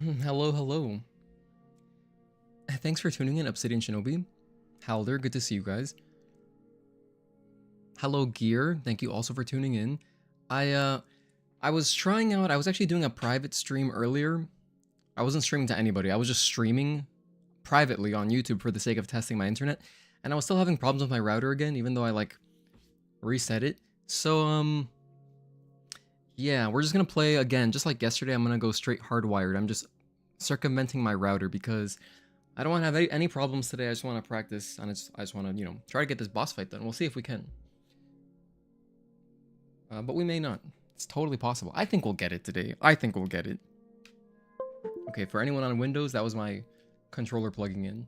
Hello, hello. Thanks for tuning in, Obsidian Shinobi. Halder, good to see you guys. Hello, Gear. Thank you also for tuning in. I was trying out. I was actually doing a private stream earlier. I wasn't streaming to anybody. I was just streaming privately on YouTube for the sake of testing my internet, and I was still having problems with my router again, even though I reset it. So yeah, we're just gonna play again, just like yesterday. I'm gonna go straight hardwired. I'm just circumventing my router because I don't want to have any problems today. I just want to practice, and I just want to, try to get this boss fight done. We'll see if we can. But we may not. It's totally possible. I think we'll get it today. I think we'll get it. Okay, for anyone on Windows, that was my controller plugging in.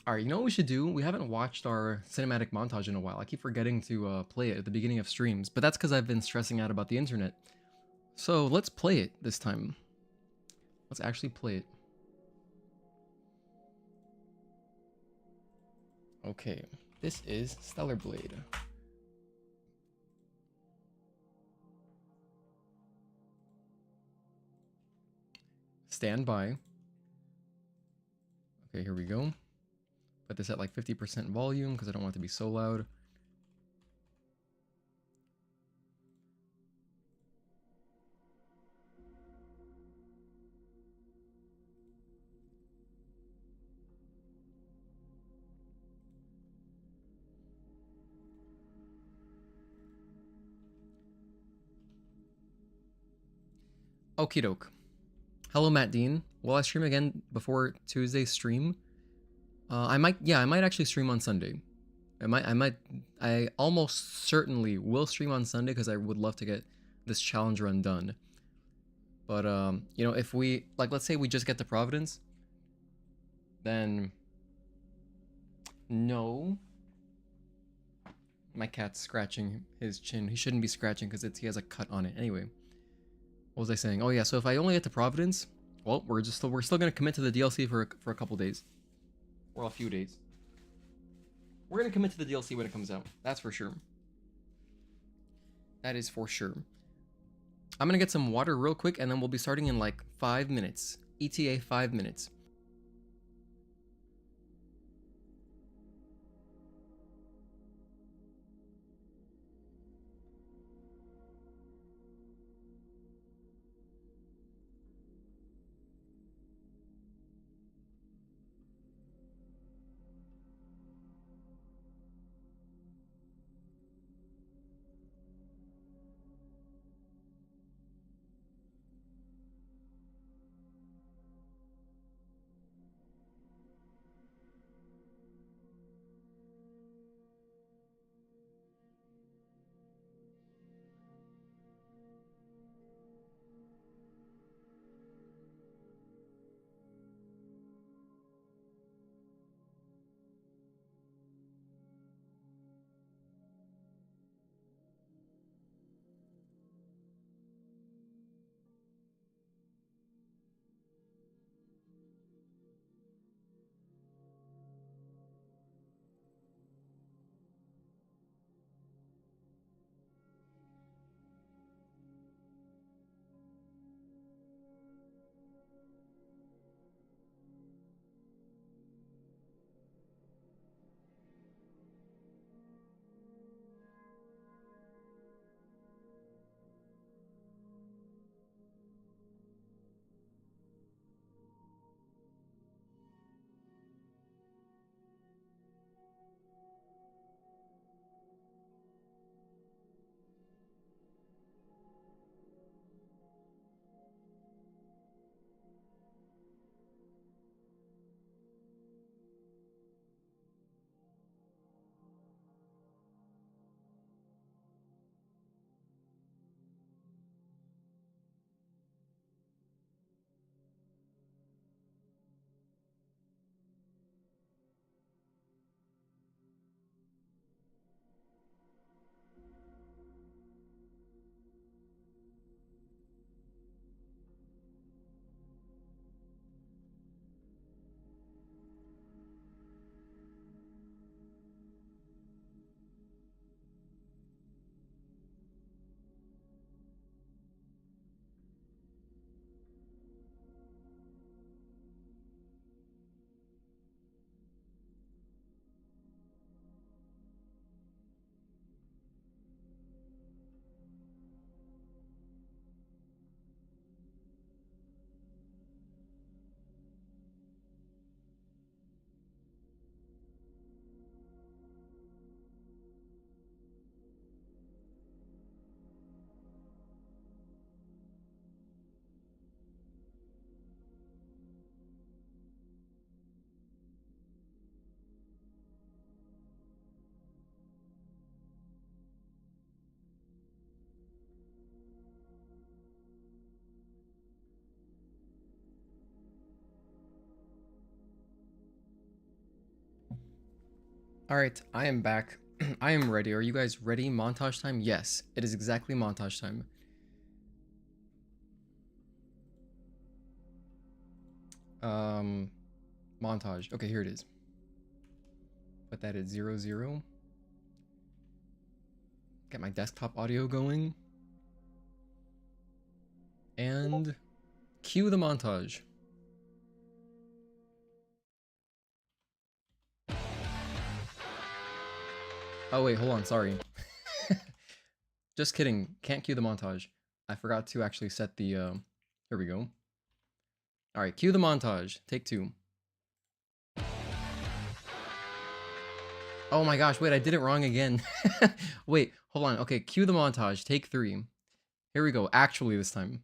Alright, you know what we should do? We haven't watched our cinematic montage in a while. I keep forgetting to play it at the beginning of streams, but that's because I've been stressing out about the internet. So let's play it this time. Let's actually play it. Okay, this is Stellar Blade. Stand by. Okay, here we go. Put this at like 50% volume because I don't want it to be so loud. Okie doke. Hello, Matt Dean. Will I stream again before Tuesday's stream? I might actually stream on Sunday. I almost certainly will stream on Sunday because I would love to get this challenge run done. But, if we, let's say we just get to Providence, then no. My cat's scratching his chin. He shouldn't be scratching because he has a cut on it. Anyway, what was I saying? Oh yeah, so if I only get to Providence, well, we're still gonna commit to the DLC for a couple days, or a few days. We're gonna commit to the DLC when it comes out. That's for sure. That is for sure. I'm gonna get some water real quick, and then we'll be starting in like 5 minutes. ETA 5 minutes. Alright, I am back. I am ready. Are you guys ready? Montage time? Yes, it is exactly montage time. Montage. Okay, here it is. Put that at 0, 0. Get my desktop audio going. And cue the montage. Oh wait, hold on, sorry. Just kidding, can't cue the montage. I forgot to actually set the, here we go. Alright, cue the montage, take 2. Oh my gosh, wait, I did it wrong again. Wait, hold on, okay, cue the montage, take 3. Here we go, actually this time.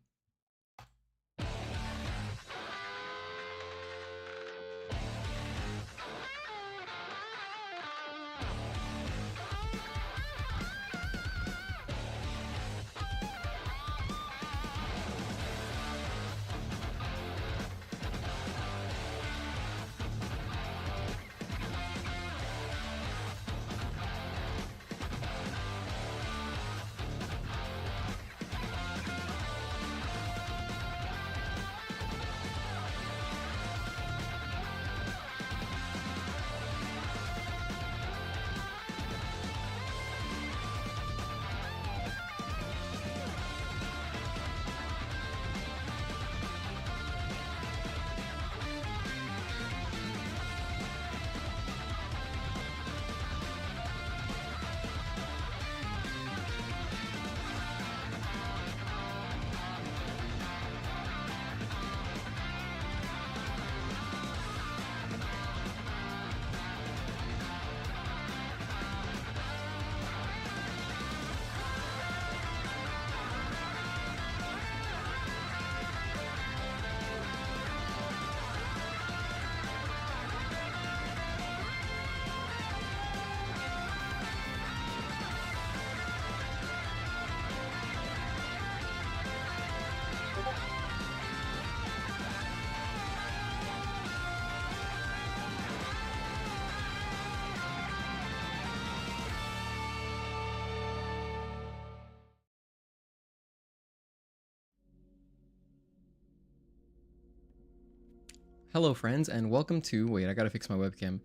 Hello friends, and welcome to, wait, I gotta fix my webcam.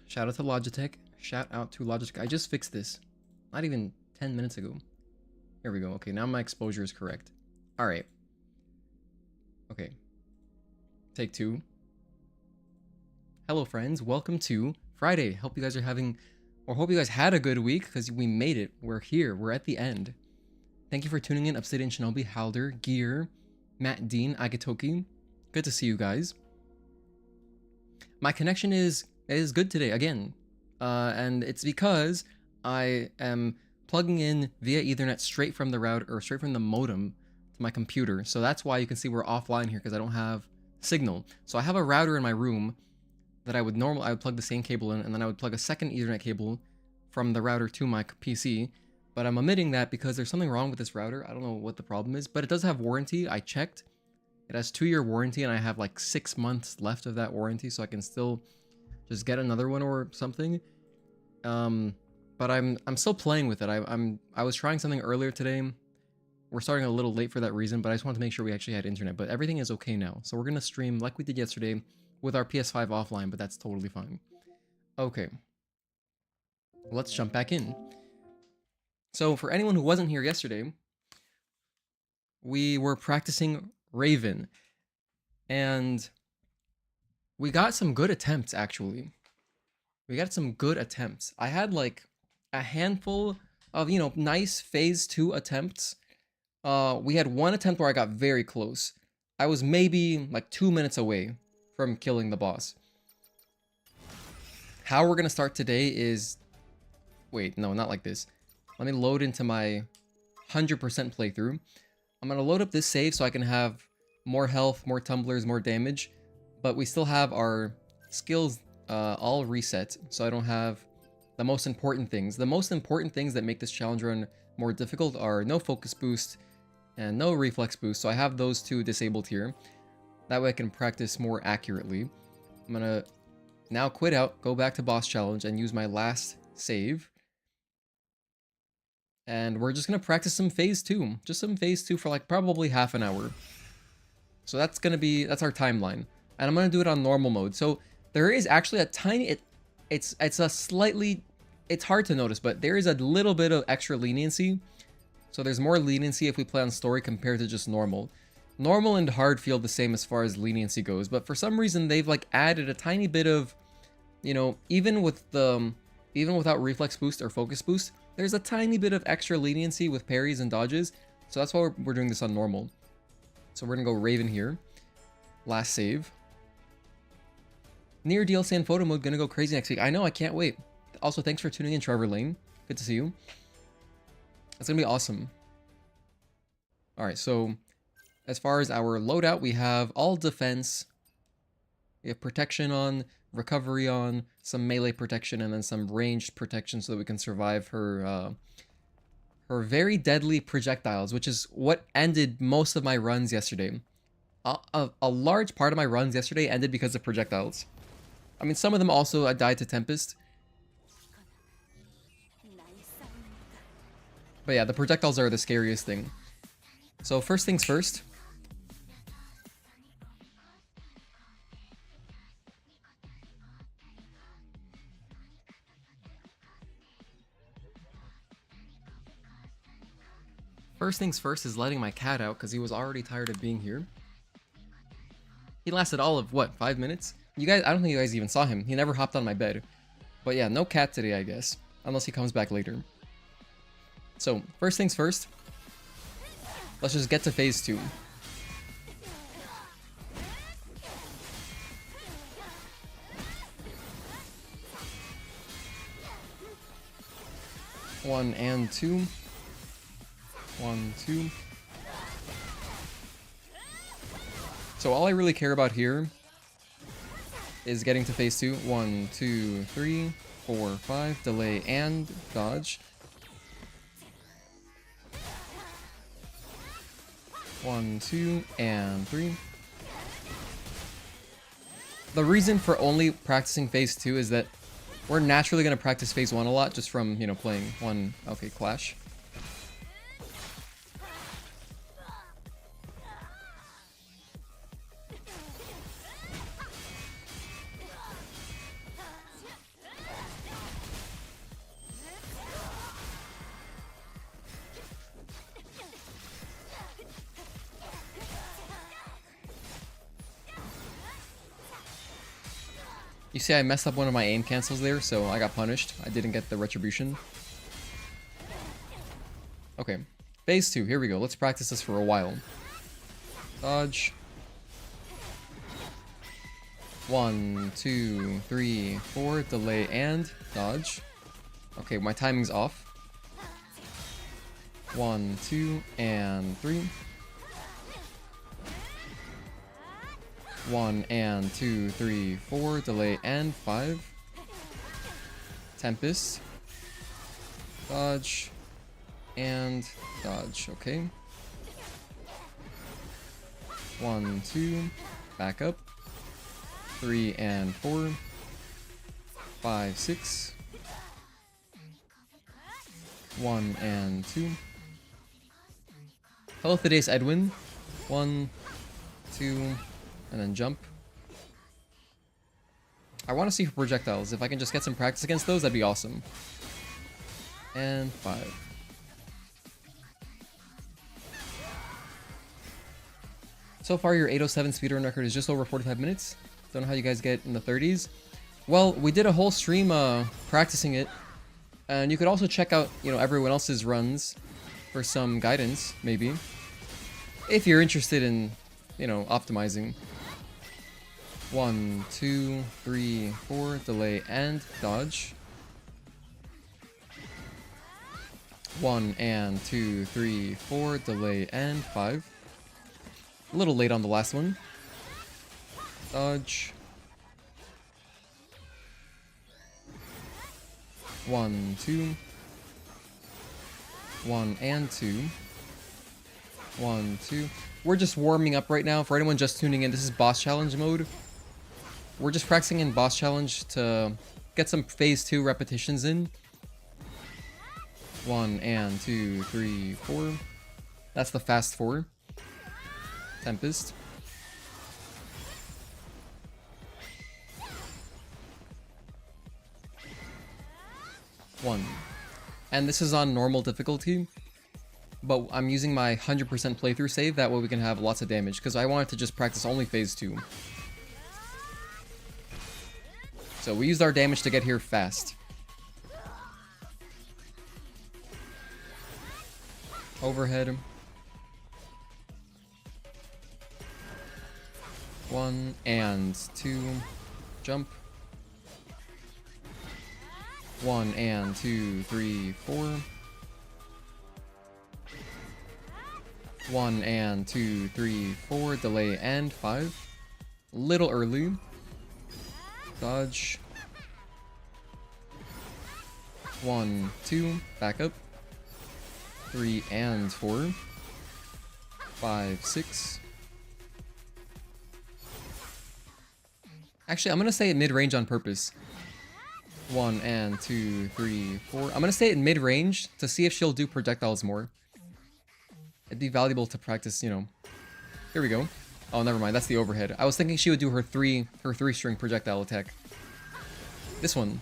Shout out to Logitech, shout out to Logitech. I just fixed this, not even 10 minutes ago. Here we go, okay, now my exposure is correct. Alright. Okay. Take 2. Hello friends, welcome to Friday. Hope you guys are having, or hope you guys had a good week, because we made it. We're here, we're at the end. Thank you for tuning in, Obsidian Shinobi, Halder, Gear, Matt Dean, Agatoki. Good to see you guys. My connection is good today, again. And it's because I am plugging in via Ethernet straight from the router, or straight from the modem to my computer. So that's why you can see we're offline here, because I don't have signal. So I have a router in my room that I would plug the same cable in, and then I would plug a second Ethernet cable from the router to my PC. But I'm omitting that because there's something wrong with this router. I don't know what the problem is, but it does have warranty. I checked. It has 2-year warranty, and I have like 6 months left of that warranty, so I can still just get another one or something. But I'm still playing with it. I was trying something earlier today. We're starting a little late for that reason, but I just wanted to make sure we actually had internet. But everything is okay now, so we're gonna stream like we did yesterday with our PS5 offline, but that's totally fine. Okay, let's jump back in. So for anyone who wasn't here yesterday, we were practicing Raven, and we got some good attempts. Actually, we got some good attempts. I had like a handful of, you know, nice phase 2 attempts. We had one attempt where I got very close. I was maybe like 2 minutes away from killing the boss. How we're gonna start today is, wait, no, not like this. Let me load into my 100% playthrough. I'm gonna load up this save so I can have more health, more tumblers, more damage, but we still have our skills all reset, so I don't have the most important things. The most important things that make this challenge run more difficult are no focus boost and no reflex boost, so I have those two disabled here. That way I can practice more accurately. I'm gonna Now quit out, go back to boss challenge, and use my last save. And we're just gonna practice some phase 2. Just some phase 2 for like probably half an hour. So that's our timeline. And I'm gonna do it on normal mode. So there is actually a tiny, it's a slightly, it's hard to notice, but there is a little bit of extra leniency. So there's more leniency if we play on story compared to just normal. Normal and hard feel the same as far as leniency goes, but for some reason they've like added a tiny bit of, you know, even without reflex boost or focus boost, there's a tiny bit of extra leniency with parries and dodges. So that's why we're doing this on normal. So we're gonna go Raven here. Last save. Near DLC and photo mode, gonna go crazy next week. I know, I can't wait. Also, thanks for tuning in, Trevor Lane. Good to see you. It's gonna be awesome. Alright, so as far as our loadout, we have all defense. We have protection on, recovery on, some melee protection, and then some ranged protection so that we can survive her very deadly projectiles, which is what ended most of my runs yesterday. A large part of my runs yesterday ended because of projectiles. I mean, some of them also I died to Tempest. But yeah, the projectiles are the scariest thing. So first things first. First things first is letting my cat out because he was already tired of being here. He lasted all of, what, 5 minutes? You guys, I don't think you guys even saw him. He never hopped on my bed. But yeah, no cat today, I guess. Unless he comes back later. So, first things first. Let's just get to phase 2. One and two. 1, 2. So all I really care about here is getting to phase 2. 1, 2, 3, 4, 5. Delay and dodge. 1, 2, and 3. The reason for only practicing phase 2 is that we're naturally going to practice phase 1 a lot just from, you know, playing one. Okay, clash. You see, I messed up one of my aim cancels there, so I got punished. I didn't get the retribution. Okay, phase 2, here we go. Let's practice this for a while. Dodge. 1, 2, 3, 4. Delay and dodge. Okay, my timing's off. 1, 2, and 3. 1 and 2, 3, 4. Delay and 5. Tempest. Dodge. And dodge. Okay. 1, 2. Back up. 3 and 4. 5, 6. 1 and 2. Hello, today's Edwin. 1, 2. And then jump. I want to see projectiles. If I can just get some practice against those, that'd be awesome. And 5. So far, your 807 speedrun record is just over 45 minutes. Don't know how you guys get in the 30s. Well, we did a whole stream practicing it. And you could also check out, you know, everyone else's runs for some guidance, maybe. If you're interested in, you know, optimizing. 1, 2, 3, 4. Delay and dodge. 1 and 2, 3, 4. Delay and 5. A little late on the last one. Dodge. 1, 2. 1 and 2. 1, 2. We're just warming up right now. For anyone just tuning in, this is boss challenge mode. we're just practicing in boss challenge to get some phase 2 repetitions in. 1 and 2, 3, 4. That's the fast 4. Tempest. One. And this is on normal difficulty, but I'm using my 100% playthrough save, that way we can have lots of damage, because I wanted to just practice only phase 2. So we used our damage to get here fast. Overhead. 1 and 2. Jump. 1 and 2, 3, 4. 1 and 2, 3, 4. Delay and 5. Little early. Dodge. 1, 2. Back up. 3 and 4. 5, 6. Actually, I'm gonna say it mid-range on purpose. 1 and 2, 3, 4. I'm gonna stay at mid-range to see if she'll do projectiles more. It'd be valuable to practice, you know. Here we go. Oh, never mind. That's the overhead. I was thinking she would do her three-string projectile attack. This one.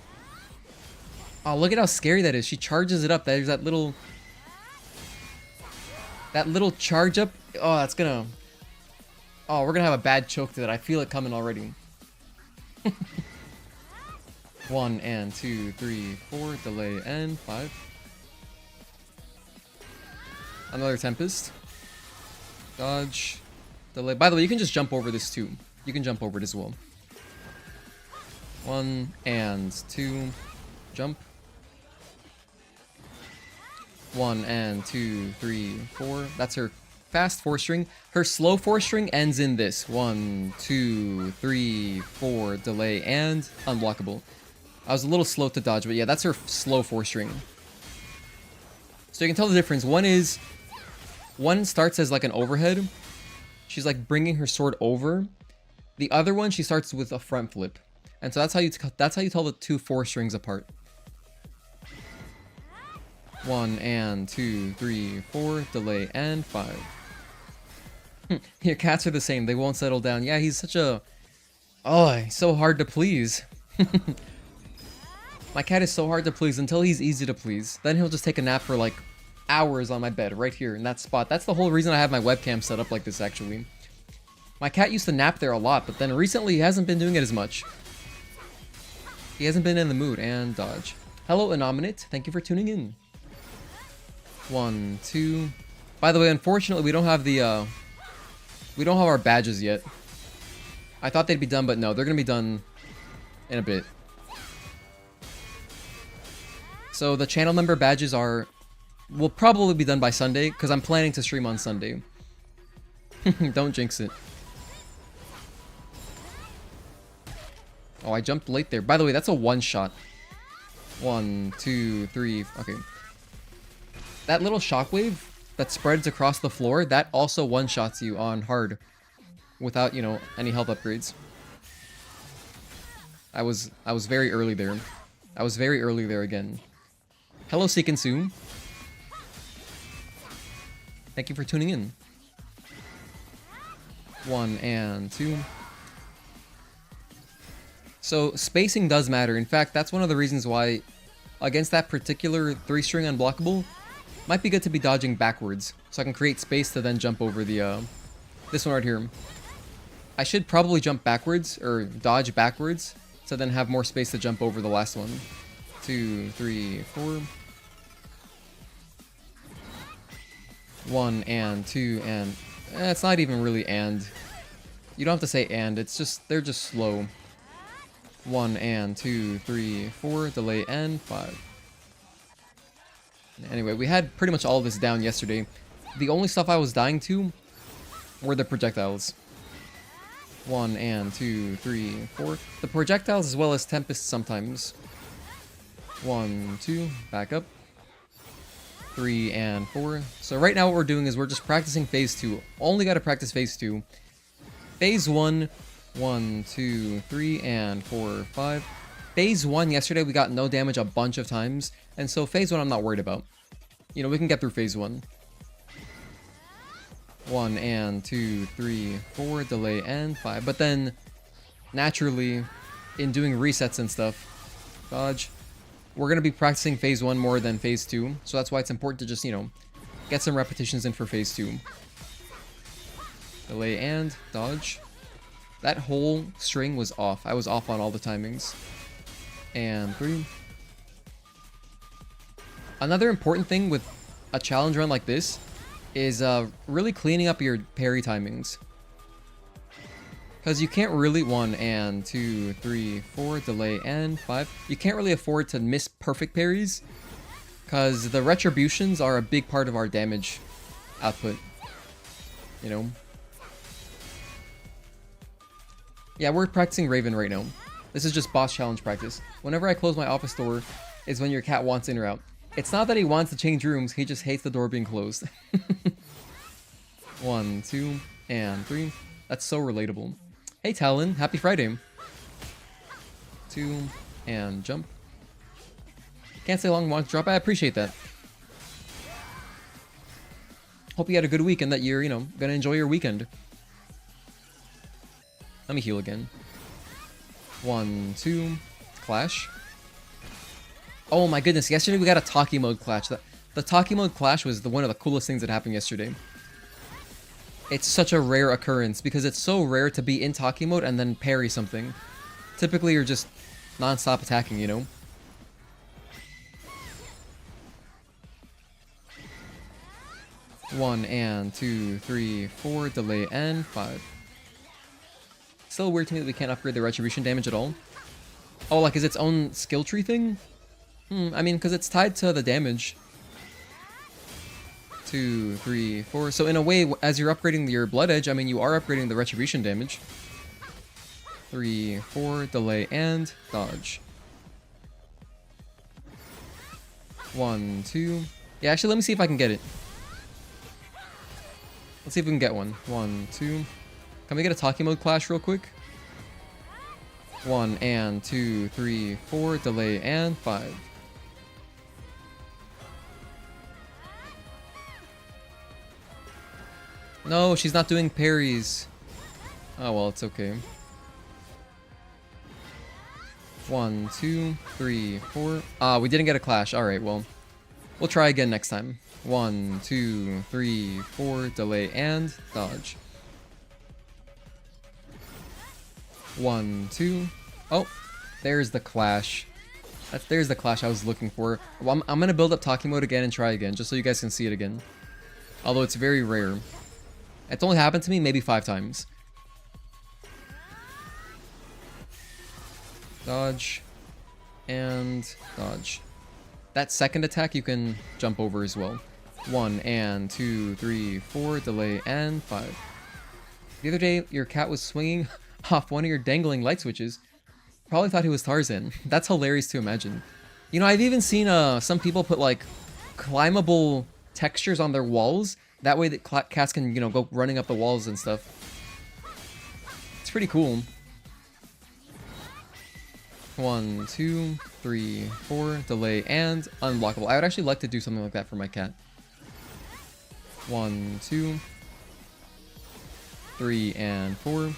Oh, look at how scary that is. She charges it up. There's that little charge up. Oh, that's gonna. Oh, we're gonna have a bad choke to that. I feel it coming already. 1 and 2, 3, 4. Delay and 5. Another Tempest. Dodge. Delay. By the way, you can just jump over this too. You can jump over it as well. 1 and 2. Jump. 1 and 2, 3, 4. That's her fast 4-string. Her slow 4-string ends in this. 1, 2, 3, 4. Delay and unblockable. I was a little slow to dodge, but yeah, that's her slow 4-string. So you can tell the difference. One starts as like an overhead. She's like bringing her sword over. The other one, she starts with a front flip. And so that's how you tell the two 4-strings apart. 1 and 2, 3, 4. Delay and 5. Your cats are the same. They won't settle down. Yeah, he's such a... Oh, he's so hard to please. My cat is so hard to please until he's easy to please. Then he'll just take a nap for like hours on my bed right here in that spot. That's the whole reason I have my webcam set up like this, actually. My cat used to nap there a lot, but then recently he hasn't been doing it as much. He hasn't been in the mood. And dodge. Hello, Anominate. Thank you for tuning in. 1, 2. By the way, unfortunately, we don't have our badges yet. I thought they'd be done, but no, they're gonna be done in a bit. So the channel member badges will probably be done by Sunday, because I'm planning to stream on Sunday. Don't jinx it. Oh, I jumped late there. By the way, that's a one-shot. 1, 2, 3. Okay. That little shockwave that spreads across the floor, that also one-shots you on hard. Without, you know, any health upgrades. I was very early there. I was very early there again. Hello, Seekinsu. Thank you for tuning in. 1 and 2. So, spacing does matter. In fact, that's one of the reasons why, against that particular 3-string unblockable, might be good to be dodging backwards. So I can create space to then jump over the, this one right here. I should probably jump backwards, or dodge backwards, to then have more space to jump over the last one. 2, 3, 4. 1 and 2 and... it's not even really and. You don't have to say and, it's just... they're just slow. 1 and 2, 3, 4. Delay and 5. Anyway, we had pretty much all of this down yesterday. The only stuff I was dying to were the projectiles. 1 and 2, 3, 4. The projectiles as well as Tempest sometimes. 1, 2. Back up. 3 and 4. So right now what we're doing is we're just practicing phase 2. Only got to practice phase 2. Phase 1, 1, 2, 3, and 4, 5. Phase 1 yesterday, we got no damage a bunch of times. And so phase 1, I'm not worried about. You know, we can get through phase 1. 1 and 2, 3, 4, delay, and 5. But then, naturally, in doing resets and stuff, dodge, we're going to be practicing phase 1 more than phase 2. So that's why it's important to just, you know, get some repetitions in for phase 2. Delay and dodge. That whole string was off. I was off on all the timings. And 3. Another important thing with a challenge run like this is really cleaning up your parry timings. Because you can't really 1 and 2, 3, 4, delay, and 5. You can't really afford to miss perfect parries. Because the retributions are a big part of our damage output. You know? Yeah, we're practicing Raven right now. This is just boss challenge practice. Whenever I close my office door is when your cat wants in or out. It's not that he wants to change rooms, he just hates the door being closed. 1, 2, and 3. That's so relatable. Hey Talon, happy Friday. 2, and jump. Can't say long want to drop, I appreciate that. Hope you had a good week and that you're, you know, gonna enjoy your weekend. Let me heal again. 1, 2, clash. Oh my goodness, yesterday we got a talkie mode clash. The talkie mode clash was one of the coolest things that happened yesterday. It's such a rare occurrence because it's so rare to be in talkie mode and then parry something. Typically you're just non-stop attacking, you know? One and 2, 3, 4, delay, and 5. Still weird to me that we can't upgrade the retribution damage at all. Oh, like is its own skill tree thing? I mean, because it's tied to the damage. 2, 3, 4. So in a way, as you're upgrading your blood edge, I mean, you are upgrading the retribution damage. 3, 4, delay, and dodge. 1, 2. Yeah, actually, let me see if I can get it. Let's see if we can get one. 1, 2. Can we get a talkie mode clash real quick? 1 and 2, 3, 4, delay, and 5. No, she's not doing parries. Oh well, it's okay. 1, 2, 3, 4. Ah, we didn't get a clash. Alright, well, we'll try again next time. 1, 2, 3, 4, delay, and dodge. 1, 2. Oh, there's the clash. There's the clash I was looking for. Well, I'm gonna build up talkie mode again and try again, just so you guys can see it again. Although it's very rare. It's only happened to me maybe 5 times. Dodge. And dodge. That second attack you can jump over as well. 1 and 2, 3, 4, delay, and 5. The other day, your cat was swinging off one of your dangling light switches. Probably thought he was Tarzan. That's hilarious to imagine. You know, I've even seen some people put like climbable textures on their walls. That way that cats can, you know, go running up the walls and stuff. It's pretty cool. 1, 2, 3, 4, delay, and unblockable. I would actually like to do something like that for my cat. 1, 2, 3, and 4.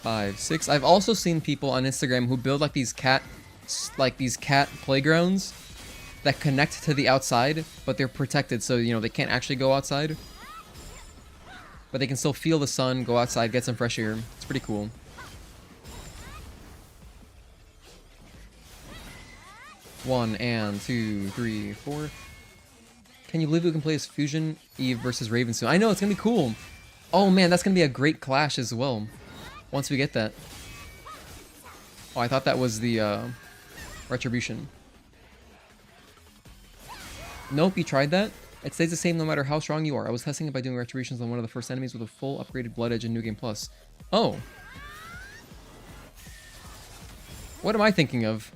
5, 6. I've also seen people on Instagram who build like these cat playgrounds that connect to the outside, but they're protected, so you know they can't actually go outside. But they can still feel the sun, go outside, get some fresh air. It's pretty cool. One and 2, 3, 4. Can you believe we can play as Fusion Eve versus Raven soon? I know, it's gonna be cool. Oh man, that's gonna be a great clash as well. Once we get that. Oh, I thought that was the retribution. Nope, you tried that? It stays the same no matter how strong you are. I was testing it by doing retributions on one of the first enemies with a full upgraded blood edge in New Game Plus. Oh. What am I thinking of?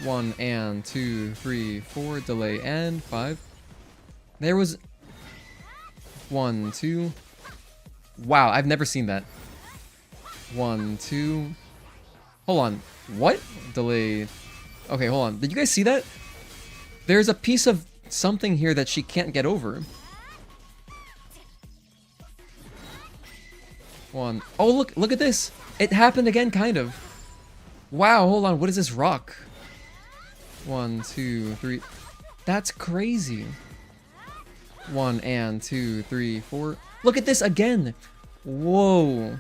1 and 2, 3, 4, delay, and 5. There was... 1, 2. Wow, I've never seen that. 1, 2. Hold on. What? Delay. Okay, hold on. Did you guys see that? There's a piece of something here that she can't get over. 1. Oh, look at this. It happened again, kind of. Wow, hold on. What is this rock? 1, 2, 3. That's crazy. 1 and 2, 3, 4. Look at this again. Whoa.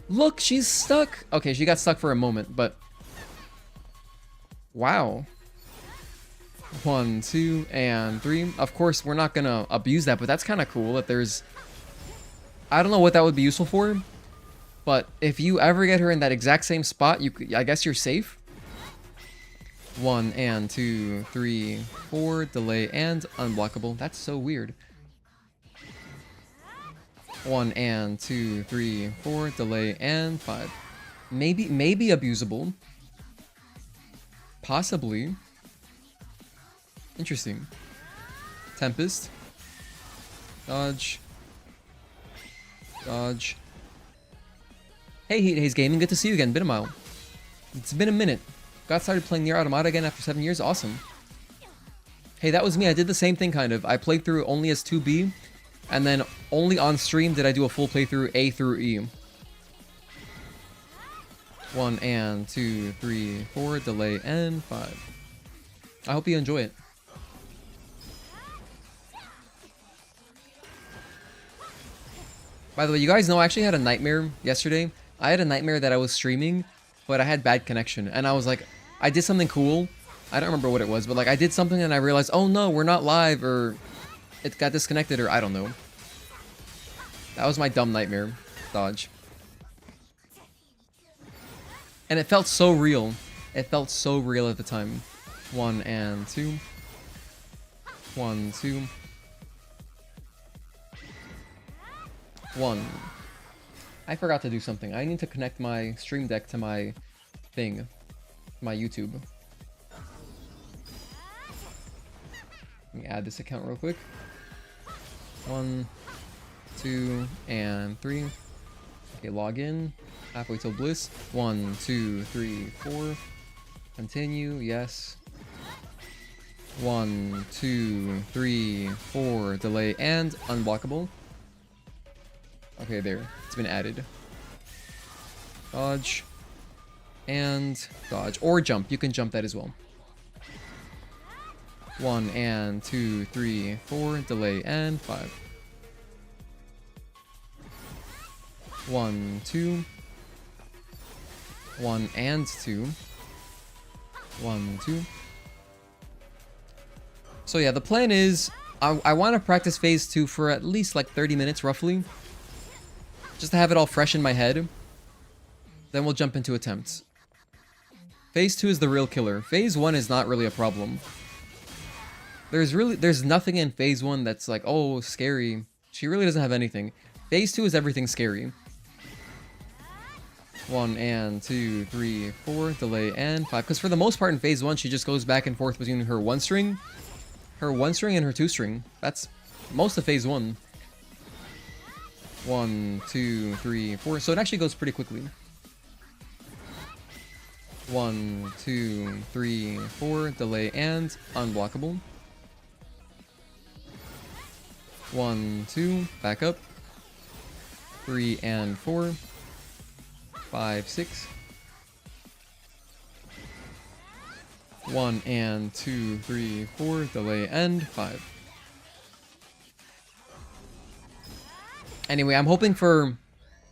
Look, she's stuck. Okay, she got stuck for a moment, but wow. 1, 2, and 3. Of course, we're not gonna abuse that, but that's kind of cool that there's... I don't know what that would be useful for, but if you ever get her in that exact same spot, I guess you're safe. 1 and 2, 3, 4. Delay and unblockable. That's so weird. 1 and 2, 3, 4. Delay and 5. Maybe abusable. Possibly. Interesting. Tempest. Dodge. Dodge. Hey, Heat Haze Gaming. Good to see you again. Been a while. It's been a minute. Got started playing Nier Automata again after 7 years. Awesome. Hey, that was me. I did the same thing, kind of. I played through only as 2B, and then only on stream did I do a full playthrough A through E. 1 and 2, 3, 4. Delay and 5. I hope you enjoy it. By the way, you guys know I actually had a nightmare yesterday. I had a nightmare that I was streaming, but I had bad connection. And I was like, I did something cool. I don't remember what it was, but like I did something and I realized, oh no, we're not live, or it got disconnected, or I don't know. That was my dumb nightmare. Dodge. And it felt so real. It felt so real at the time. 1 and 2. 1, 2. 1. I forgot to do something. I need to connect my stream deck to my thing. My YouTube. Let me add this account real quick. 1, 2, and 3. Okay, log in. Halfway till bliss. 1, 2, 3, 4. Continue. Yes. 1, 2, 3, 4. Delay and unblockable. Okay, there. It's been added. Dodge. And dodge. Or jump. You can jump that as well. 1 and 2, 3, 4. Delay and 5. 1, 2. 1 and 2. 1, 2. So yeah, the plan is I want to practice phase 2 for at least like 30 minutes roughly. Just to have it all fresh in my head. Then we'll jump into attempts. Phase 2 is the real killer. Phase 1 is not really a problem. There's nothing in phase 1 that's like, oh, scary. She really doesn't have anything. Phase 2 is everything scary. 1 and 2, 3, 4. Delay and 5. Because for the most part in phase 1, she just goes back and forth between her 1 string, and her 2 string. That's most of phase 1. 1, 2, 3, 4. So it actually goes pretty quickly. 1, 2, 3, 4. Delay and unblockable. 1, 2. Back up. 3 and 4. 5, 6. 1 and 2, 3, 4. Delay and 5. Anyway, I'm hoping for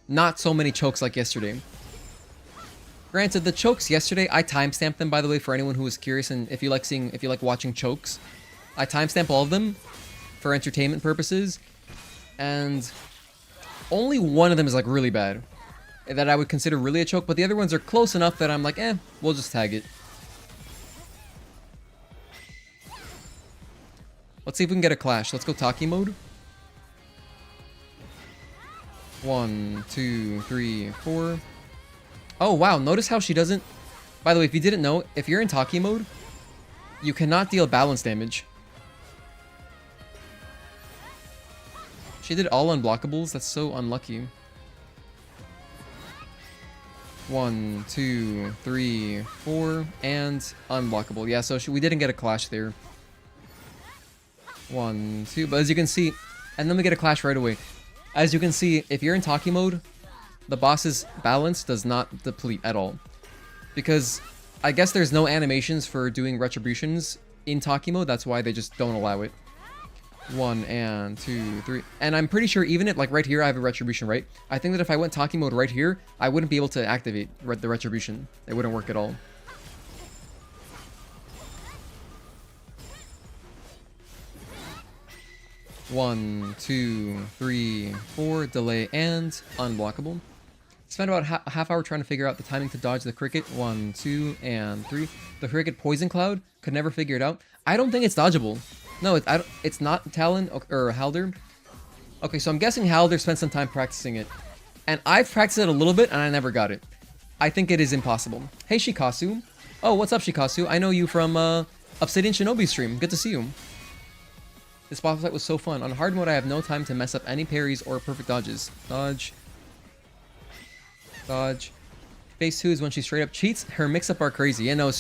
not so many chokes like yesterday. Granted, the chokes yesterday, I timestamped them, by the way, for anyone who was curious, and if you like watching chokes, I timestamp all of them for entertainment purposes, and only one of them is like really bad that I would consider really a choke, but the other ones are close enough that I'm like, we'll just tag it. Let's see if we can get a clash. Let's go Taki mode. 1, 2, 3, 4. Oh, wow. Notice how she doesn't... By the way, if you didn't know, if you're in Taki mode, you cannot deal balance damage. She did all unblockables? That's so unlucky. 1, 2, 3, 4, and unblockable. Yeah, so we didn't get a clash there. 1, 2, but as you can see, and then we get a clash right away. As you can see, if you're in Taki mode, the boss's balance does not deplete at all. Because I guess there's no animations for doing retributions in Taki mode, that's why they just don't allow it. 1 and 2, 3. And I'm pretty sure even at like right here I have a retribution, right? I think that if I went Taki mode right here, I wouldn't be able to activate the retribution. It wouldn't work at all. One, 2, 3, 4, delay and unblockable. Spent about a half hour trying to figure out the timing to dodge the cricket. 1, 2, and 3. The cricket poison cloud, could never figure it out. I don't think it's dodgeable. No, it's not Talon or Halder. Okay, so I'm guessing Halder spent some time practicing it. And I've practiced it a little bit and I never got it. I think it is impossible. Hey, Shikasu. Oh, what's up, Shikasu? I know you from Obsidian Shinobi stream. Good to see you. This boss fight was so fun. On hard mode, I have no time to mess up any parries or perfect dodges. Dodge. Dodge. Phase 2 is when she straight up cheats. Her mix-up are crazy. Yeah, no,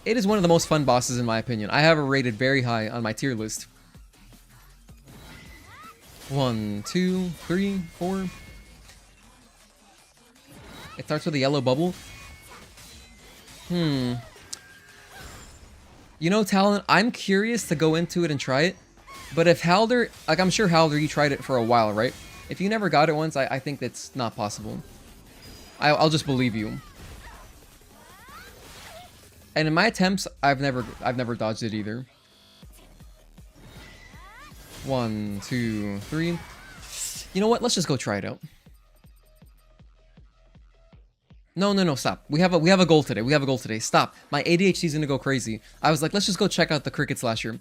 it is one of the most fun bosses in my opinion. I have her rated very high on my tier list. 1, 2, 3, 4. It starts with a yellow bubble. You know, Talon, I'm curious to go into it and try it. But if Halder, like I'm sure Halder, you tried it for a while, right? If you never got it once, I think that's not possible. I'll just believe you. And in my attempts, I've never dodged it either. 1, 2, 3. You know what? Let's just go try it out. No, stop. We have a goal today. Stop. My ADHD's gonna go crazy. I was like, let's just go check out the cricket slasher.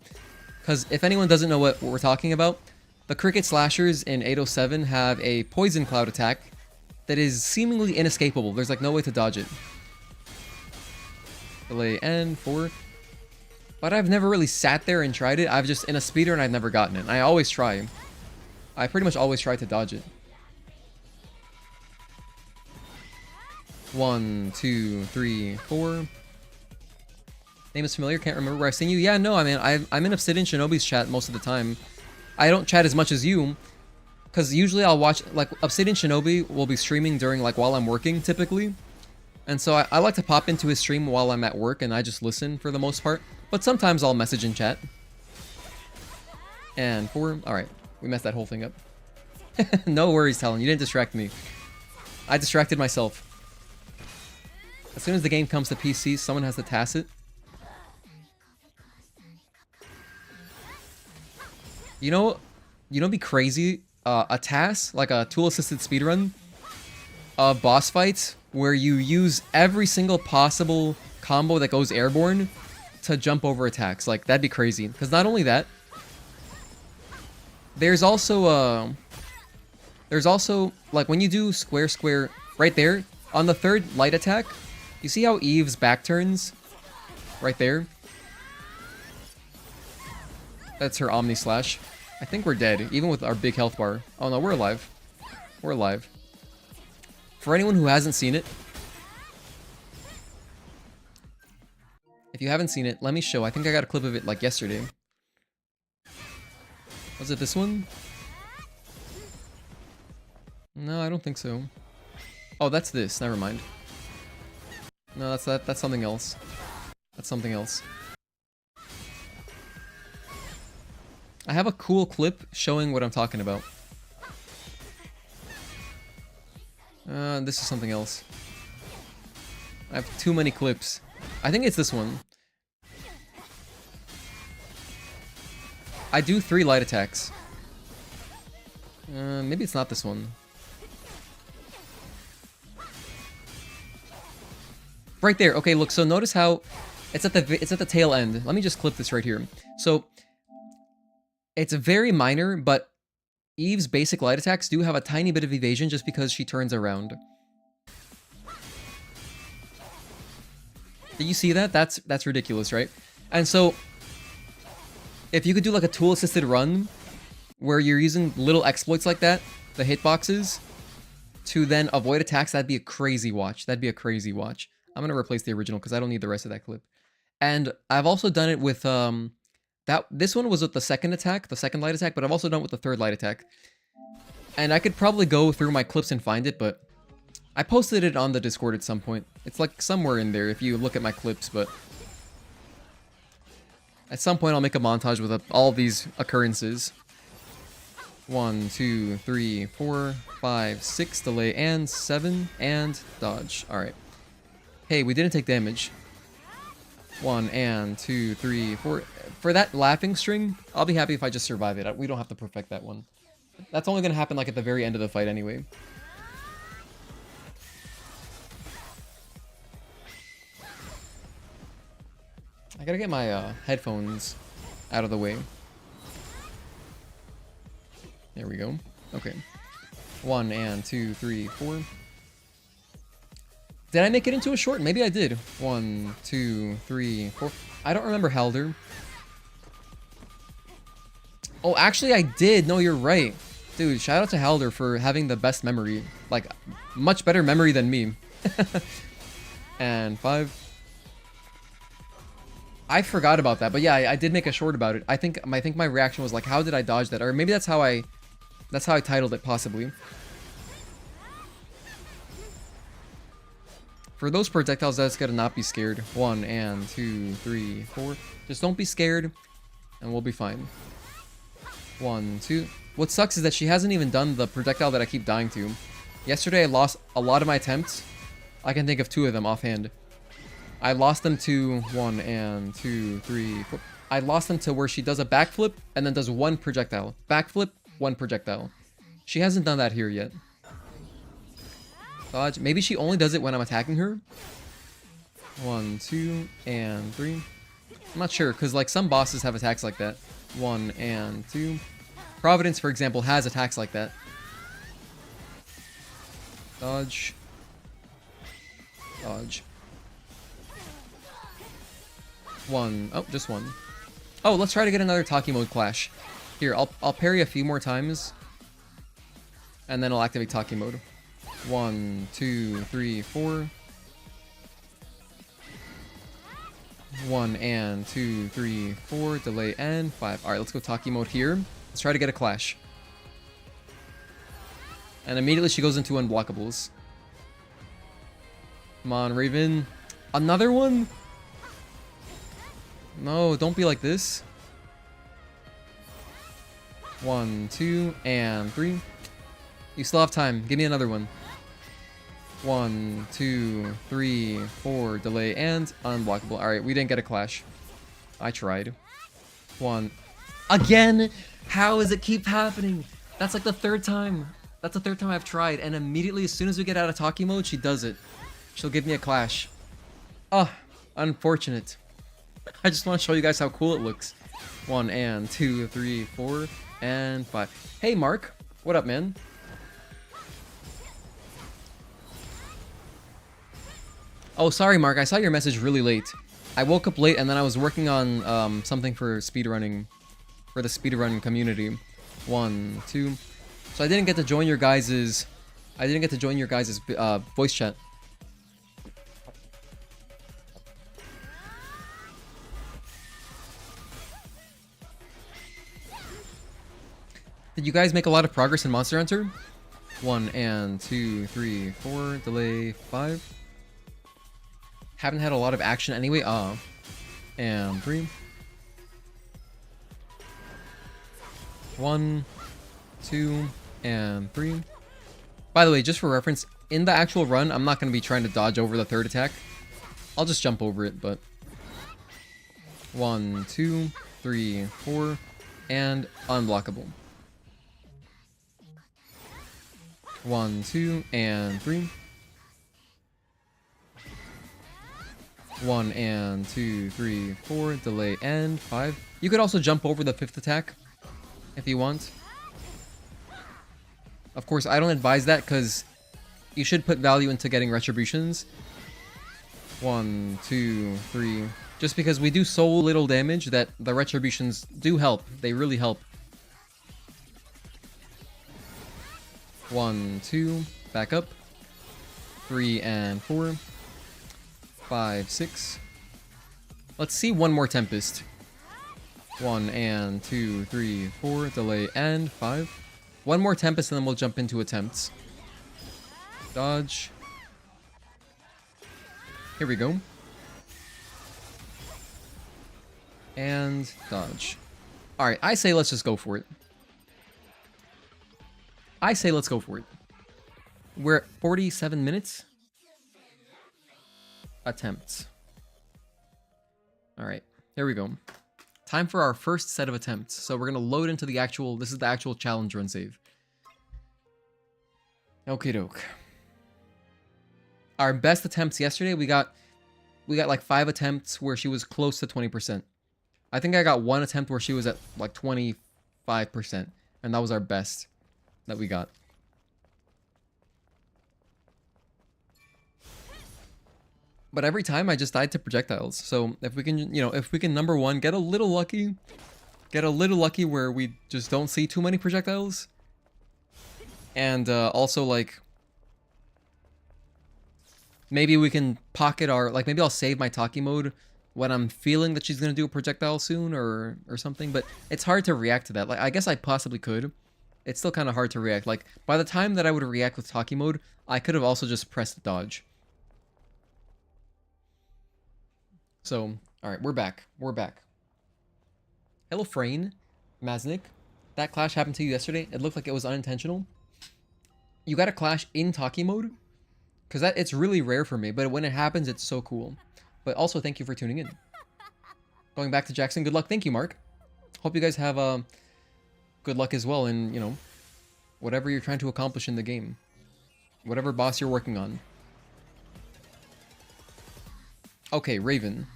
Because if anyone doesn't know what we're talking about, the cricket slashers in 807 have a poison cloud attack that is seemingly inescapable. There's like no way to dodge it. Delay N4. But I've never really sat there and tried it. I've just, in a speedrun, I've never gotten it. And I always try. I pretty much always try to dodge it. 1, 2, 3, 4. Name is familiar, can't remember where I've seen you. Yeah, no, I mean, I'm in Obsidian Shinobi's chat most of the time. I don't chat as much as you, because usually I'll watch, like, Obsidian Shinobi will be streaming during, like, while I'm working, typically. And so I like to pop into his stream while I'm at work, and I just listen for the most part. But sometimes I'll message in chat. And 4. Alright, we messed that whole thing up. No worries, Talon, you didn't distract me. I distracted myself. As soon as the game comes to PC, someone has to TAS it. You know, it'd be crazy? A TAS, like a tool-assisted speedrun of boss fights where you use every single possible combo that goes airborne to jump over attacks. Like, that'd be crazy. Because not only that, there's also, like, when you do square, right there, on the third light attack, you see how Eve's back turns? Right there? That's her Omni Slash. I think we're dead, even with our big health bar. Oh no, we're alive. We're alive. For anyone who hasn't seen it, if you haven't seen it, let me show. I think I got a clip of it like yesterday. Was it this one? No, I don't think so. Oh, that's this. Never mind. No, that's something else. That's something else. I have a cool clip showing what I'm talking about. This is something else. I have too many clips. I think it's this one. I do 3 light attacks. Maybe it's not this one. Right there. Okay, look. So notice how it's at the tail end. Let me just clip this right here. So it's very minor, but Eve's basic light attacks do have a tiny bit of evasion just because she turns around. Did you see that? That's ridiculous, right? And so if you could do like a tool-assisted run where you're using little exploits like that, the hitboxes, to then avoid attacks. That'd be a crazy watch. That'd be a crazy watch. I'm gonna replace the original because I don't need the rest of that clip. And I've also done it with this one was with the second attack, the second light attack, but I've also done it with the third light attack. And I could probably go through my clips and find it, but I posted it on the Discord at some point. It's like somewhere in there if you look at my clips, but at some point I'll make a montage with all these occurrences. 1, 2, 3, 4, 5, 6, delay, and 7, and dodge. Alright. Hey, we didn't take damage. 1, and 2, 3, 4. For that laughing string, I'll be happy if I just survive it. We don't have to perfect that one. That's only going to happen like at the very end of the fight anyway. I gotta get my headphones out of the way. There we go. Okay. 1, and 2, 3, 4. Did I make it into a short? Maybe I did. 1, 2, 3, 4. I don't remember Helder. Oh, actually I did. No, you're right. Dude, shout out to Helder for having the best memory. Like, much better memory than me. And 5. I forgot about that, but yeah, I did make a short about it. I think my reaction was like, how did I dodge that? Or maybe that's how I titled it, possibly. For those projectiles, that's gotta not be scared. 1, and 2, 3, 4. Just don't be scared, and we'll be fine. 1, 2. What sucks is that she hasn't even done the projectile that I keep dying to. Yesterday, I lost a lot of my attempts. I can think of 2 of them offhand. I lost them to 1, and 2, 3, 4. I lost them to where she does a backflip and then does 1 projectile. Backflip, 1 projectile. She hasn't done that here yet. Dodge. Maybe she only does it when I'm attacking her. 1, 2, and 3. I'm not sure, because like some bosses have attacks like that. 1, and 2. Providence, for example, has attacks like that. Dodge. Dodge. 1. Oh, just 1. Oh, let's try to get another Taki mode clash. Here, I'll parry a few more times. And then I'll activate Taki mode. 1, 2, 3, 4. 1, and 2, 3, 4. Delay, and 5. Alright, let's go Taki mode here. Let's try to get a clash. And immediately she goes into unblockables. Come on, Raven. Another one? No, don't be like this. 1, 2, and 3. You still have time. Give me another one. 1, 2, 3, 4. Delay and unblockable. Alright, we didn't get a clash. I tried. 1. Again? How does it keep happening? That's like the 3rd time. That's the 3rd time I've tried. And immediately, as soon as we get out of Taki mode, she does it. She'll give me a clash. Oh, unfortunate. I just want to show you guys how cool it looks. 1, and 2, 3, 4, and 5. Hey, Mark. What up, man? Oh, sorry, Mark. I saw your message really late. I woke up late, and then I was working on something for speedrunning, for the speedrun community. 1, 2. So I didn't get to join your guys's. Voice chat. Did you guys make a lot of progress in Monster Hunter? 1, and 2, 3, 4. Delay 5. Haven't had a lot of action anyway. And 3. 1, 2, and 3. By the way, just for reference, in the actual run, I'm not going to be trying to dodge over the 3rd attack. I'll just jump over it, but 1, 2, 3, 4, and unblockable. 1, 2, and 3. 1, and 2, 3, 4. Delay, and 5. You could also jump over the 5th attack if you want. Of course, I don't advise that because you should put value into getting retributions. 1, 2, 3. Just because we do so little damage that the retributions do help. They really help. 1, 2, back up. 3 and 4. 5, 6. Let's see one more Tempest. 1 and 2, 3, 4. Delay and 5. One more Tempest and then we'll jump into attempts. Dodge. Here we go. And dodge. Alright, I say let's just go for it. I say let's go for it. We're at 47 minutes. Attempts. Alright, here we go. Time for our first set of attempts. So we're gonna load into the actual, this is the actual challenge run save. Okie doke. Our best attempts yesterday, we got like 5 attempts where she was close to 20%. I think I got one attempt where she was at like 25%. And that was our best that we got. But every time I just died to projectiles. So if we can, you know, if we can, number one, get a little lucky where we just don't see too many projectiles. And also like, maybe we can pocket our, like maybe I'll save my Taki mode when I'm feeling that she's going to do a projectile soon or something. But it's hard to react to that. Like I guess I possibly could. It's still kind of hard to react. Like by the time that I would react with Taki mode, I could have also just pressed dodge. So, alright, we're back. We're back. Hello, Frayne. Maznik. That clash happened to you yesterday. It looked like it was unintentional. You got a clash in Taki mode? Because it's really rare for me, but when it happens, it's so cool. But also, thank you for tuning in. Going back to Jackson, good luck. Thank you, Mark. Hope you guys have good luck as well in, you know, whatever you're trying to accomplish in the game. Whatever boss you're working on. Okay, Raven.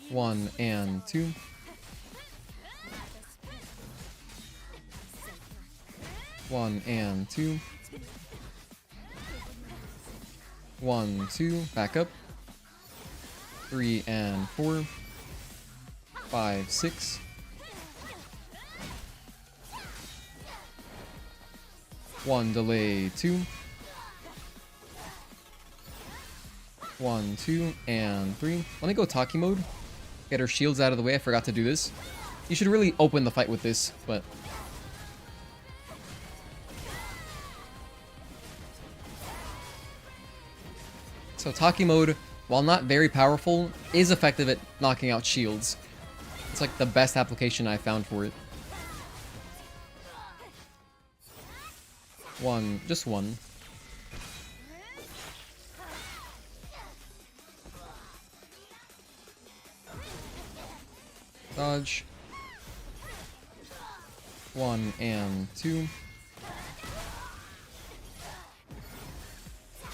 1 and 2. 1 and 2. 1, 2. Back up. 3 and 4. 5, 6. 1, delay 2. 1, 2, and 3. Let me go Taki mode. Get her shields out of the way. I forgot to do this. You should really open the fight with this, but... So Taki mode, while not very powerful, is effective at knocking out shields. It's like the best application I found for it. Just one. Dodge. 1 and 2.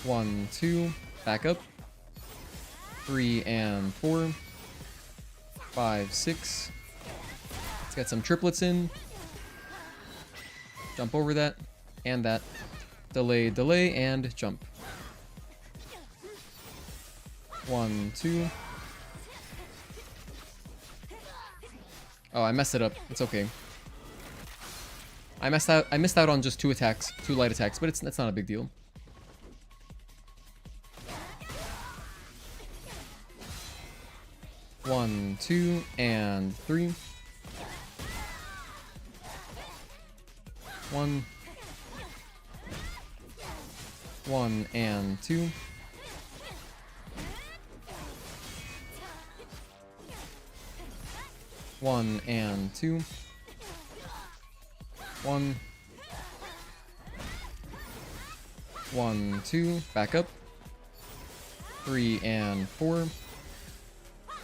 1, 2. Back up. 3 and 4. 5, 6. Let's get some triplets in. Jump over that. And that. Delay, delay, and jump. 1, 2. Oh, I messed it up. It's okay. I missed out on just 2 attacks, 2 light attacks, but that's not a big deal. One, 2, and 3. 1. 1 and 2. 1 and 2. 1. 1, 2. Back up. 3 and 4.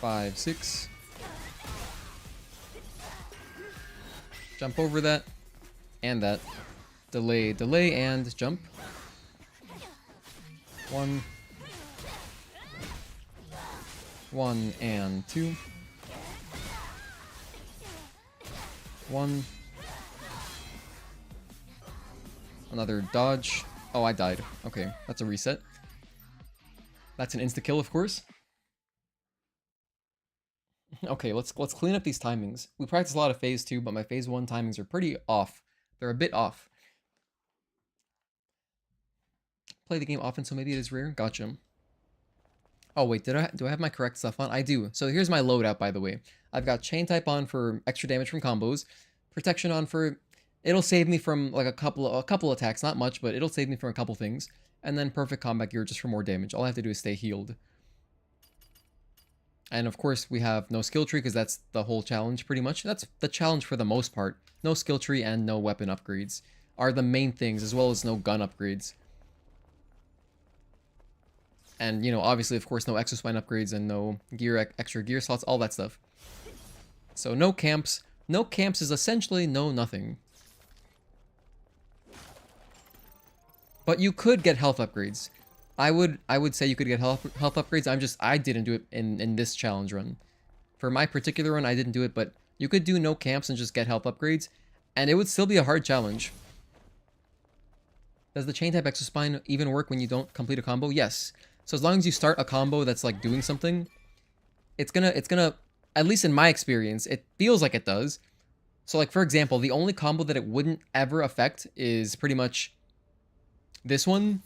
5, 6. Jump over that. And that. Delay, delay, and jump. 1. 1 and 2. 1. Another dodge. Oh, I died. Okay, that's a reset. That's an insta-kill, of course. Okay, let's clean up these timings. We practice a lot of phase 2, but my phase 1 timings are pretty off. They're a bit off. play the game often, so maybe it is rare. Gotcha. Oh wait, do I have my correct stuff on? I do. So here's my loadout, by the way. I've got chain type on for extra damage from combos, protection on for it'll save me from like a couple attacks, not much, but it'll save me from a couple things, and then perfect combat gear just for more damage. All I have to do is stay healed. And of course we have no skill tree because that's the whole challenge pretty much. That's the challenge for the most part. No skill tree and no weapon upgrades are the main things, as well as no gun upgrades. And, you know, obviously, of course, no exospine upgrades and no extra gear slots, all that stuff. So no camps. No camps is essentially no nothing. But you could get health upgrades. I would say you could get health upgrades. I didn't do it in this challenge run. For my particular run, I didn't do it, but you could do no camps and just get health upgrades, and it would still be a hard challenge. Does the chain type exospine even work when you don't complete a combo? Yes. So as long as you start a combo that's like doing something, it's gonna, at least in my experience, it feels like it does. So like, for example, the only combo that it wouldn't ever affect is pretty much this one.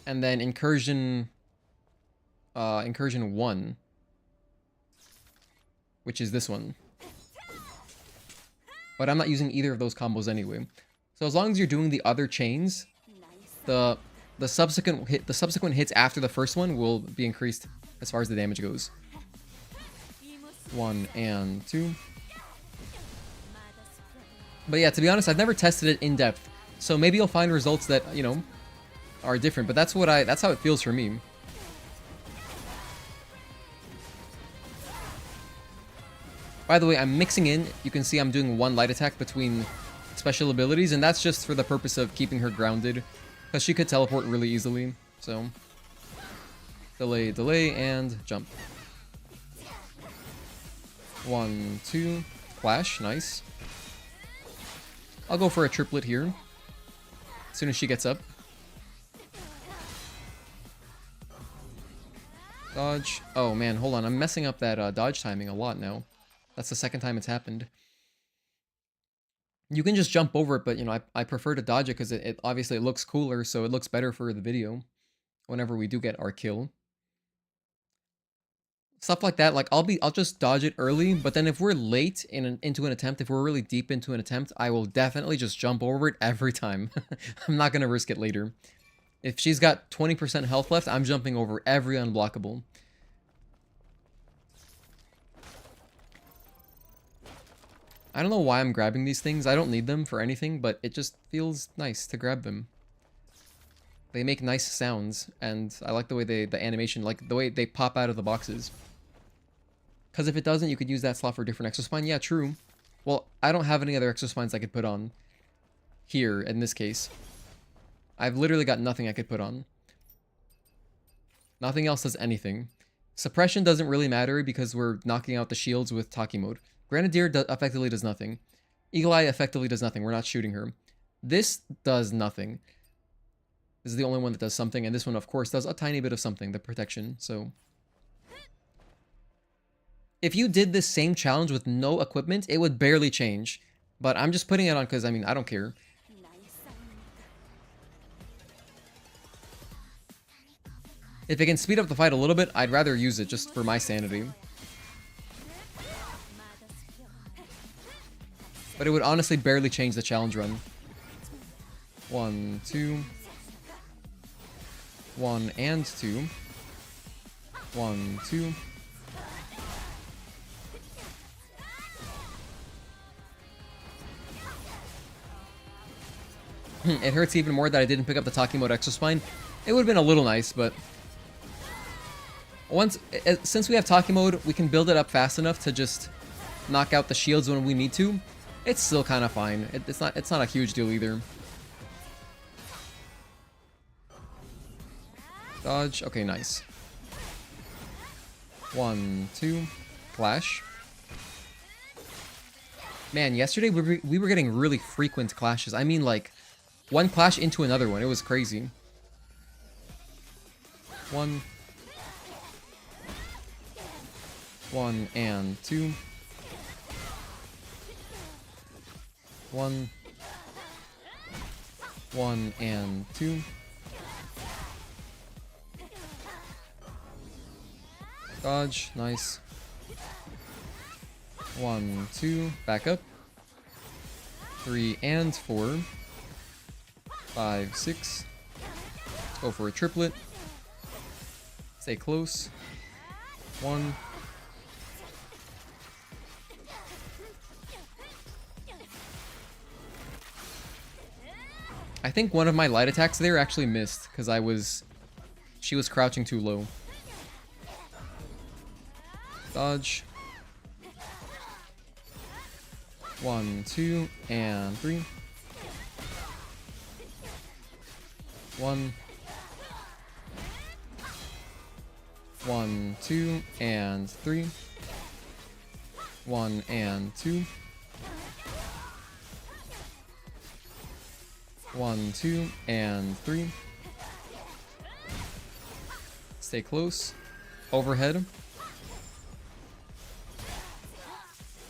And then incursion 1, which is this one. But I'm not using either of those combos anyway. So as long as you're doing the other chains, the subsequent hits after the first one will be increased as far as the damage goes. 1 and 2. But yeah, to be honest, I've never tested it in depth. So maybe you'll find results that, you know, are different, but that's how it feels for me. By the way, I'm mixing in. You can see I'm doing one light attack between special abilities, and that's just for the purpose of keeping her grounded, because she could teleport really easily. So delay, and jump. 1, 2, flash, nice. I'll go for a triplet here as soon as she gets up. Dodge. Oh man, hold on. I'm messing up that dodge timing a lot now. That's the second time it's happened. You can just jump over it, but you know, I prefer to dodge it because it obviously it looks cooler, so it looks better for the video whenever we do get our kill. Stuff like that, like I'll just dodge it early, but then if we're late into an attempt, if we're really deep into an attempt, I will definitely just jump over it every time. I'm not gonna risk it later. If she's got 20% health left, I'm jumping over every unblockable. I don't know why I'm grabbing these things. I don't need them for anything, but it just feels nice to grab them. They make nice sounds, and I like the way the animation, like the way they pop out of the boxes. Because if it doesn't, you could use that slot for a different exospine. Yeah, true. Well, I don't have any other exospines I could put on here in this case. I've literally got nothing I could put on. Nothing else does anything. Suppression doesn't really matter because we're knocking out the shields with Taki mode. Grenadier effectively does nothing. Eagle Eye effectively does nothing. We're not shooting her. This does nothing. This is the only one that does something, and this one, of course, does a tiny bit of something, the protection, so... If you did this same challenge with no equipment, it would barely change. But I'm just putting it on because, I mean, I don't care. If it can speed up the fight a little bit, I'd rather use it just for my sanity. But it would honestly barely change the challenge run. 1, 2. 1 and 2. 1, 2. It hurts even more that I didn't pick up the Taki mode exospine. It would have been a little nice, but... Since we have Taki mode, we can build it up fast enough to just knock out the shields when we need to. It's still kind of fine. It's not a huge deal either. Dodge. Okay, nice. 1, 2. Clash. Man, yesterday we were getting really frequent clashes. I mean, like, one clash into another one. It was crazy. 1. 1 and 2. 1. 1 and 2. Dodge. Nice. 1, 2. Back up. 3 and 4. 5, 6. Let's go for a triplet. Stay close. 1. I think one of my light attacks there actually missed because she was crouching too low. Dodge. 1, 2, and 3. 1. 1, 2, and 3. 1 and 2. 1, 2, and 3. Stay close. Overhead.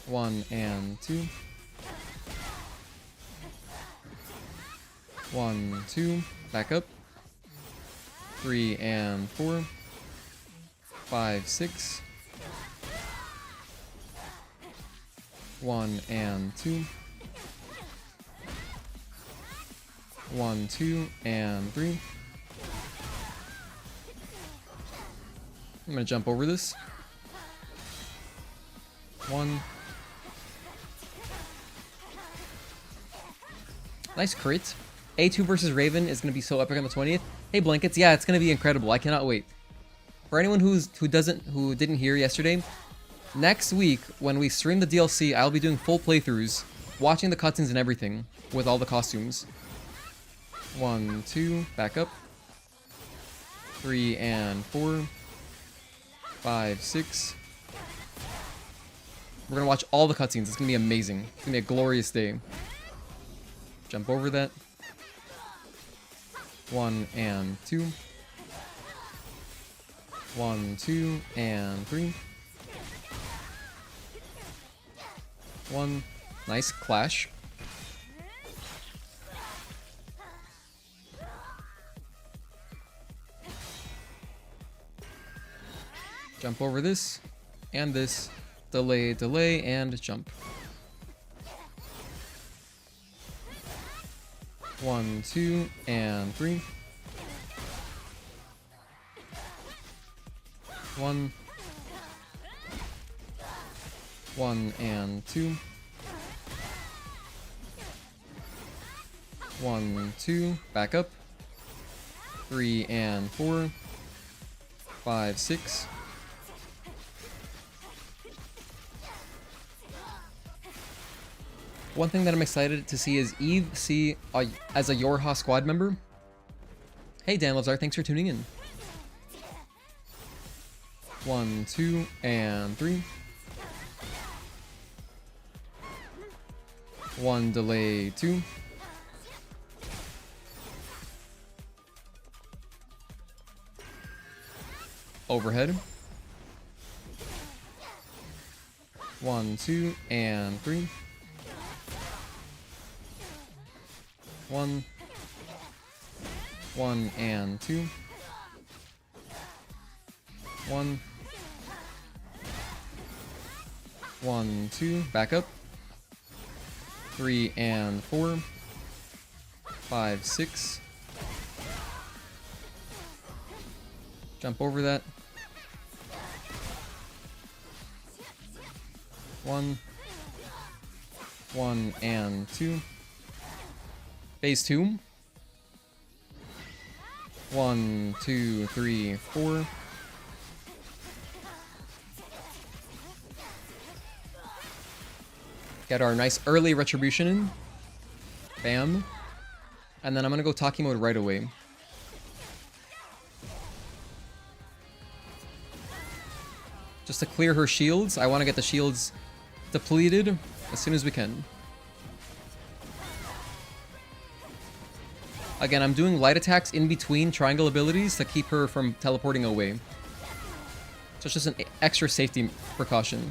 1 and 2. 1, 2. Back up. 3 and 4. 5, 6. 1 and 2. 1, 2, and 3. I'm gonna jump over this. 1. Nice crit. A2 versus Raven is gonna be so epic on the 20th. Hey Blankets, yeah, it's gonna be incredible. I cannot wait. For anyone who didn't hear yesterday, next week when we stream the DLC, I'll be doing full playthroughs, watching the cutscenes and everything with all the costumes. 1, 2, back up. 3 and 4. 5, 6. We're gonna watch all the cutscenes. It's gonna be amazing. It's gonna be a glorious day. Jump over that. 1 and 2. 1, 2, and 3. 1. Nice clash. Jump over this, and this. Delay, delay, and jump. 1, 2, and 3. 1. 1 and 2. 1, 2. Back up. 3 and 4. 5, 6. One thing that I'm excited to see is Eve see as a Yorha squad member. Hey Dan Loves Art, thanks for tuning in. 1, 2, and 3. 1 delay 2. 'Overhead. 1, 2, and 3. 1. 1 and 2. 1. 1, 2. Back up. 3 and 4. 5, 6. Jump over that. 1. 1 and 2. Phase 2. 1, 2, 3, 4. Get our nice early retribution in. Bam. And then I'm gonna go talkie mode right away. Just to clear her shields. I want to get the shields depleted as soon as we can. Again, I'm doing light attacks in between triangle abilities to keep her from teleporting away. So it's just an extra safety precaution.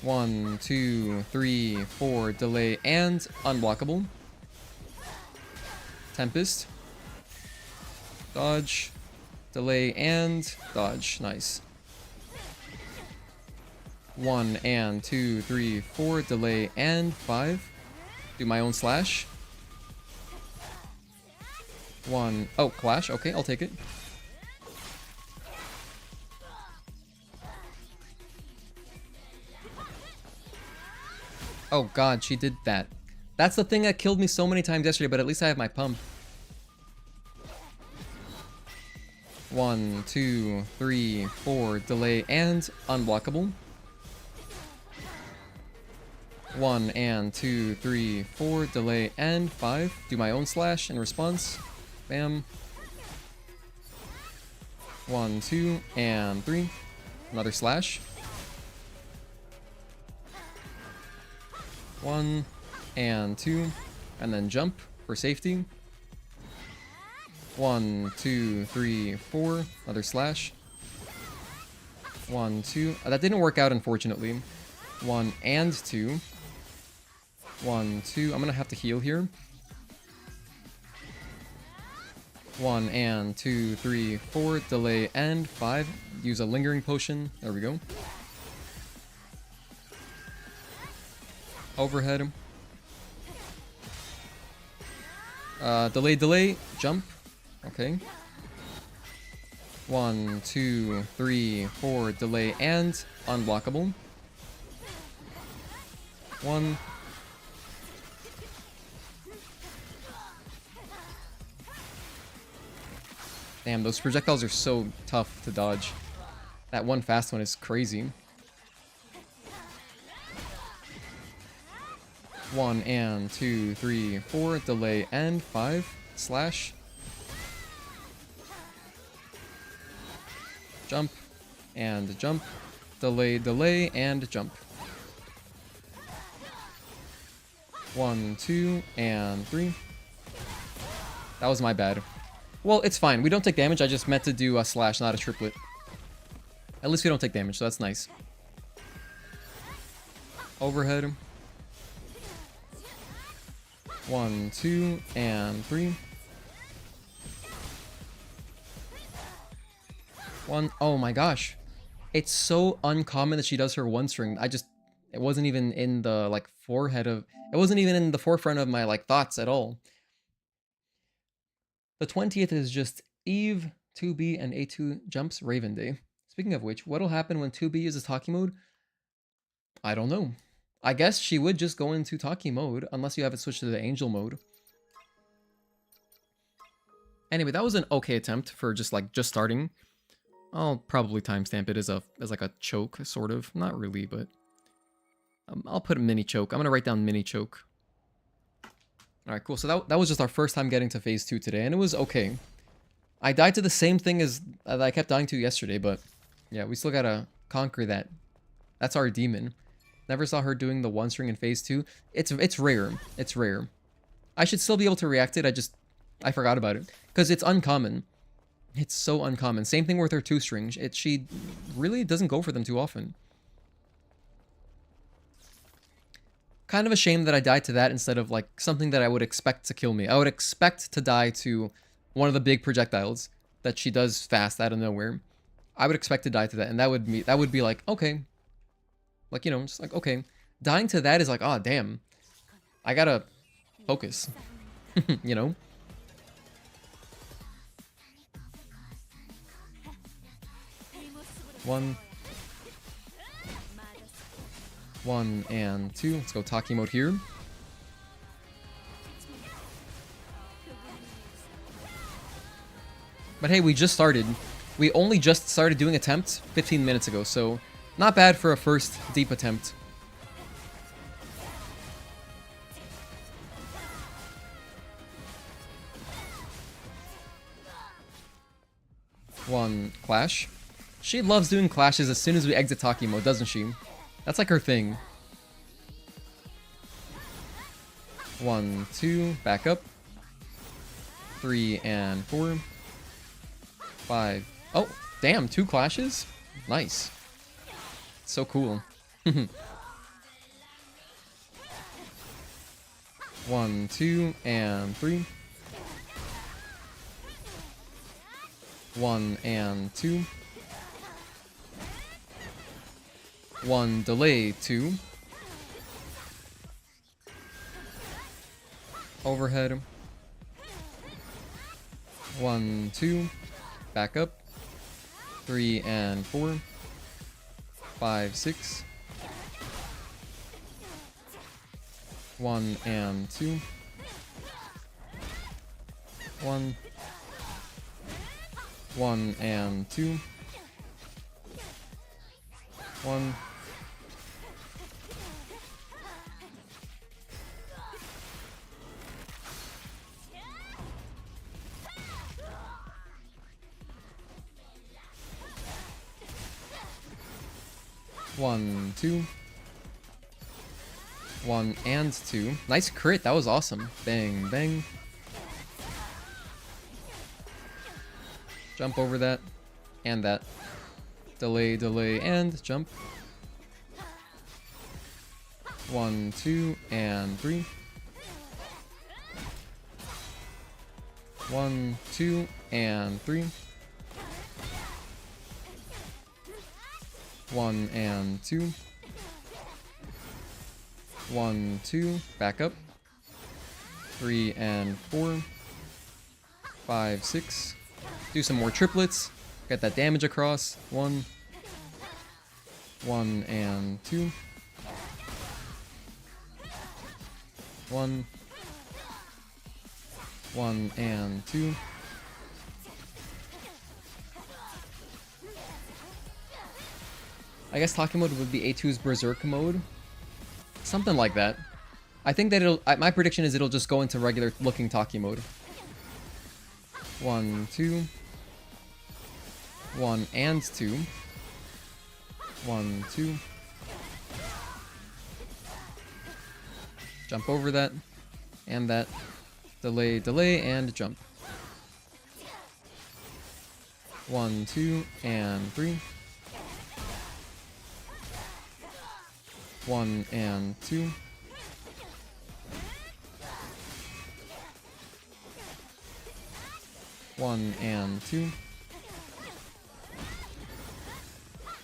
1, 2, 3, 4, delay, and unblockable. Tempest. Dodge. delay, and dodge. Nice. 1 and 2, 3, 4, delay, and 5. Do my own slash. 1. Oh, clash. Okay, I'll take it. Oh god, she did that. That's the thing that killed me so many times yesterday, but at least I have my pump. 1, 2, 3, 4, delay, and unblockable. 1 and 2, 3, 4, delay, and 5. Do my own slash in response. Bam. 1, 2, and 3. Another slash. 1 and 2, and then jump for safety. 1, 2, 3, 4. Another slash. 1, 2. That didn't work out, unfortunately. 1 and 2. 1, 2. I'm gonna have to heal here. 1 and 2, 3, 4. Delay and 5. Use a lingering potion. There we go. Overhead. Delay, jump. Okay. 1, 2, 3, 4, delay, and unblockable. 1. Damn, those projectiles are so tough to dodge. That one fast one is crazy. 1 and 2, 3, 4, delay, and 5. Slash. Jump. And jump. Delay, and jump. 1, 2, and 3. That was my bad. Well, it's fine. We don't take damage. I just meant to do a slash, not a triplet. At least we don't take damage, so that's nice. Overhead. 1, 2, and 3. 1. Oh my gosh. It's so uncommon that she does her one string. It wasn't even in the, like, it wasn't even in the forefront of my, like, thoughts at all. The 20th is just Eve, 2B, and A2 jumps Raven Day. Speaking of which, what'll happen when 2B uses Talkie mode? I don't know. I guess she would just go into Talkie mode, unless you have it switched to the Angel mode. Anyway, that was an okay attempt for just starting. I'll probably timestamp it as like a choke, sort of. Not really, but I'll put a mini choke. I'm gonna write down mini choke. All right, cool. So that was just our first time getting to phase 2 today, and it was okay. I died to the same thing as that I kept dying to yesterday, but yeah, we still gotta conquer that. That's our demon. Never saw her doing the one string in phase 2. It's rare. It's rare. I should still be able to react it. I forgot about it because it's uncommon. It's so uncommon. Same thing with her 2 strings. She really doesn't go for them too often. Kind of a shame that I died to that instead of like something that I would expect to kill me. I would expect to die to one of the big projectiles that she does fast out of nowhere. I would expect to die to that, and that would be like, okay. Like, you know, just like, okay. Dying to that is like, oh damn. I gotta focus. You know? One and 2. Let's go Talkie mode here. But hey, we just started. We only just started doing attempts 15 minutes ago, so not bad for a first deep attempt. One clash. She loves doing clashes as soon as we exit Talkie mode, doesn't she? That's like her thing. 1, 2, back up. 3 and 4. 5. Oh, damn, 2 clashes? Nice. So cool. 1, 2, and 3. 1 and 2. 1 delay 2. Overhead. 1 2. Back up. 3 and 4. 5 6. 1 and 2. 1. 1 and 2. 1. 1 2. 1 and 2. Nice crit, that was awesome. Bang, bang. Jump over that. And that. Delay, delay, and jump. 1 2 and 3. 1 2 and 3. 1 and 2. 1 2. Back up. 3 and 4. 5 6. Do some more triplets. Get that damage across. 1. 1 and 2. 1. 1 and 2. I guess talking mode would be A2's Berserk mode. Something like that. I think that my prediction is it'll just go into regular looking Taki mode. 1 2. 1 and 2. 1 2. Jump over that. And that. Delay, delay, and jump. 1 2 and 3. 1 and 2. 1 and 2.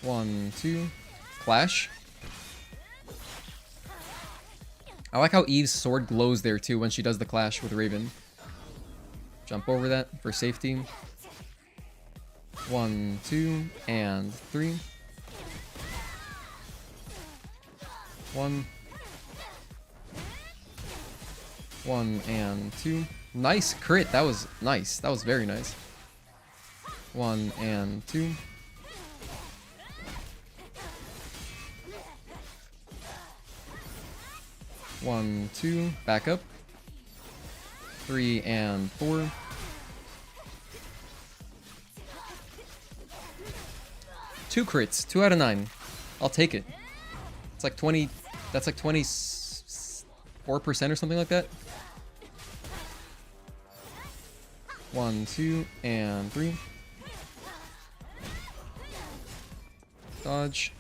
1 2. Clash. I like how Eve's sword glows there too when she does the clash with Raven. Jump over that for safety. 1 2 and 3. 1. 1 and 2. Nice crit. That was nice. That was very nice. 1 and 2. 1 2. Back up. 3 and 4. 2 crits. 2 out of 9. I'll take it. It's like 20. That's like 24% or something like that. 1 2 and 3. Dodge.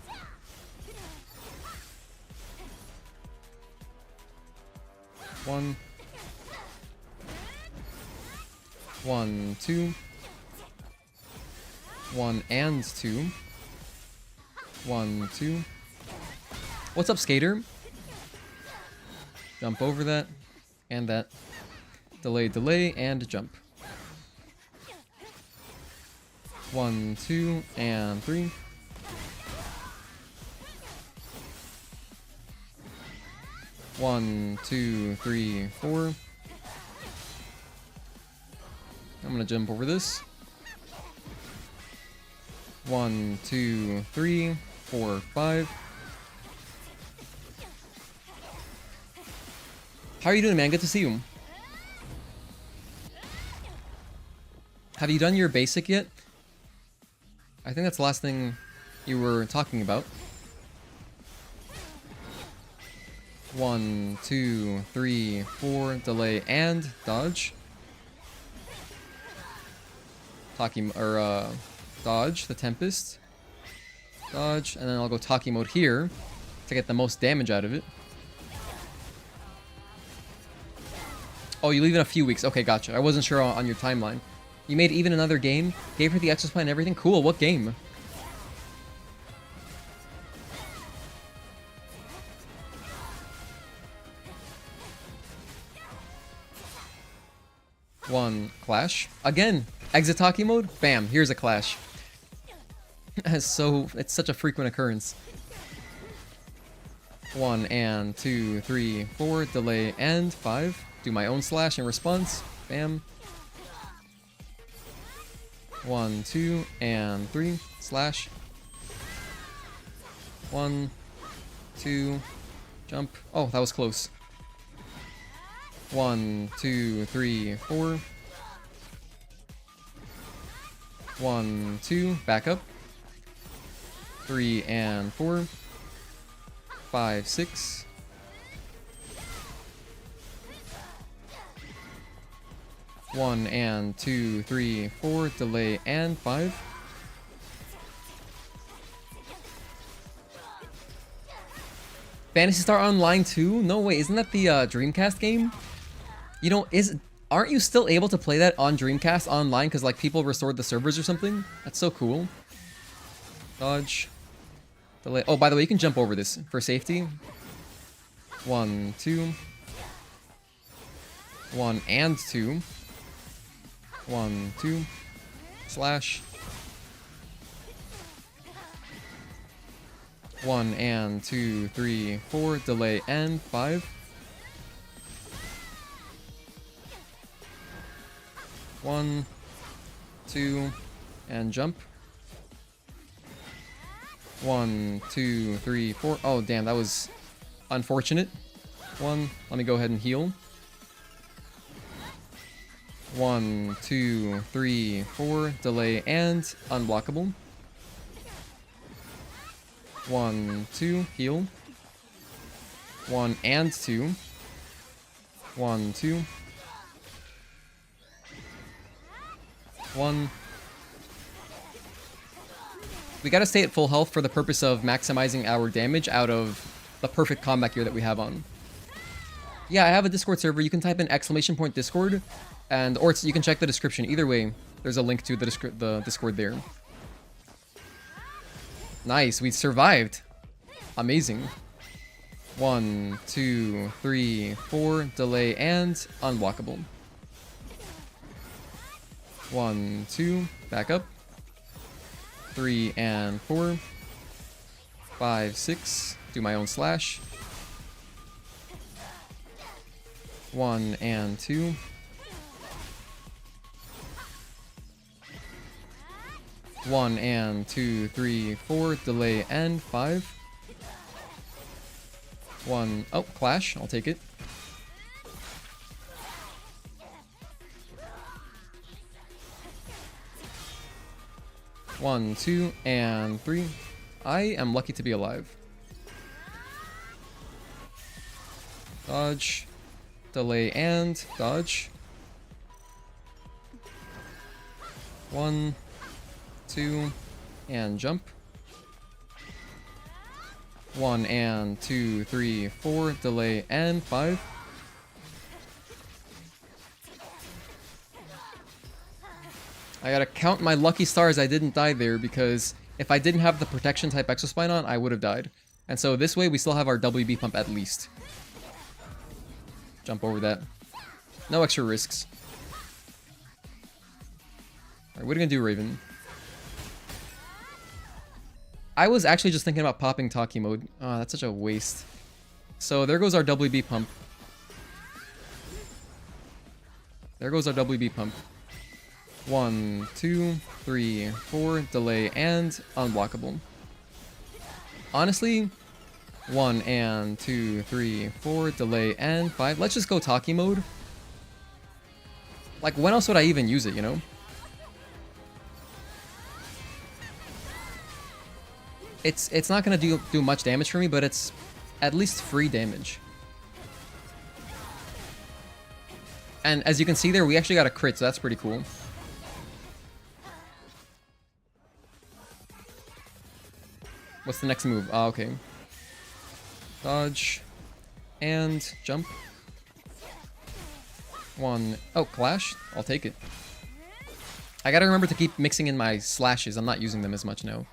1. 1 2. 1 and 2. 1 2. What's up, skater? Jump over that. And that. Delay, delay, and jump. 1 2 and 3. 1 2 3 4. I'm gonna jump over this. 1 2 3 4 5. How are you doing, man? Good to see you. Have you done your basic yet? I think that's the last thing you were talking about. 1 2 3 4. Delay and dodge. Dodge the Tempest. Dodge, and then I'll go Taki mode here to get the most damage out of it. Oh, you leave in a few weeks. Okay, gotcha. I wasn't sure on your timeline. You made even another game? Gave her the exospine and everything? Cool, what game? One, clash. Again, exit Taki mode? Bam, here's a clash. It's such a frequent occurrence. 1 and 2, 3, 4, delay and 5. Do my own slash in response. Bam. 1, 2, and 3, slash. 1, 2, jump. Oh, that was close. 1, 2, 3, 4. 1, 2, back up. 3 and 4. 5, 6. 1 and 2, 3, 4, delay and 5. Phantasy Star Online 2? No way, isn't that the Dreamcast game? You know, aren't you still able to play that on Dreamcast online because like people restored the servers or something? That's so cool. Dodge. Delay. Oh, by the way, you can jump over this for safety. 1, 2. 1 and 2. 1, 2. Slash. 1 and 2, 3, 4. Delay and 5. 1, 2, and jump. 1, 2, 3, 4. Oh, damn, that was unfortunate. 1. Let me go ahead and heal. 1, 2, 3, 4. Delay and unblockable. 1, 2. Heal. 1 and 2. 1, 2. 1. We gotta stay at full health for the purpose of maximizing our damage out of the perfect combat gear that we have on. Yeah, I have a Discord server. You can type in !Discord, or you can check the description. Either way, there's a link to the Discord there. Nice, we survived. Amazing. 1, 2, 3, 4. Delay and unblockable. 1, 2. Back up. 3 and 4. 5, 6. Do my own slash. 1 and 2. 1 and 2, 3, 4. Delay and 5. 1. Oh, clash. I'll take it. 1, 2, and 3. I am lucky to be alive. Dodge. Delay and dodge. 1, 2, and jump. 1 and 2, 3, 4. Delay and 5. I gotta count my lucky stars I didn't die there, because if I didn't have the protection type exospine on, I would have died. And so this way we still have our WB pump at least. Jump over that. No extra risks. Alright, what are you gonna do, Raven? I was actually just thinking about popping Taki mode. Oh, that's such a waste. So there goes our WB pump. There goes our WB pump. 1, 2, 3, 4. Delay and unblockable. Honestly, 1 and 2, 3, 4. Delay and 5. Let's just go Taki mode. Like, when else would I even use it, you know? It's not gonna do much damage for me, but it's at least free damage. And as you can see there, we actually got a crit, so that's pretty cool. What's the next move? Ah, okay. Dodge. And jump. 1. Oh, clash? I'll take it. I gotta remember to keep mixing in my slashes. I'm not using them as much now.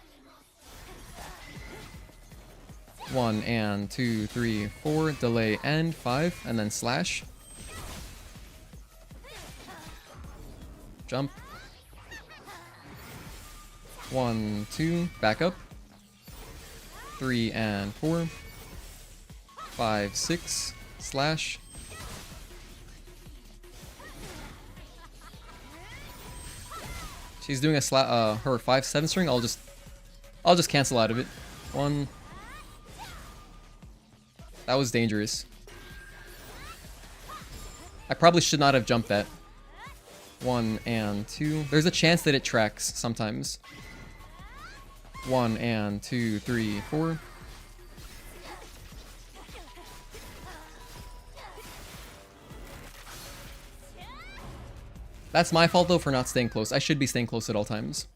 1 and 2, 3, 4, delay and 5, and then slash. Jump. 1, 2, back up. 3 and 4. 5, 6, slash. She's doing a her 5/7 string. I'll just cancel out of it. 1. That was dangerous. I probably should not have jumped that. 1 and 2. There's a chance that it tracks sometimes. 1 and 2, 3, 4. That's my fault though for not staying close. I should be staying close at all times.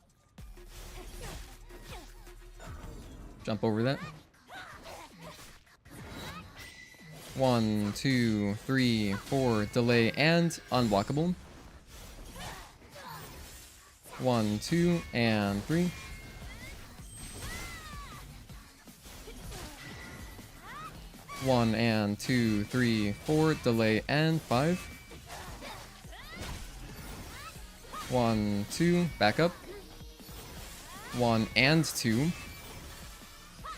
Jump over that. 1, 2, 3, 4, delay and unblockable. 1, 2, and 3. 1 and 2, 3, 4, delay and 5. 1, 2, back up. 1 and 2.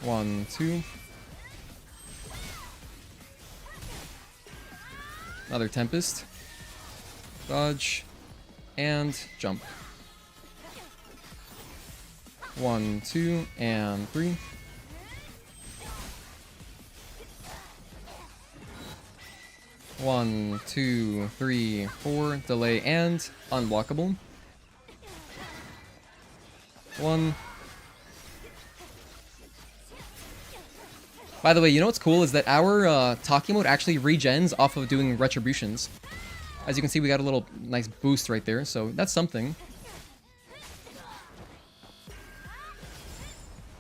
1, 2. Another Tempest. Dodge. And jump. 1, 2, and 3. 1, 2, 3, 4, delay and unblockable. 1. By the way, you know what's cool is that our talking mode actually regens off of doing retributions. As you can see, we got a little nice boost right there, so that's something.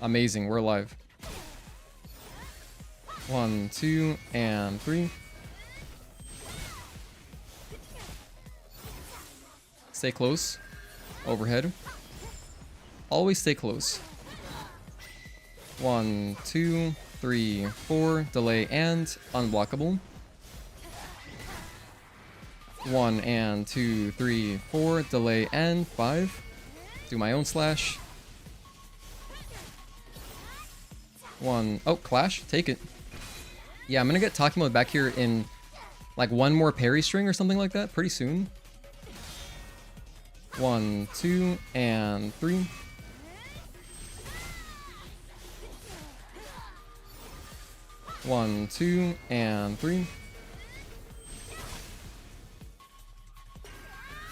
Amazing, we're alive. 1, 2, and 3. Stay close. Overhead. Always stay close. 1, 2, 3, 4, delay and unblockable. 1 and 2, 3, 4, delay and 5. Do my own slash. 1, oh, clash, take it. Yeah, I'm gonna get talking mode back here in like one more parry string or something like that pretty soon. 1, 2, and 3. 1, 2, and 3.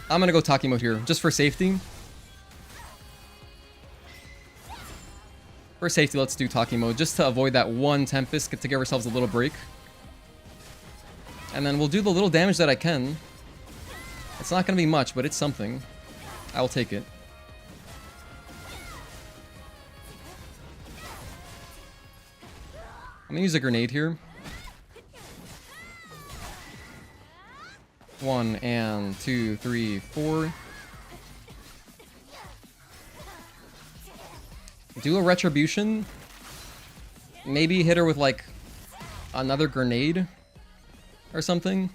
I'm gonna go talking mode here, just for safety. For safety, let's do talking mode, just to avoid that one Tempest, to give ourselves a little break. And then we'll do the little damage that I can. It's not gonna be much, but it's something. I'll take it. I'm gonna use a grenade here. 1 and 2, 3, 4. Do a retribution. Maybe hit her with like another grenade or something.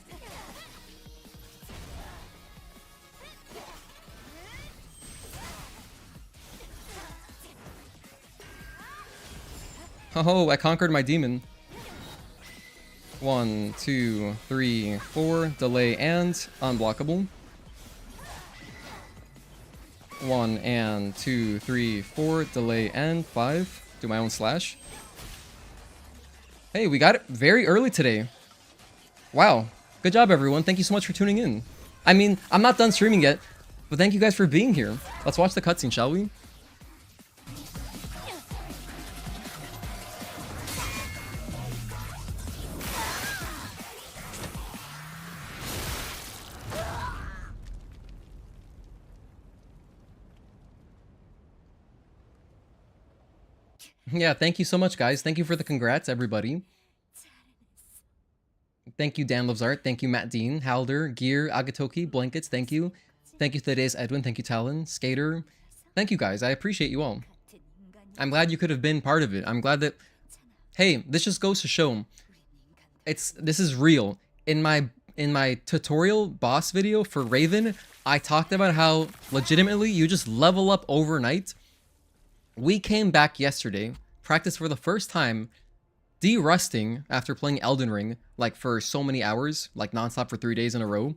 Oh, I conquered my demon. 1, 2, 3, 4, delay and unblockable. 1 and 2, 3, 4, delay and 5. Do my own slash. Hey, we got it very early today. Wow. Good job, everyone. Thank you so much for tuning in. I mean, I'm not done streaming yet, but thank you guys for being here. Let's watch the cutscene, shall we? Yeah, thank you so much, guys. Thank you for the congrats, everybody. Thank you, Dan Loves Art. Thank you, Matt Dean, Halder, Gear, Agatoki, Blankets. Thank you. Thank you Thaddeus, Edwin. Thank you Talon, Skater. Thank you guys. I appreciate you all. I'm glad you could have been part of it. I'm glad that... Hey, this just goes to show... This is real. In my tutorial boss video for Raven, I talked about how legitimately you just level up overnight. We came back yesterday, practiced for the first time, de-rusting after playing Elden Ring, like for so many hours, like nonstop for 3 days in a row.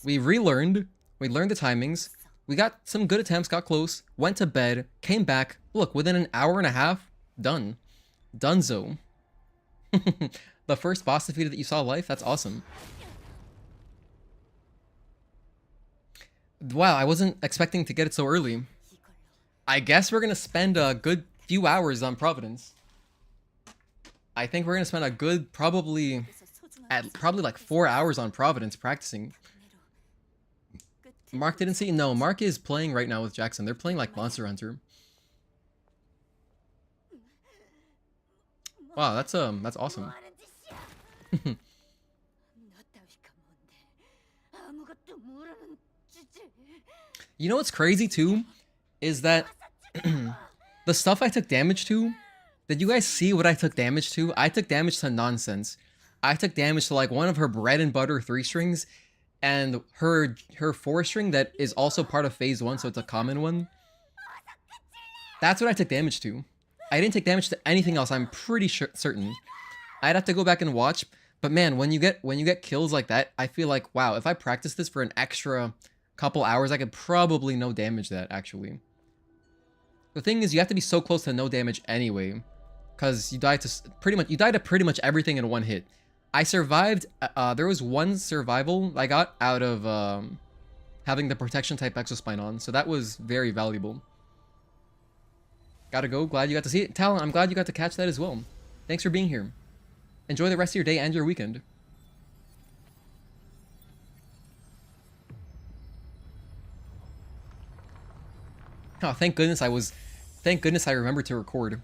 We relearned, we learned the timings, we got some good attempts, got close, went to bed, came back, look, within an hour and a half, done. Dunzo. The first boss defeated that you saw live? That's awesome. Wow, I wasn't expecting to get it so early. I guess we're gonna spend a good few hours on Providence. I think we're gonna spend a good probably like 4 hours on Providence practicing. Mark didn't see? No, Mark is playing right now with Jackson. They're playing like Monster Hunter. Wow, that's awesome. You know what's crazy too? Is that the stuff I took damage to, did you guys see what I took damage to? I took damage to nonsense. I took damage to like one of her bread and butter 3-strings and her 4-string that is also part of phase 1, so it's a common one. That's what I took damage to. I didn't take damage to anything else, I'm pretty certain. I'd have to go back and watch, but man, when you get kills like that, I feel like, wow, if I practice this for an extra couple hours, I could probably no damage that, actually. The thing is, you have to be so close to no damage anyway, because you died to pretty much everything in one hit. I survived, there was one survival I got out of having the protection type exospine on, so that was very valuable. Gotta go, glad you got to see it. Talon, I'm glad you got to catch that as well. Thanks for being here. Enjoy the rest of your day and your weekend. Oh, thank goodness I remembered to record.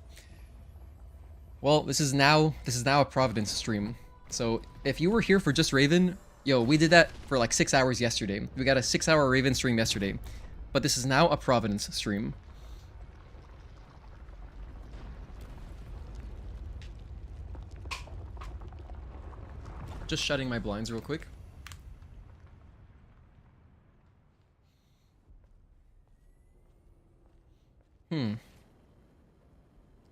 Well, this is now a Providence stream. So if you were here for just Raven, yo, we did that for like 6 hours yesterday. We got a 6-hour Raven stream yesterday. But this is now a Providence stream. Just shutting my blinds real quick. I'm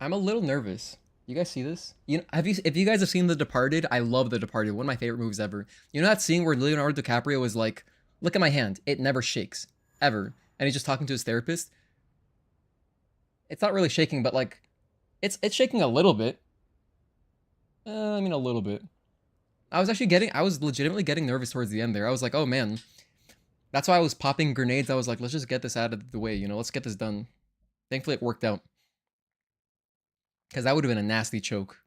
a little nervous. You guys see this? You know, if you guys have seen The Departed, I love The Departed. One of my favorite movies ever. You know that scene where Leonardo DiCaprio is like, "Look at my hand. It never shakes. Ever." And he's just talking to his therapist. It's not really shaking, but like it's shaking a little bit. I mean a little bit. I was legitimately getting nervous towards the end there. I was like, "Oh man." That's why I was popping grenades. I was like, "Let's just get this out of the way, you know. Let's get this done." Thankfully it worked out. Because that would have been a nasty choke.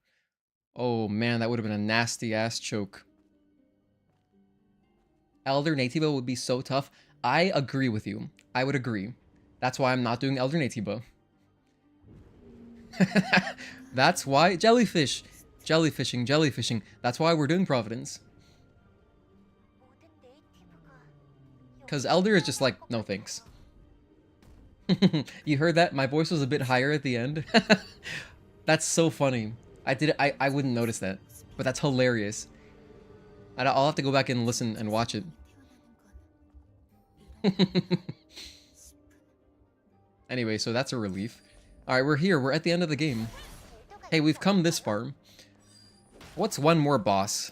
Oh man, that would have been a nasty ass choke. Elder Natiba would be so tough. I agree with you. I would agree. That's why I'm not doing Elder Natiba. That's why jellyfish. Jellyfishing. That's why we're doing Providence. Because Elder is just like, no thanks. You heard that? My voice was a bit higher at the end. That's so funny. I wouldn't notice that. But that's hilarious. I'll have to go back and listen and watch it. Anyway, so that's a relief. Alright, we're here. We're at the end of the game. Hey, we've come this far. What's one more boss?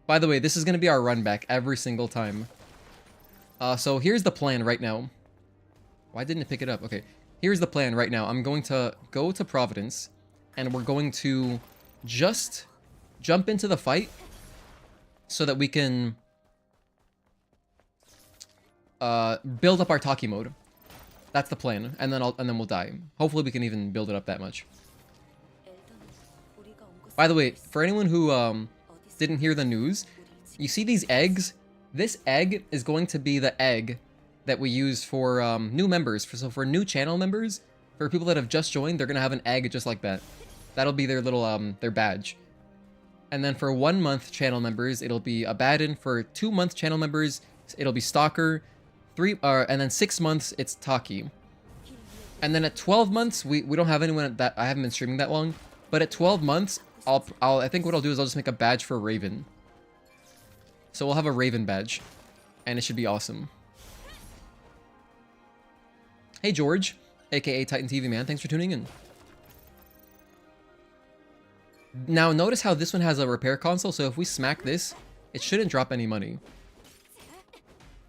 By the way, this is going to be our run back every single time. So here's the plan right now. Why didn't it pick it up? Okay. Here's the plan right now. I'm going to go to Providence, and we're going to just jump into the fight so that we can build up our Taki mode. That's the plan, and then we'll die. Hopefully we can even build it up that much. By the way, for anyone who didn't hear the news, you see these eggs? This egg is going to be the egg that we use for new members. So for new channel members, for people that have just joined, they're gonna have an egg just like that. That'll be their little their badge. And then for 1 month channel members, it'll be a Baden. For 2 month channel members, It'll be Stalker, and then 6 months it's Taki. And then at 12 months, we don't have anyone that I haven't been streaming that long. But at 12 months, I think what I'll do is I'll just make a badge for Raven. So we'll have a Raven badge, and it should be awesome. Hey George, aka Titan TV man, thanks for tuning in. Now notice how this one has a repair console, so if we smack this, it shouldn't drop any money.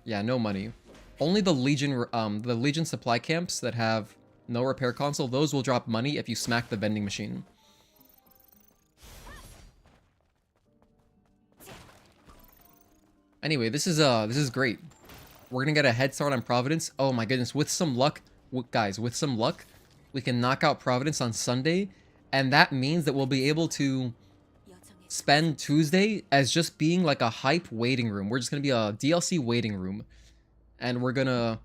Yeah, no money. Only the Legion supply camps that have no repair console, those will drop money if you smack the vending machine. Anyway, this is great. We're gonna get a head start on Providence. Oh my goodness, with some luck, guys, with some luck, we can knock out Providence on Sunday, and that means that we'll be able to spend Tuesday as just being like a hype waiting room. We're just gonna be a DLC waiting room, and we're gonna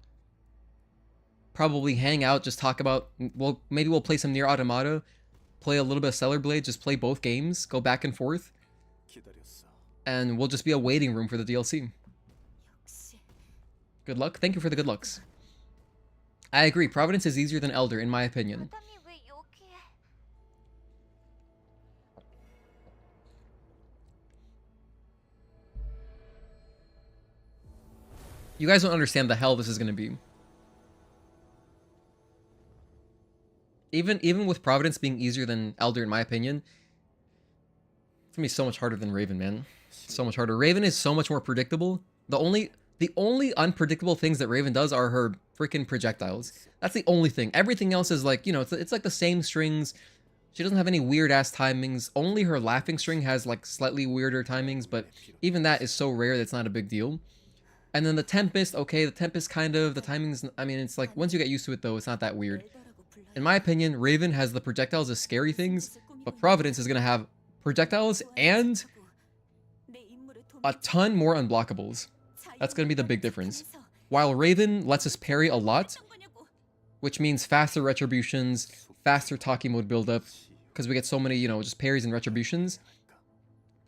probably hang out, just talk about, well, maybe we'll play some Nier Automata, play a little bit of Stellar Blade, just play both games, go back and forth, and we'll just be a waiting room for the DLC. Good luck. Thank you for the good lucks. I agree. Providence is easier than Elder, in my opinion. You guys don't understand the hell this is going to be. Even with Providence being easier than Elder, in my opinion, it's going to be so much harder than Raven, man. So much harder. Raven is so much more predictable. The only unpredictable things that Raven does are her freaking projectiles. That's the only thing. Everything else is like, you know, it's like the same strings. She doesn't have any weird-ass timings. Only her laughing string has like slightly weirder timings, but even that is so rare that it's not a big deal. And then the Tempest, okay, the Tempest kind of, the timings, I mean, it's like, once you get used to it though, it's not that weird. In my opinion, Raven has the projectiles as scary things, but Providence is going to have projectiles and a ton more unblockables. That's going to be the big difference. While Raven lets us parry a lot, which means faster retributions, faster Taki mode buildup, because we get so many, you know, just parries and retributions,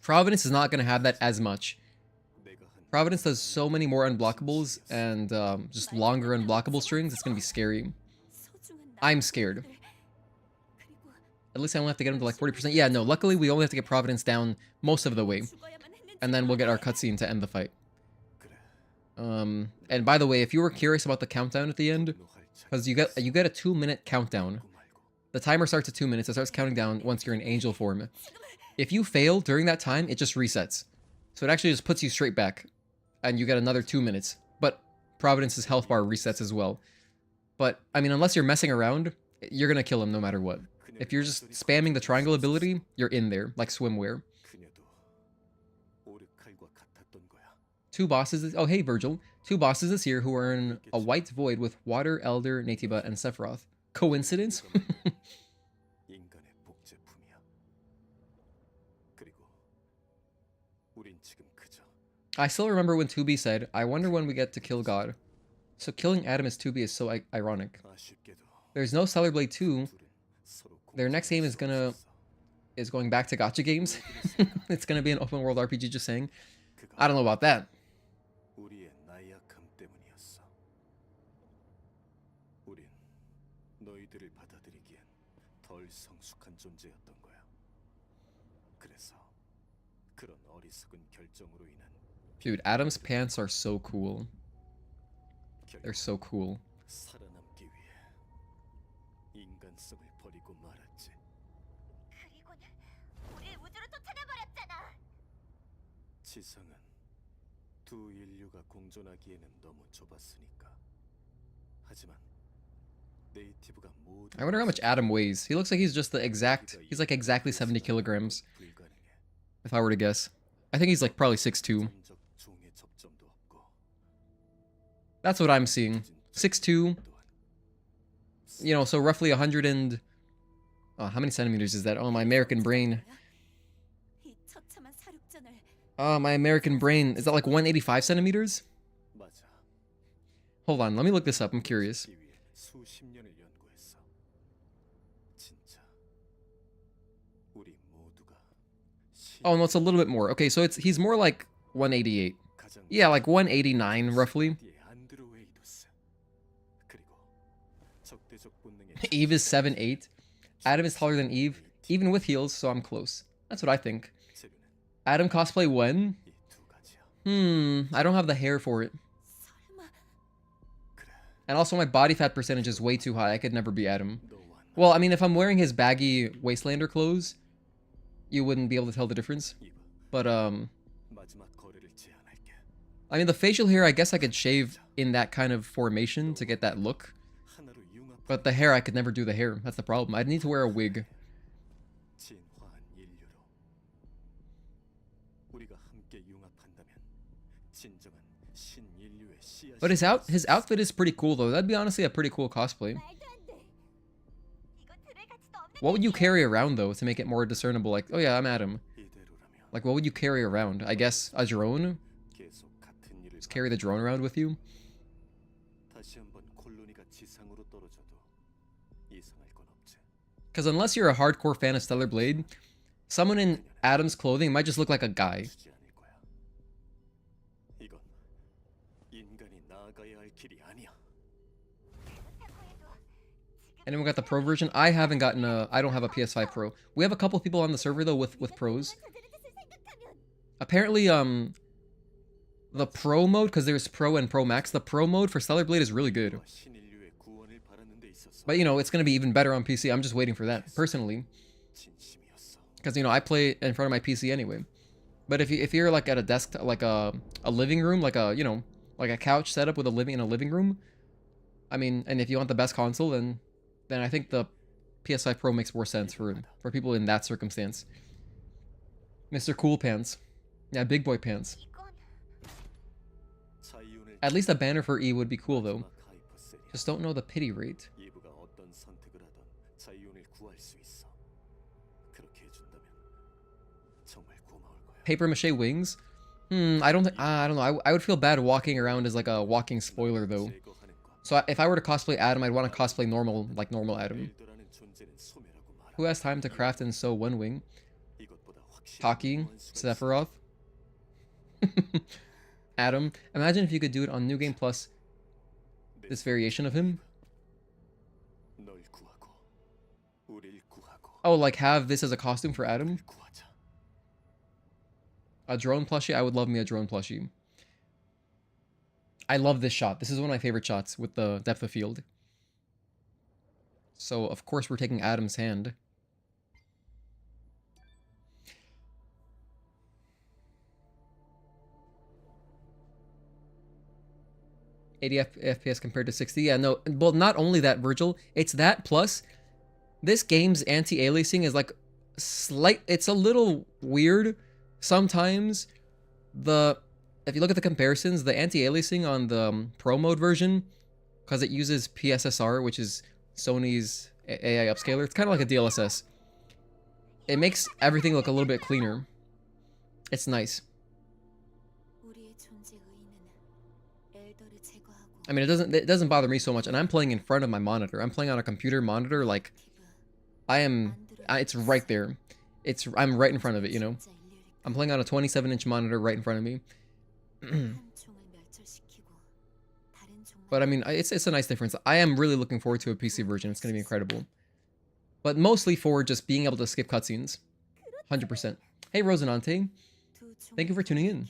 Providence is not going to have that as much. Providence does so many more unblockables and just longer unblockable strings, it's going to be scary. I'm scared. At least I only have to get him to like 40%. Yeah, no, luckily we only have to get Providence down most of the way. And then we'll get our cutscene to end the fight. And by the way, if you were curious about the countdown at the end, because you get a 2-minute countdown. The timer starts at 2 minutes. It starts counting down once you're in angel form. If you fail during that time, it just resets. So it actually just puts you straight back. And you get another 2 minutes. But Providence's health bar resets as well. But, I mean, unless you're messing around, you're gonna kill him no matter what. If you're just spamming the triangle ability, you're in there, like swimwear. 2 bosses. Oh, hey, Virgil. 2 bosses this year who are in a white void with Water, Elder, Natiba, and Sephiroth. Coincidence? I still remember when 2B said, I wonder when we get to kill God. So killing Adam as 2B is so ironic. There's no Stellar Blade 2. Their next game is going back to gacha games. It's gonna be an open world RPG, just saying. I don't know about that. Dude, Adam's pants are so cool. They're so cool. I wonder how much Adam weighs. He looks like he's just he's like exactly 70 kilograms. If I were to guess. I think he's like probably 6'2". That's what I'm seeing. 6'2". You know, so roughly 100 and... Oh, how many centimeters is that? Oh, my American brain. Oh, my American brain. Is that like 185 centimeters? Hold on, let me look this up. I'm curious. Oh, no, it's a little bit more. Okay, so he's more like 188. Yeah, like 189 roughly. Eve is 7'8". Adam is taller than Eve, even with heels, so I'm close. That's what I think. Adam cosplay when? I don't have the hair for it. And also my body fat percentage is way too high. I could never be Adam. Well, I mean, if I'm wearing his baggy Wastelander clothes, you wouldn't be able to tell the difference. But, I mean, the facial hair, I guess I could shave in that kind of formation to get that look. But the hair, I could never do the hair. That's the problem. I'd need to wear a wig. But his outfit is pretty cool, though. That'd be honestly a pretty cool cosplay. What would you carry around, though, to make it more discernible? Like, oh yeah, I'm Adam. Like, what would you carry around? I guess a drone? Just carry the drone around with you? Because unless you're a hardcore fan of Stellar Blade, someone in Adam's clothing might just look like a guy. Anyone got the Pro version? I haven't gotten I don't have a PS5 Pro. We have a couple people on the server, though, with Pros. Apparently, the Pro mode, because there's Pro and Pro Max, the Pro mode for Stellar Blade is really good. But, you know, it's going to be even better on PC. I'm just waiting for that, personally. Because, you know, I play in front of my PC anyway. But if you're, like, at a desk, like a living room, like a, you know, like a couch setup with a living room, I mean, and if you want the best console, then I think the PS5 Pro makes more sense for people in that circumstance. Mr. Cool Pants. Yeah, big boy pants. At least a banner for E would be cool, though. Just don't know the pity rate. Paper mache wings? I don't know. I would feel bad walking around as like a walking spoiler, though. So if I were to cosplay Adam, I'd want to cosplay normal, like normal Adam. Who has time to craft and sew one wing? Taki, Sephiroth, Adam. Imagine if you could do it on New Game Plus. This variation of him. Oh, like have this as a costume for Adam? A drone plushie? I would love me a drone plushie. I love this shot. This is one of my favorite shots with the depth of field. So, of course, we're taking Adam's hand. FPS compared to 60. Yeah, no. Well, not only that, Virgil. It's that plus this game's anti-aliasing is like it's a little weird sometimes. If you look at the comparisons, the anti-aliasing on the Pro mode version, because it uses PSSR, which is Sony's AI upscaler, it's kind of like a DLSS. It makes everything look a little bit cleaner. It's nice. I mean, it doesn't bother me so much, and I'm playing in front of my monitor. I'm playing on a computer monitor, like it's right there. I'm right in front of it, you know. I'm playing on a 27-inch monitor right in front of me. But I mean, it's a nice difference. I am really looking forward to a PC version. It's going to be incredible. But mostly for just being able to skip cutscenes. 100%. Hey, Rosinante. Thank you for tuning in.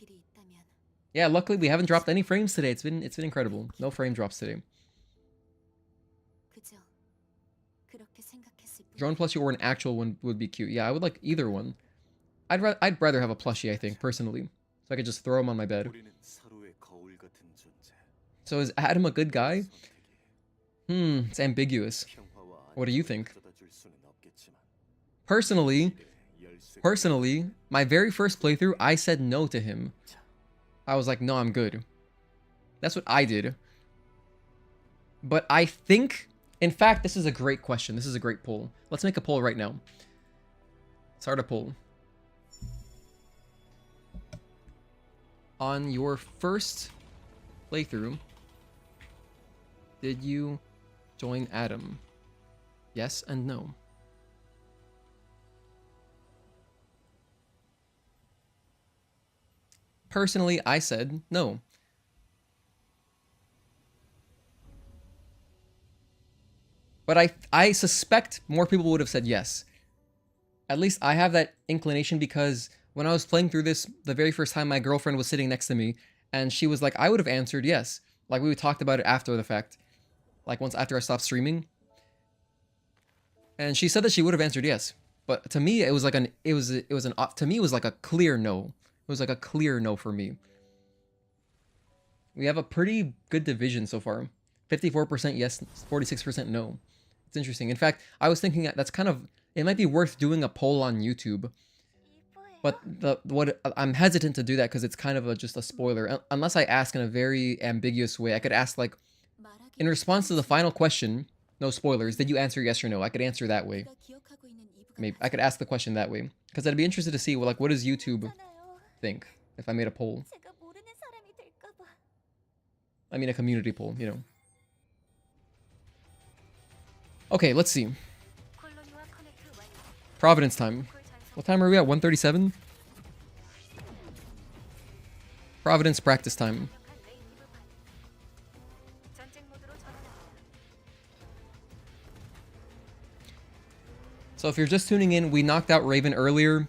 Yeah, luckily we haven't dropped any frames today. It's been incredible. No frame drops today. Drone plushie or an actual one would be cute. Yeah, I would like either one. I'd rather have a plushie, I think, personally. So I could just throw him on my bed. So is Adam a good guy? It's ambiguous. What do you think? Personally, my very first playthrough, I said no to him. I was like, no, I'm good. That's what I did. But I think, in fact, this is a great question. This is a great poll. Let's make a poll right now. Start a poll. On your first playthrough, did you join Adam? Yes and no. personally, I said no. But I suspect more people would have said yes. At least I have that inclination because when I was playing through this, the very first time my girlfriend was sitting next to me, and she was like, I would have answered yes. Like, we talked about it after the fact. Like, once after I stopped streaming. And she said that she would have answered yes. But to me, it was like to me, it was like a clear no. It was like a clear no for me. We have a pretty good division so far. 54% yes, 46% no. It's interesting. In fact, I was thinking that's kind of, it might be worth doing a poll on YouTube. But I'm hesitant to do that because it's kind of just a spoiler. Unless I ask in a very ambiguous way. I could ask like, in response to the final question, no spoilers, did you answer yes or no? I could answer that way. Maybe I could ask the question that way. Because I'd be interested to see, well, like, what does YouTube think if I made a poll? I mean, a community poll, you know. Okay, let's see. Providence time. What time are we at? 1:37? Providence practice time. So if you're just tuning in, we knocked out Raven earlier.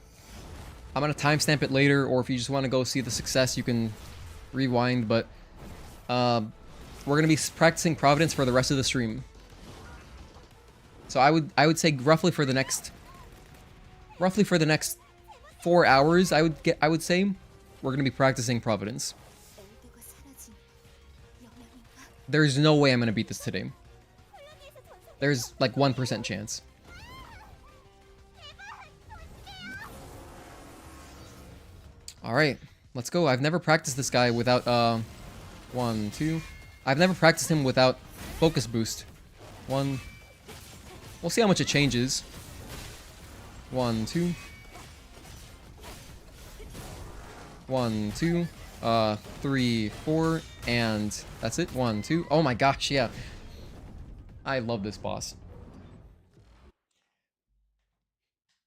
I'm going to timestamp it later, or if you just want to go see the success, you can rewind, but we're going to be practicing Providence for the rest of the stream. So I would say roughly for the next 4 hours, I would say we're going to be practicing Providence. There's no way I'm going to beat this today. There's like 1% chance. Alright, let's go. I've never practiced this guy without, 1, 2. I've never practiced him without focus boost. 1. We'll see how much it changes. 1, 2. 1, 2. 3, 4. And that's it. 1, 2. Oh my gosh, yeah. I love this boss.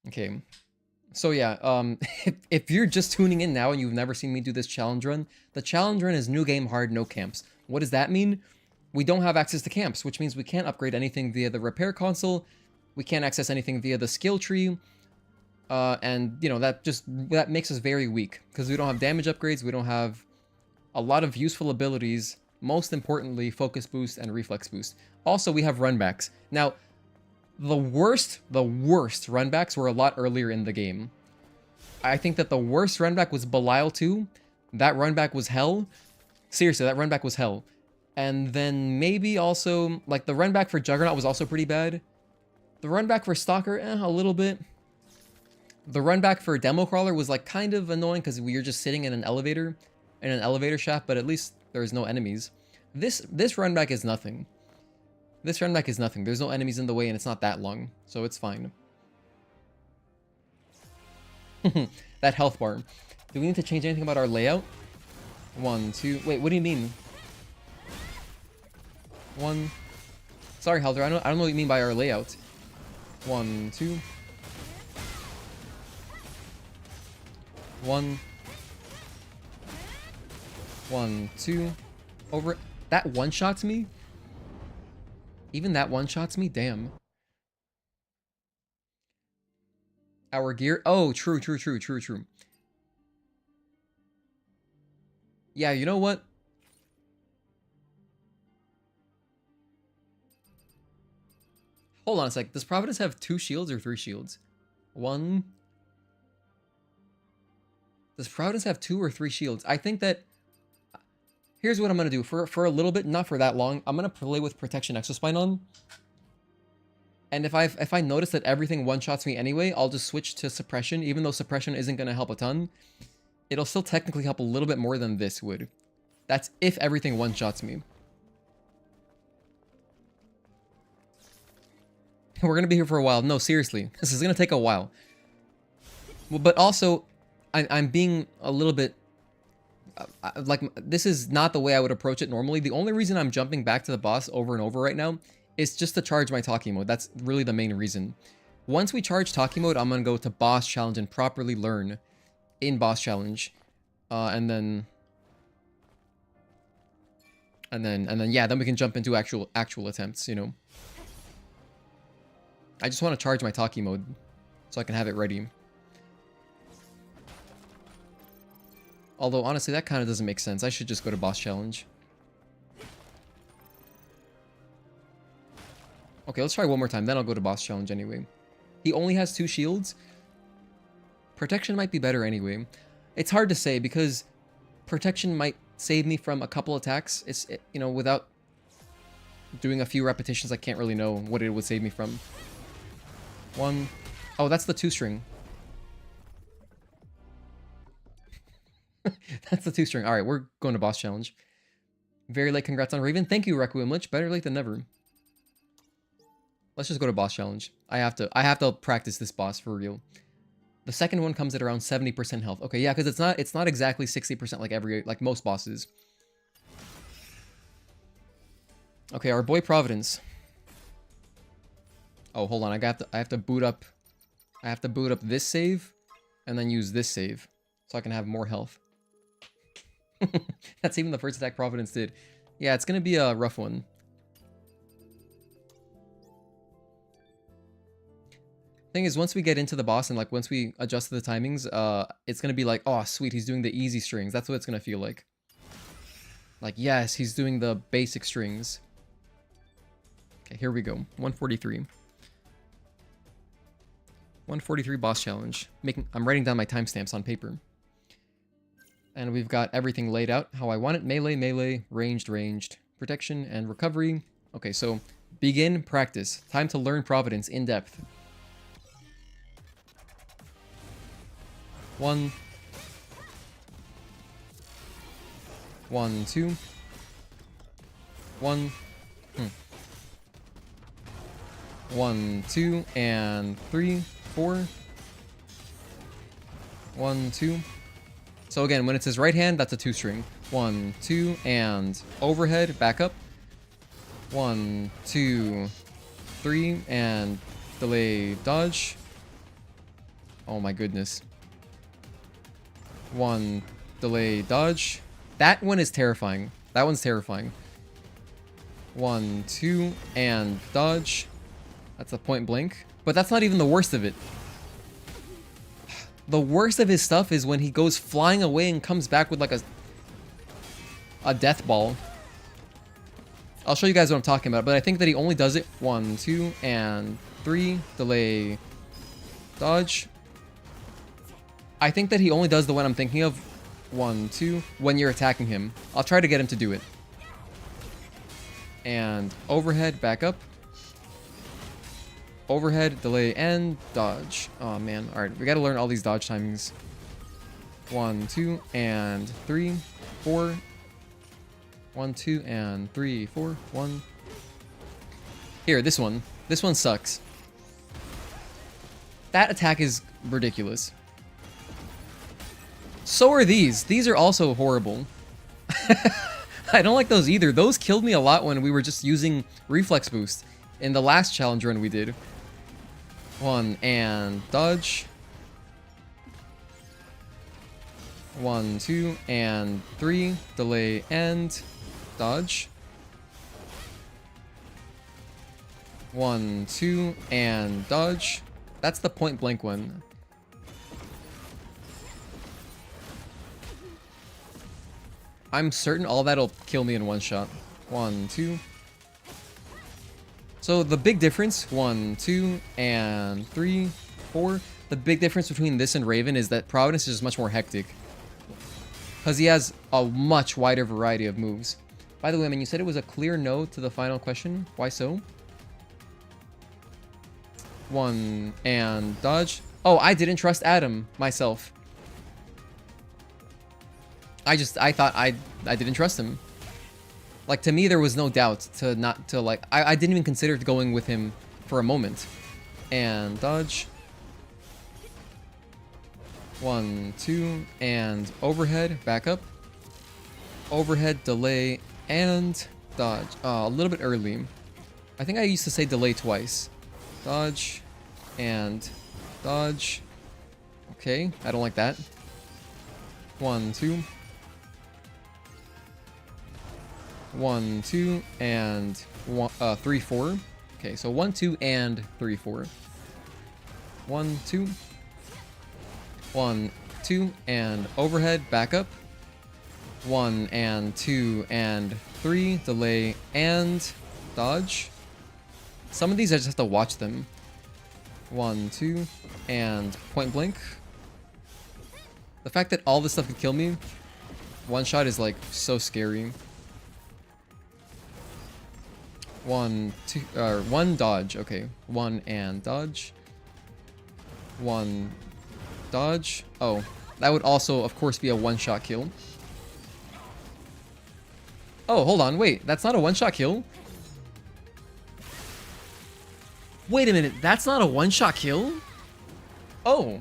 Okay. So yeah, if you're just tuning in now and you've never seen me do this challenge run, the challenge run is new game hard, no camps. What does that mean? We don't have access to camps, which means we can't upgrade anything via the repair console. We can't access anything via the skill tree. And, you know, that makes us very weak because we don't have damage upgrades. We don't have a lot of useful abilities. Most importantly, focus boost and reflex boost. Also, we have runbacks. Now, the worst runbacks were a lot earlier in the game. I think that the worst runback was Belial 2. That runback was hell. Seriously, that runback was hell. And then maybe also, like, the runback for Juggernaut was also pretty bad. The runback for Stalker, a little bit. The runback for Demo Crawler was, like, kind of annoying because we were just sitting in an elevator shaft, but at least there's no enemies. This runback is nothing. This runback is nothing. There's no enemies in the way and it's not that long, so it's fine. That health bar. Do we need to change anything about our layout? 1, 2. Wait, what do you mean? 1. Sorry, Helder. I don't know what you mean by our layout. 1, 2. 1. 1, 2. Over. That one-shots me? Even that one-shots me? Damn. Our gear? Oh, true. Yeah, you know what? Hold on a sec. Does Providence have 2 shields or 3 shields? 1. Does Providence have 2 or 3 shields? I think that... Here's what I'm going to do. For a little bit, not for that long, I'm going to play with Protection Exospine on. And if I notice that everything one-shots me anyway, I'll just switch to Suppression. Even though Suppression isn't going to help a ton, it'll still technically help a little bit more than this would. That's if everything one-shots me. We're going to be here for a while. No, seriously. This is going to take a while. Well, but also, I'm being a little bit... like, this is not the way I would approach it normally. The only reason I'm jumping back to the boss over and over right now is just to charge my talkie mode. That's really the main reason. Once we charge talkie mode, I'm going to go to boss challenge and properly learn in boss challenge. And then yeah, then we can jump into actual attempts, you know. I just want to charge my Taki mode so I can have it ready. Although honestly, that kind of doesn't make sense. I should just go to boss challenge. Okay, let's try one more time. Then I'll go to boss challenge anyway. He only has 2 shields. Protection might be better anyway. It's hard to say because protection might save me from a couple attacks. You know, without doing a few repetitions, I can't really know what it would save me from. 1. Oh, that's the 2-string. That's the 2-string. All right, we're going to boss challenge. Very late. Congrats on Raven. Thank you, Requiem Lich. Better late than never. Let's just go to boss challenge. I have to practice this boss for real. The second one comes at around 70% health. Okay, yeah, because it's not exactly 60% like most bosses. Okay, our boy Providence. Oh, hold on. I have to boot up this save and then use this save so I can have more health. That's even the first attack Providence did. Yeah, it's gonna be a rough one. Thing is, once we get into the boss and like once we adjust the timings, it's gonna be like, oh sweet, he's doing the easy strings. That's what it's gonna feel like. Like, yes, he's doing the basic strings. Okay, here we go. 143. 143 boss challenge. I'm writing down my timestamps on paper. And we've got everything laid out how I want it. Melee, melee, ranged, ranged, protection, and recovery. Okay, so begin practice. Time to learn Providence in depth. 1. 1, 2. 1. 1, 2, and 3, 4. 1, 2. So again, when it says right hand, that's a 2-string. 1, 2, and overhead, back up. 1, 2, 3, and delay, dodge. Oh my goodness. 1, delay, dodge. That one is terrifying. That one's terrifying. 1, 2, and dodge. That's a point blank. But that's not even the worst of it. The worst of his stuff is when he goes flying away and comes back with like a death ball. I'll show you guys what I'm talking about, but I think that he only does it 1, 2, and 3. Delay, dodge. I think that he only does the one I'm thinking of 1, 2 when you're attacking him. I'll try to get him to do it. And overhead, back up. Overhead, delay, and dodge. Oh man. Alright, we gotta learn all these dodge timings. 1, 2, and 3, 4. 1, 2, and 3, 4. 1. Here, this one. This one sucks. That attack is ridiculous. So are these. These are also horrible. I don't like those either. Those killed me a lot when we were just using reflex boost in the last challenge run we did. 1, and dodge. 1, 2, and 3. Delay, and dodge. 1, 2, and dodge. That's the point blank one. I'm certain all that'll kill me in one shot. 1, 2. So the big difference, 1, 2, and 3, 4. The big difference between this and Raven is that Providence is much more hectic. Because he has a much wider variety of moves. By the way, I mean, you said it was a clear no to the final question. Why so? 1, and dodge. Oh, I didn't trust Adam myself. I thought I didn't trust him. Like, to me, there was no doubt I didn't even consider going with him for a moment. And dodge. 1, 2, and overhead, back up. Overhead, delay, and dodge. A little bit early. I think I used to say delay twice. Dodge, and dodge. Okay, I don't like that. 1, 2. 1, 2, and 3, 4. Okay, so 1, 2, and 3, 4. 1, 2. 1, 2, and overhead, back up. 1, and 2, and 3, delay, and dodge. Some of these I just have to watch them. 1, 2, and point blank. The fact that all this stuff could kill me, one shot is like so scary. 1, 2, 1 dodge. Okay, 1 and dodge. 1 dodge. Oh, that would also, of course, be a one-shot kill. Oh, hold on, wait, that's not a one-shot kill? Wait a minute, that's not a one-shot kill? Oh.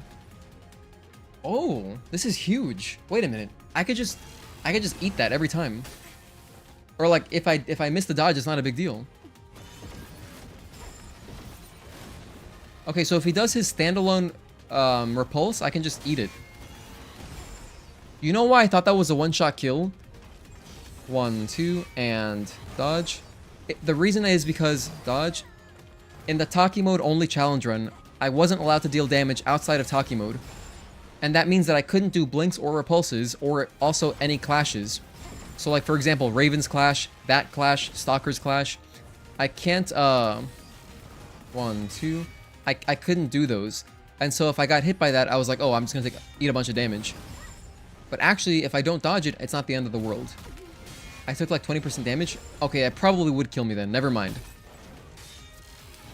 Oh, this is huge. Wait a minute. I could just eat that every time. Or like if I miss the dodge, it's not a big deal. Okay, so if he does his standalone repulse, I can just eat it. You know why I thought that was a one-shot kill? 1, 2, and dodge. The reason is because dodge. In the Taki mode only challenge run, I wasn't allowed to deal damage outside of Taki mode. And that means that I couldn't do blinks or repulses, or also any clashes. So like, for example, Raven's Clash, Bat Clash, Stalker's Clash. I can't, 1, 2... I couldn't do those. And so if I got hit by that, I was like, oh, I'm just gonna eat a bunch of damage. But actually, if I don't dodge it, it's not the end of the world. I took like 20% damage. Okay, it probably would kill me then. Never mind.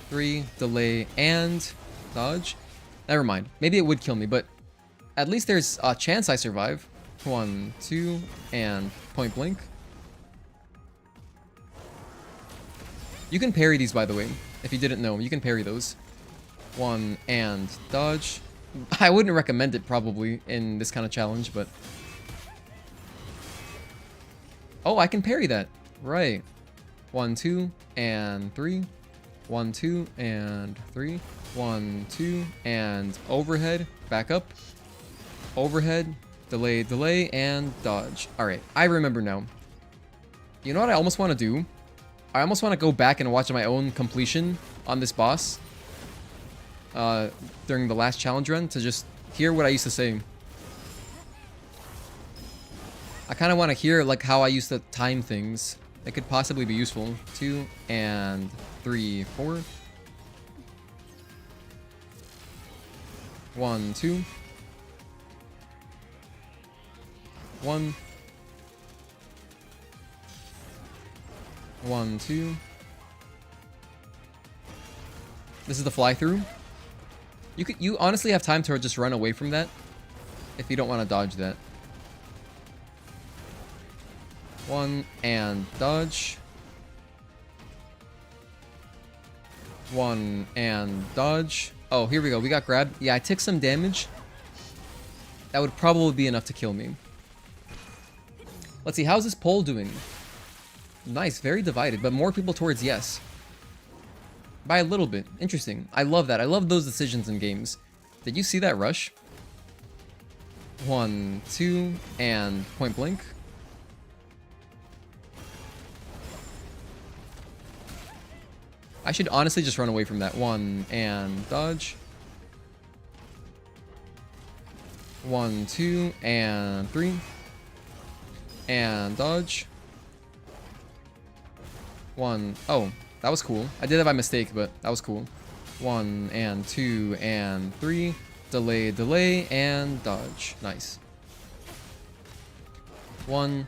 3, delay, and dodge. Never mind. Maybe it would kill me, but at least there's a chance I survive. 1, 2, and point blank. You can parry these, by the way. If you didn't know, you can parry those. 1 and dodge. I wouldn't recommend it probably in this kind of challenge, but... Oh, I can parry that. Right. 1, 2, and 3. 1, 2, and 3. 1, 2, and overhead. Back up. Overhead. Delay, delay, and dodge. Alright, I remember now. You know what I almost want to do? I almost want to go back and watch my own completion on this boss. During the last challenge run to just hear what I used to say. I kind of want to hear like how I used to time things. That could possibly be useful. 2 and 3, 4. 1, 2. 1. 1, 2. This is the fly through. You honestly have time to just run away from that if you don't want to dodge that. 1 and dodge. 1 and dodge. Oh, here we go. We got grabbed. Yeah, I took some damage. That would probably be enough to kill me. Let's see. How's this poll doing? Nice. Very divided, but more people towards yes. By a little bit. Interesting. I love that. I love those decisions in games. Did you see that rush? 1, 2, and point blank. I should honestly just run away from that. 1 and dodge. 1, 2, and 3. And dodge. 1. Oh, that was cool. I did it by mistake, but that was cool. 1 and 2 and 3. Delay, delay, and dodge. Nice. 1.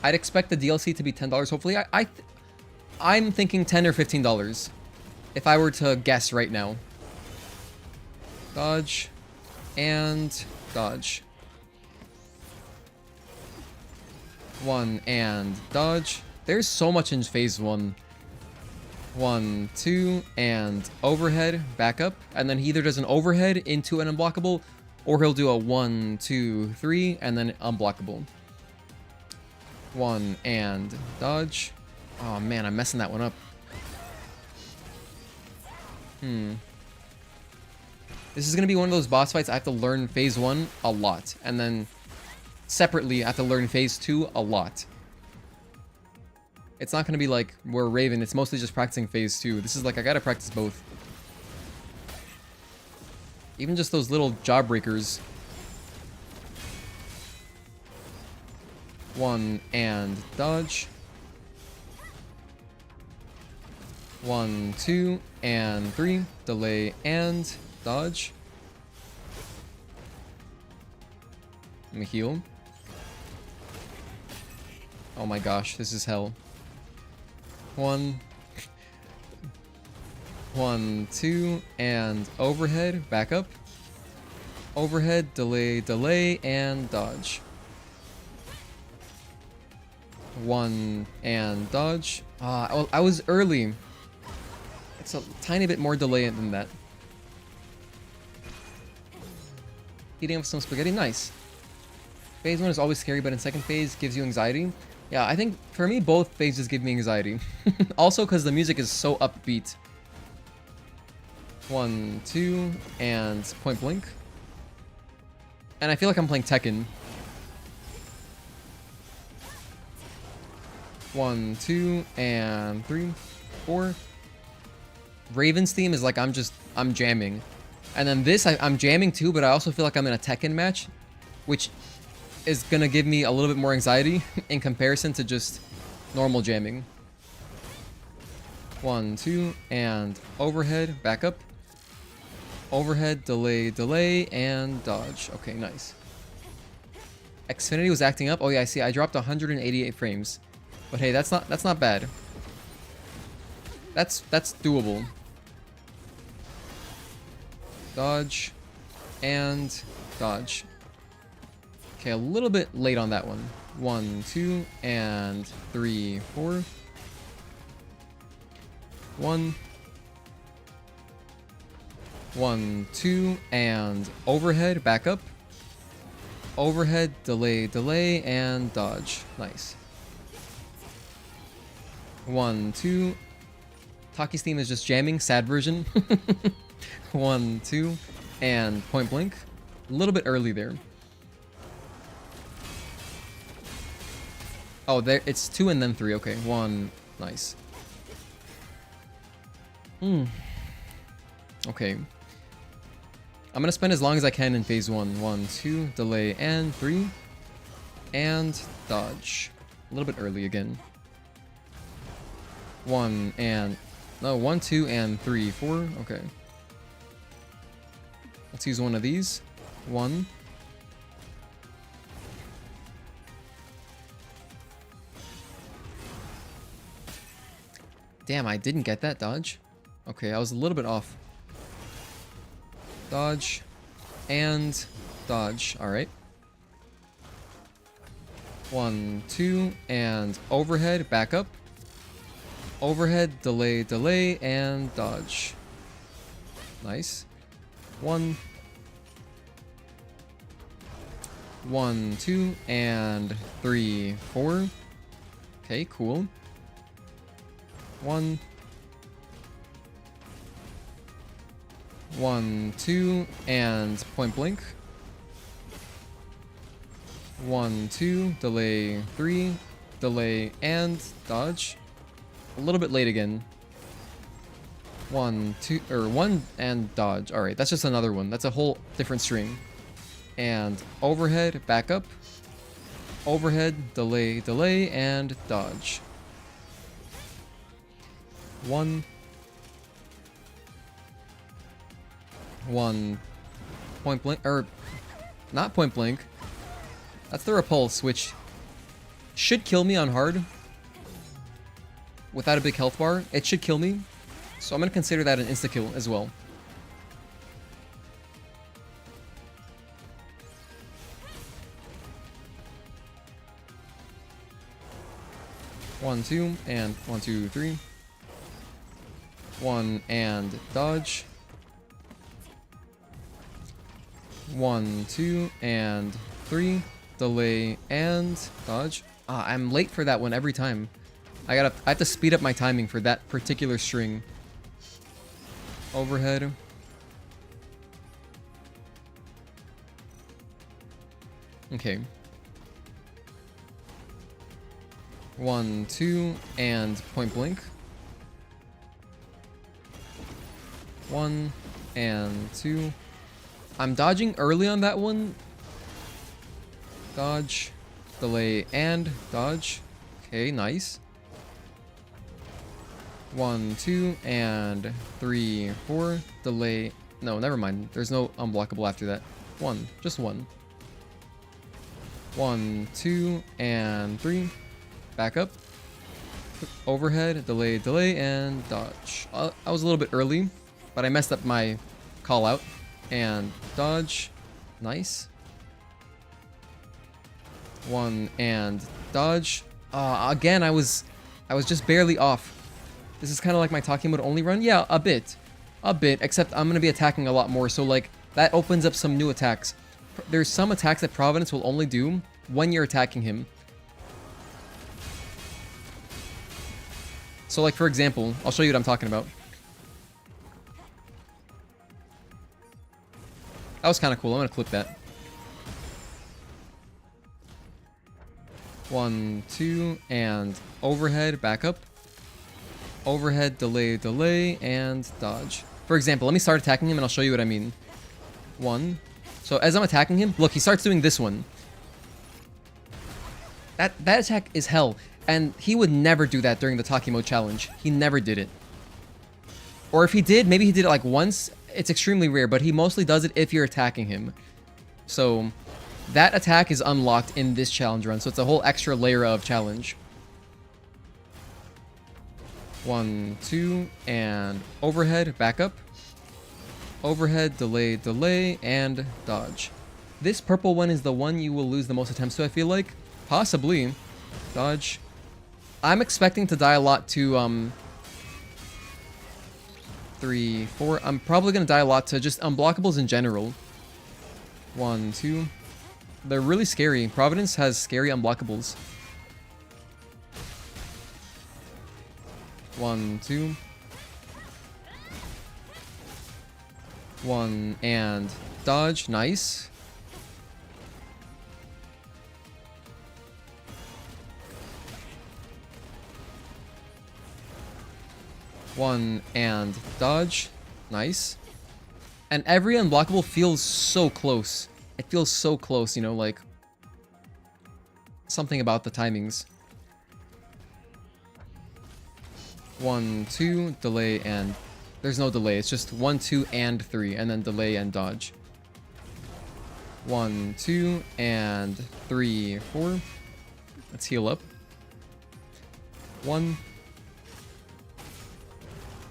I'd expect the DLC to be $10. Hopefully, I'm thinking $10 or $15. If I were to guess right now. Dodge. And dodge. 1 and dodge. There's so much in phase 1. 1, 2, and overhead, back up. And then he either does an overhead into an unblockable, or he'll do a 1, 2, 3, and then unblockable. 1 and dodge. Oh man, I'm messing that one up. Did This is going to be one of those boss fights I have to learn phase 1 a lot. And then separately, I have to learn phase 2 a lot. It's not going to be like where Raven, it's mostly just practicing phase 2. This is like, I gotta practice both. Even just those little jawbreakers. 1 and dodge. 1, 2, and 3. Delay and dodge. Let me heal. Oh my gosh, this is hell. 1, 1, 2, and overhead, back up. Overhead, delay, delay, and dodge. 1 and dodge. Well, I was early. It's a tiny bit more delay than that. Heating up some spaghetti, nice. Phase 1 is always scary, but in second phase gives you anxiety. Yeah, I think for me both phases give me anxiety. Also because the music is so upbeat. 1, 2, and point blank. And I feel like I'm playing Tekken. 1, 2, and 3, 4. Raven's theme is like I'm jamming. And then this, I'm jamming too, but I also feel like I'm in a Tekken match, which is gonna give me a little bit more anxiety in comparison to just normal jamming. 1, 2, and overhead, back up. Overhead, delay, delay, and dodge. Okay, nice. Xfinity was acting up. Oh yeah, I see. I dropped 188 frames. But hey, that's not bad. That's doable. Dodge and dodge. Okay, a little bit late on that one. 1, 2, and 3, 4. 1, 1, 2, and overhead, back up. Overhead, delay, delay, and dodge. Nice. 1, 2. Taki's theme is just jamming, sad version. 1, 2, and point blank. A little bit early there. Oh, there it's 2 and then 3. Okay, 1. Nice. Okay. I'm gonna spend as long as I can in phase 1. 1, 2, delay, and 3. And dodge. A little bit early again. 1 and... No, 1, 2, and 3, 4. Okay. Let's use one of these. 1. Damn, I didn't get that dodge. Okay, I was a little bit off. Dodge. And dodge. Alright. 1, 2, and overhead, back up. Overhead, delay, delay, and dodge. Nice. 1. 1, 2, and 3, 4. Okay, cool. 1. 1, 2, and point blank. 1, 2, delay, 3, delay, and dodge. A little bit late again. 1, 2, or 1 and dodge. Alright, that's just another one. That's a whole different string. And overhead, back up. Overhead, delay, delay, and dodge. 1. 1. Point blank, or not point blank. That's the repulse, which should kill me on hard. Without a big health bar, it should kill me. So I'm going to consider that an insta-kill as well. One, 2, and 1, 2, 3. 1 and dodge. 1, 2, and 3. Delay and dodge. I'm late for that one every time. I have to speed up my timing for that particular string. Overhead. Okay. 1, 2, and point blank. 1 and 2. I'm dodging early on that one. Dodge, delay, and dodge. Okay, nice. 1, 2, and 3, 4. Delay. No, never mind. There's no unblockable after that. 1, just 1. 1, 2, and 3. Back up. Overhead, delay, delay, and dodge. I was a little bit early, but I messed up my call out. And dodge. Nice. 1 and dodge. Again, I was just barely off. This is kind of like my talking mode only run. Yeah, a bit, except I'm going to be attacking a lot more. So like that opens up some new attacks. There's some attacks that Providence will only do when you're attacking him. So like, for example, I'll show you what I'm talking about. That was kind of cool. I'm going to clip that. 1, 2, and overhead, back up. Overhead, delay, delay, and dodge. For example, let me start attacking him and I'll show you what I mean. 1. So as I'm attacking him, look, he starts doing this one. That attack is hell. And he would never do that during the talkie mode challenge. He never did it. Or if he did, maybe he did it like once. It's extremely rare, but he mostly does it if you're attacking him. So that attack is unlocked in this challenge run. So it's a whole extra layer of challenge. 1, 2, and overhead, back up. Overhead, delay, delay, and dodge. This purple one is the one you will lose the most attempts to, I feel like. Possibly. Dodge. I'm expecting to die a lot to, 3, 4. I'm probably going to die a lot to just unblockables in general. 1, 2. They're really scary. Providence has scary unblockables. 1, 2. 1 and dodge. Nice. One and dodge. Nice. And every unblockable feels so close. It feels so close, you know, like something about the timings. 1, 2, delay, and there's no delay. It's just 1, 2, and 3, and then delay and dodge. 1, 2, and 3, 4. Let's heal up. 1,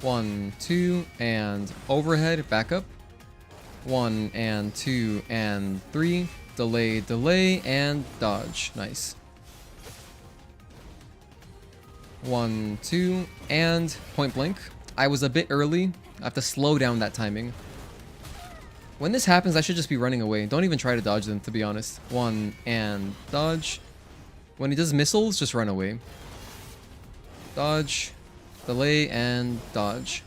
1, 2, and overhead, back up. 1 and 2 and 3. Delay, delay, and dodge. Nice. 1, 2, and point blank. I was a bit early. I have to slow down that timing. When this happens, I should just be running away. Don't even try to dodge them, to be honest. 1 and dodge. When he does missiles, just run away. Dodge, delay, and dodge.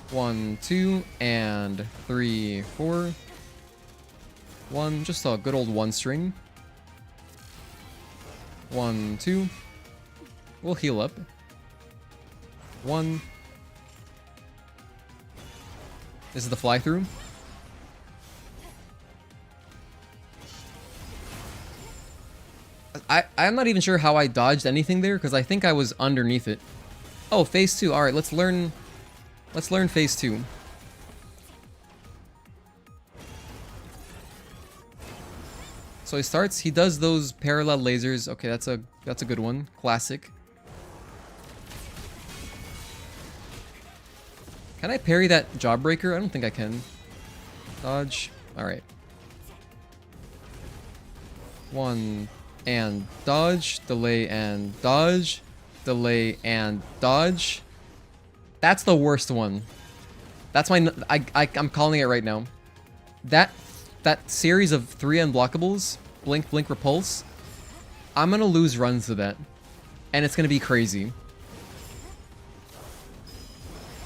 1, 2, and 3, 4. 1, just a good old 1 string. 1, 2. We'll heal up. 1. This is the fly through. I'm not even sure how I dodged anything there because I think I was underneath it. Oh, phase 2. All right, let's learn phase 2. So he does those parallel lasers. Okay, that's a good one. Classic. Can I parry that Jawbreaker? I don't think I can. Dodge. Alright. 1 and dodge. Delay and dodge. Delay and dodge. That's the worst one. That's my... I'm calling it right now. That series of 3 unblockables, blink, blink, repulse, I'm gonna lose runs to that. And it's gonna be crazy.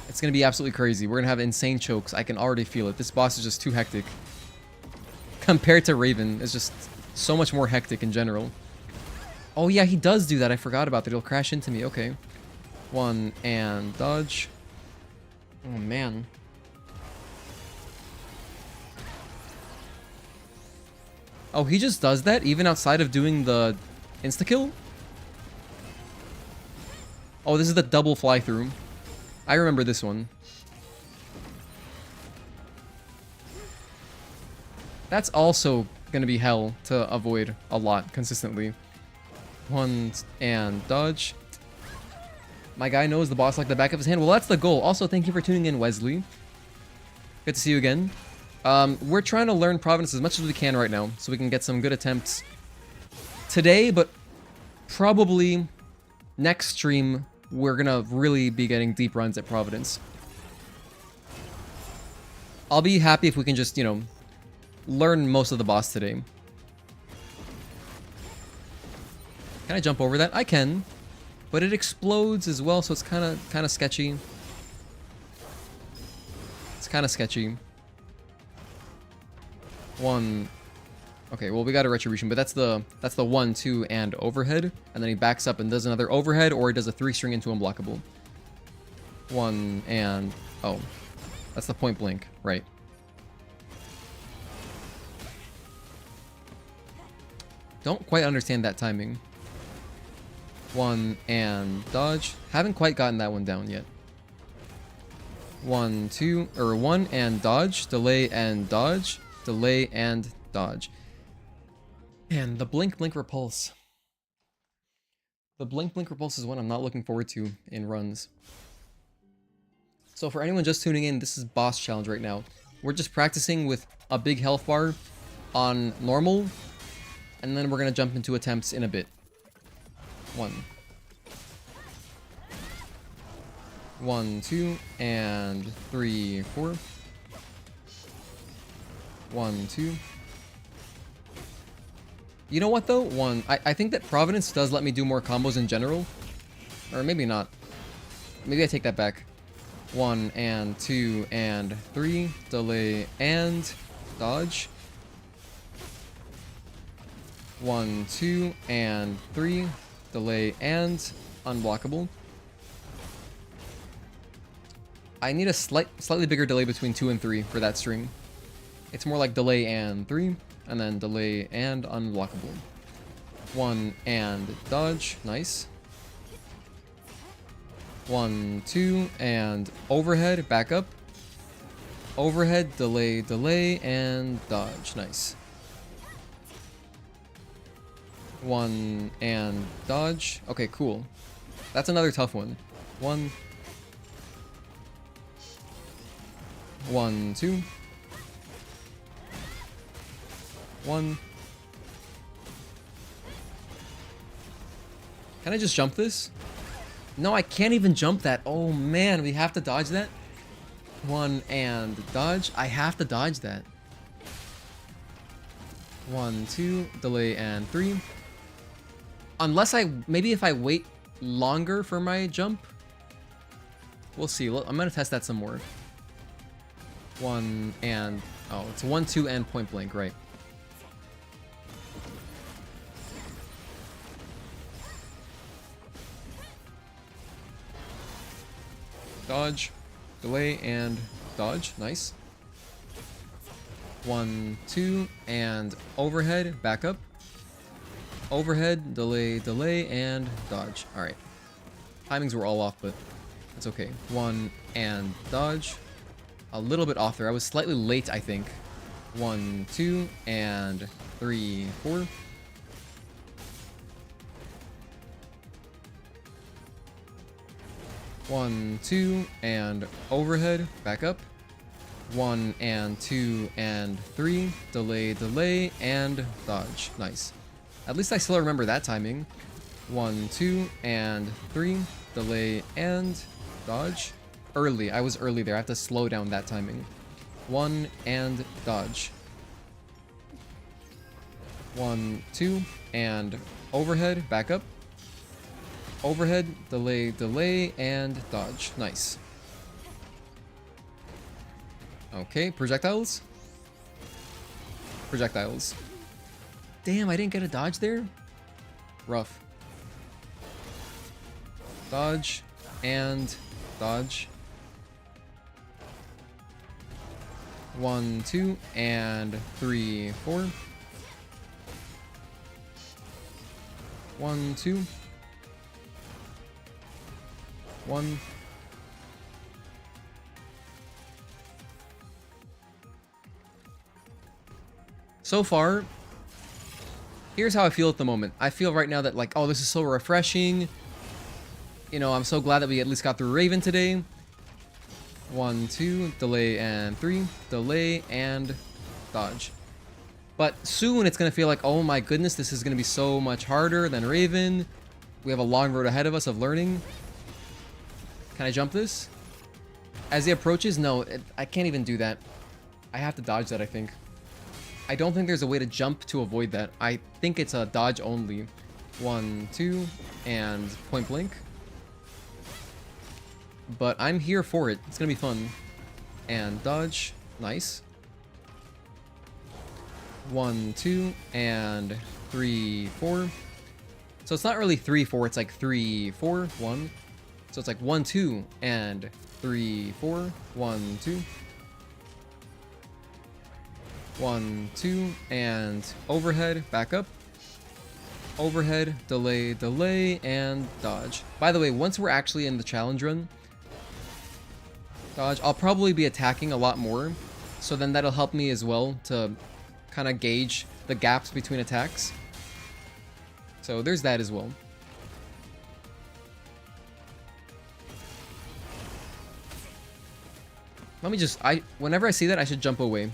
It's gonna be absolutely crazy. We're gonna have insane chokes. I can already feel it. This boss is just too hectic. compared to Raven. It's just so much more hectic in general. Oh yeah, he does do that. I forgot about that. He'll crash into me. Okay. 1 and dodge. Oh man. Oh, he just does that even outside of doing the insta-kill? Oh, this is the double fly-through. I remember this one. That's also gonna be hell to avoid a lot consistently. 1 and dodge. My guy knows the boss like the back of his hand. Well, that's the goal. Also, thank you for tuning in, Wesley. Good to see you again. We're trying to learn Providence as much as we can right now, so we can get some good attempts today, but probably next stream, we're gonna really be getting deep runs at Providence. I'll be happy if we can just, you know, learn most of the boss today. Can I jump over that? I can, but it explodes as well, so it's kind of sketchy. It's kind of sketchy. 1. Okay, well we got a retribution, but that's the 1, 2, and overhead, and then he backs up and does another overhead, or he does a 3-string into unblockable. 1 and oh, that's the point blank, right? Don't quite understand that timing. 1 and dodge. Haven't quite gotten that one down yet. 1, 2, or 1 and dodge, delay and dodge. Delay and dodge. And the blink repulse. The blink repulse is one I'm not looking forward to in runs. So for anyone just tuning in, this is boss challenge right now. We're just practicing with a big health bar on normal, and then we're gonna jump into attempts in a bit. 1. 1, 2, and 3, 4. 1, 2. You know what though? 1. I think that Providence does let me do more combos in general. Or maybe not. Maybe I take that back. 1 and 2 and 3. Delay and dodge. 1, 2, and 3. Delay and unblockable. I need a slightly bigger delay between 2 and 3 for that string. It's more like delay and 3, and then delay and unblockable. 1 and dodge, nice. 1, 2, and overhead, back up. Overhead, delay, delay, and dodge, nice. 1 and dodge. Okay, cool. That's another tough one. 1, 1, 2. 1. Can I just jump this? No, I can't even jump that. Oh man, we have to dodge that. 1 and dodge. I have to dodge that. 1, 2, delay and 3. Unless maybe if I wait longer for my jump. We'll see. I'm gonna test that some more. 1 and oh, it's 1, 2, and point blank, right? Dodge, delay, and dodge. Nice. 1, 2, and overhead, back up. Overhead, delay, delay, and dodge. Alright. Timings were all off, but it's okay. 1 and dodge. A little bit off there. I was slightly late, I think. 1, 2, and 3, 4. 1, 2, and overhead, back up. 1 and 2 and 3, delay, delay, and dodge. Nice. At least I still remember that timing. 1, 2, and 3, delay, and dodge. Early. I was early there. I have to slow down that timing. 1 and dodge. 1, 2, and overhead, back up. Overhead, delay, delay, and dodge. Nice. Okay, projectiles. projectiles. Damn, I didn't get a dodge there? Rough. Dodge and dodge. 1, 2, and 3, 4. 1, 2. 1. So far, here's how I feel at the moment. I feel right now that like, oh, this is so refreshing. You know, I'm so glad that we at least got through Raven today. 1, 2, delay and 3, delay and dodge. But soon it's gonna feel like, oh my goodness, this is gonna be so much harder than Raven. We have a long road ahead of us of learning. Can I jump this? As he approaches, no, I can't even do that. I have to dodge that, I think. I don't think there's a way to jump to avoid that. I think it's a dodge only. 1, 2, and point blank. But I'm here for it. It's gonna be fun. And dodge. Nice. 1, 2, and 3, 4. So it's not really 3, 4. It's like 3, 4, 1. So it's like 1, 2, and 3, 4. 1, 2. 1, 2, and overhead, back up. Overhead, delay, delay, and dodge. By the way, once we're actually in the challenge run, dodge, I'll probably be attacking a lot more. So then that'll help me as well to kind of gauge the gaps between attacks. So there's that as well. Let me just, whenever I see that, I should jump away.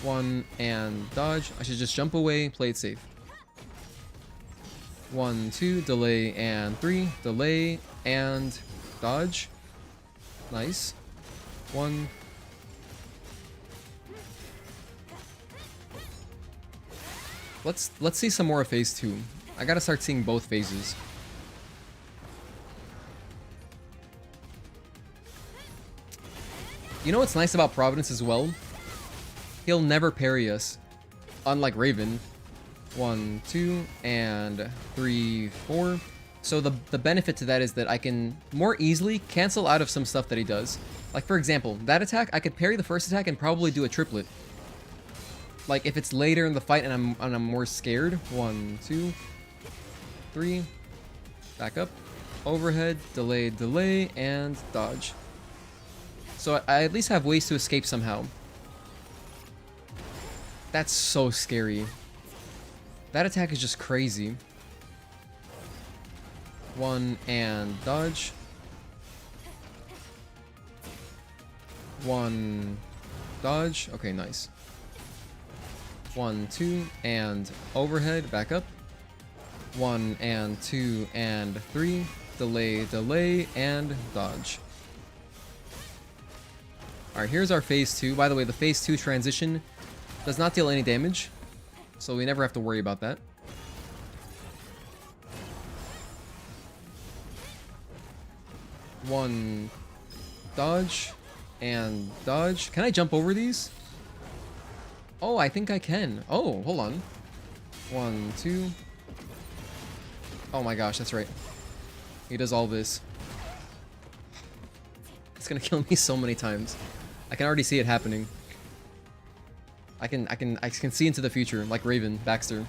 1 and dodge. I should just jump away, play it safe. 1, 2, delay and 3, delay and dodge. Nice. 1. Let's see some more of phase 2. I gotta start seeing both phases. You know what's nice about Providence as well? He'll never parry us, unlike Raven. 1, 2, and 3, 4. So the benefit to that is that I can more easily cancel out of some stuff that he does. Like for example, that attack, I could parry the first attack and probably do a triplet. Like if it's later in the fight and I'm more scared. 1, 2, 3. Back up. Overhead, delay, delay, and dodge. So I at least have ways to escape somehow. That's so scary. That attack is just crazy. 1 and dodge. 1 dodge. Okay, nice. 1, 2, and overhead, back up. 1 and 2 and 3. Delay, delay, and dodge. Alright, here's our phase 2. By the way, the phase 2 transition does not deal any damage, so we never have to worry about that. One dodge and dodge. Can I jump over these? Oh, I think I can. Oh, hold on. 1, 2. Oh my gosh, that's right. He does all this. It's gonna kill me so many times. I can already see it happening. I can see into the future, like Raven, Baxter.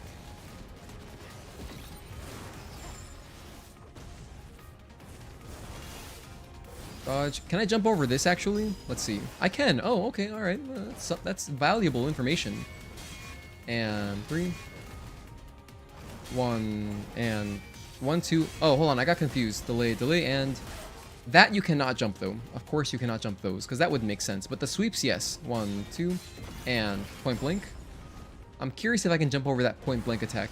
Dodge. Can I jump over this actually? Let's see. I can. Oh, okay, all right. That's valuable information. And 3. 1 and 1, 2. Oh, hold on. I got confused. Delay, delay, and that you cannot jump though. Of course you cannot jump those because that would make sense. But the sweeps, yes. 1, 2, and point blank. I'm curious if I can jump over that point blank attack.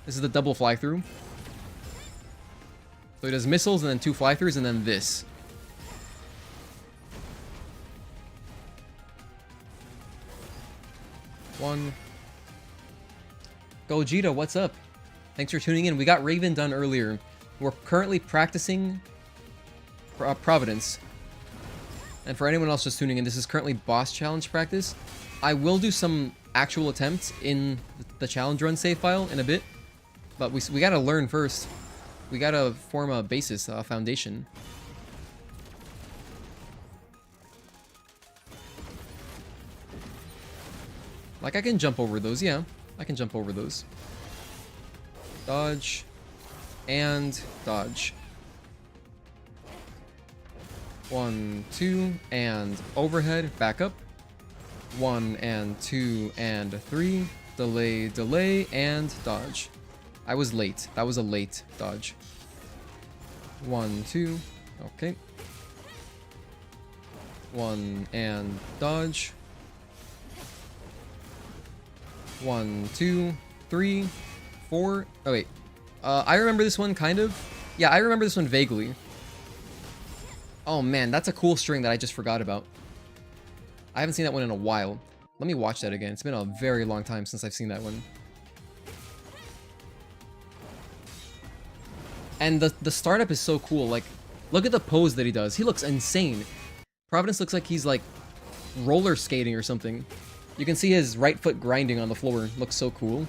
This is the double fly through. So he does missiles and then 2 fly throughs and then this. One. Gogeta, what's up? Thanks for tuning in. We got Raven done earlier. We're currently practicing Providence. And for anyone else just tuning in, this is currently boss challenge practice. I will do some actual attempts in the challenge run save file in a bit, but we gotta learn first. We gotta form a basis, a foundation. Like, I can jump over those, yeah. I can jump over those. Dodge. And dodge. 1, 2, and overhead, back up. 1 and 2 and 3. Delay, delay, and dodge. I was late. That was a late dodge. 1, 2. Okay. 1 and dodge. 1, 2, 3, 4. Oh, wait. I remember this one, kind of. Yeah, I remember this one vaguely. Oh, man, that's a cool string that I just forgot about. I haven't seen that one in a while. Let me watch that again. It's been a very long time since I've seen that one. And the startup is so cool. Like, look at the pose that he does. He looks insane. Providence looks like he's, like, roller skating or something. You can see his right foot grinding on the floor. Looks so cool.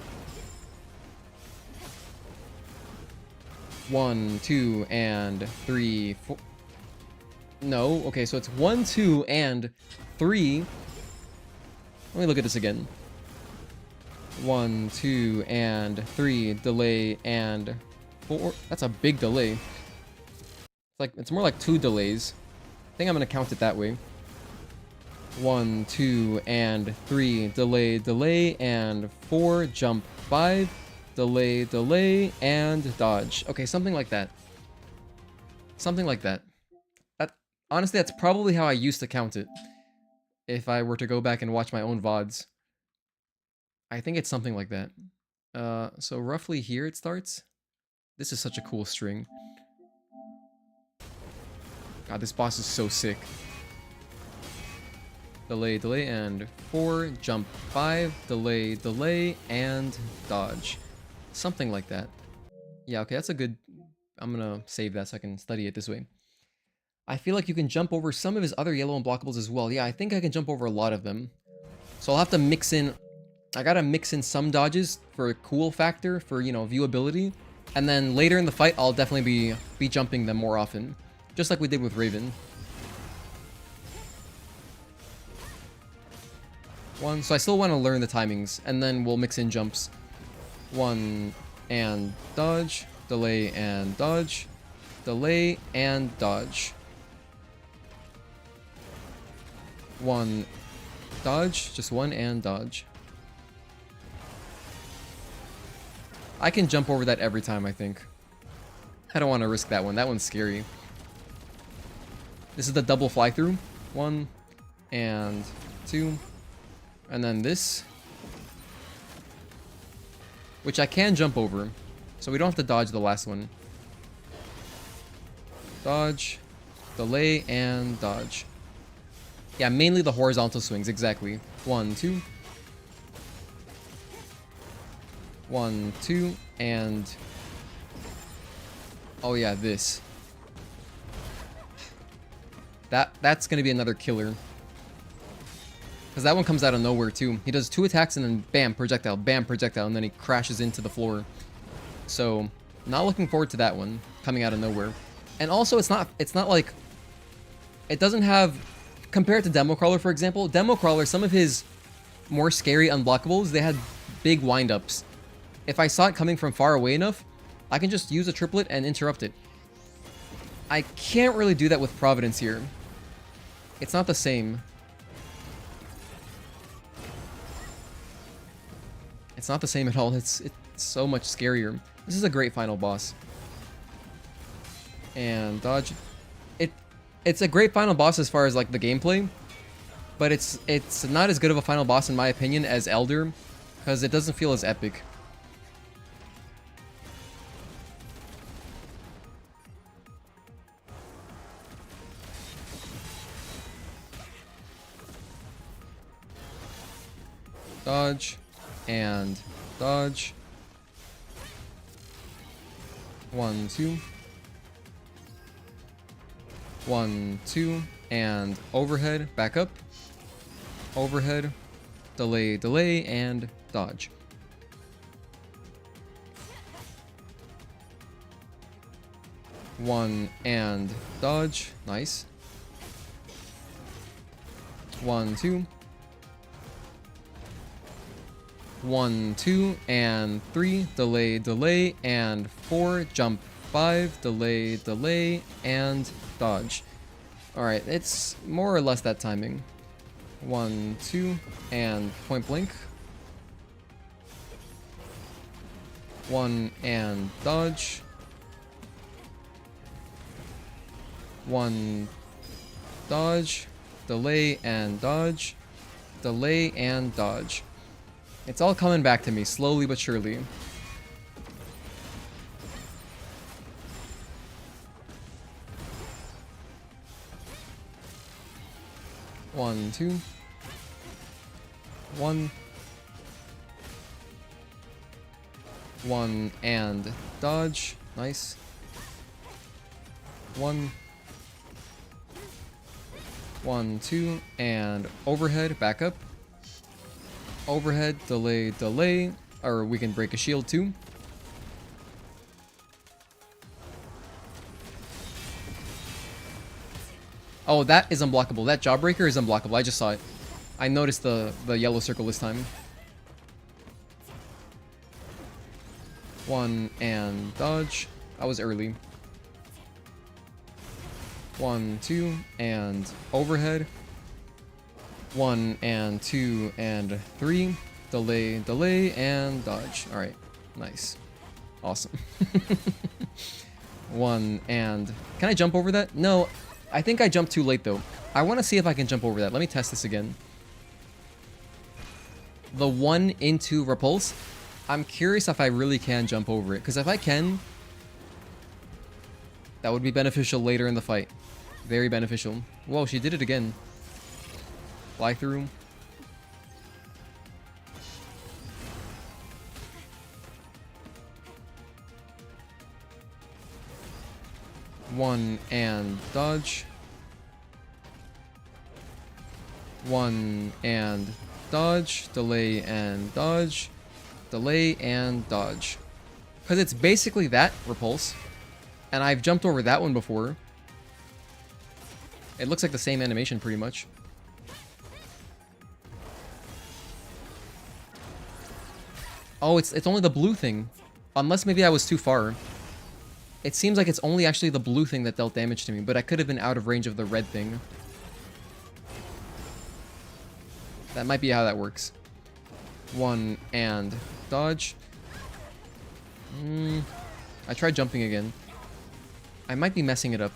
1, 2, and 3, 4. No, okay, so it's 1, 2, and 3. Let me look at this again. 1, 2, and 3. Delay, and 4. That's a big delay. It's more like 2 delays. I think I'm gonna count it that way. 1, 2, and 3. Delay, delay, and 4. Jump 5. Delay, delay, and dodge. Okay, something like that. Something like that. Honestly, that's probably how I used to count it. If I were to go back and watch my own VODs. I think it's something like that. So roughly here it starts. This is such a cool string. God, this boss is so sick. Delay, delay, and 4. Jump 5. Delay, delay, and dodge. Something like that. Yeah, okay, that's a good... I'm gonna save that so I can study it this way. I feel like you can jump over some of his other yellow unblockables as well. Yeah, I think I can jump over a lot of them. So I'll have to mix in... I gotta mix in some dodges for a cool factor, for, you know, viewability. And then later in the fight, I'll definitely be jumping them more often. Just like we did with Raven. 1. So I still want to learn the timings. And then we'll mix in jumps. 1 and dodge. Delay and dodge. Delay and dodge. 1 dodge, just 1 and dodge. I can jump over that every time, I think. I don't want to risk that one. That one's scary. This is the double fly through. 1 and 2. And then this. Which I can jump over. So we don't have to dodge the last one. Dodge, delay, and dodge. Yeah, mainly the horizontal swings, exactly. 1, 2. 1, 2, and... Oh yeah, this. That's gonna be another killer. Because that one comes out of nowhere, too. He does 2 attacks and then bam, projectile, and then he crashes into the floor. So, not looking forward to that one, coming out of nowhere. And also, it's not like... It doesn't have... Compared to Demo Crawler, for example, Demo Crawler, some of his more scary unblockables, they had big wind-ups. If I saw it coming from far away enough, I can just use a triplet and interrupt it. I can't really do that with Providence here. It's not the same. It's not the same at all. It's so much scarier. This is a great final boss. And dodge. It's a great final boss as far as like the gameplay, but it's not as good of a final boss in my opinion as Elder, because it doesn't feel as epic. Dodge and dodge. 1, 2. 1, 2, and overhead, back up, overhead, delay, delay, and dodge. One and dodge, nice. 1, 2. 1, 2, and 3, delay, delay, and 4, jump, 5, delay, delay, and dodge. Alright, it's more or less that timing. 1, 2, and point blank. 1 and dodge. 1, dodge, delay and dodge, delay and dodge. It's all coming back to me, slowly but surely. One, 2. 1. 1 and dodge, nice. 1. 1, 2, and overhead, back up. Overhead, delay, delay, or we can break a shield too. Oh, that is unblockable. That jawbreaker is unblockable. I just saw it. I noticed the yellow circle this time. 1 and dodge. I was early. 1, 2, and overhead. 1 and 2 and 3. Delay, delay, and dodge. Alright, nice. Awesome. 1 and... Can I jump over that? No, I think I jumped too late though. I want to see if I can jump over that. Let me test this again. The 1 into repulse. I'm curious if I really can jump over it. Because if I can, that would be beneficial later in the fight. Very beneficial. Whoa, she did it again. Fly through. One and dodge. 1 and dodge. Delay and dodge. Delay and dodge. Because it's basically that repulse. And I've jumped over that one before. It looks like the same animation pretty much. Oh, it's only the blue thing. Unless maybe I was too far. It seems like it's only actually the blue thing that dealt damage to me, but I could have been out of range of the red thing. That might be how that works. 1 and dodge. I tried jumping again. I might be messing it up.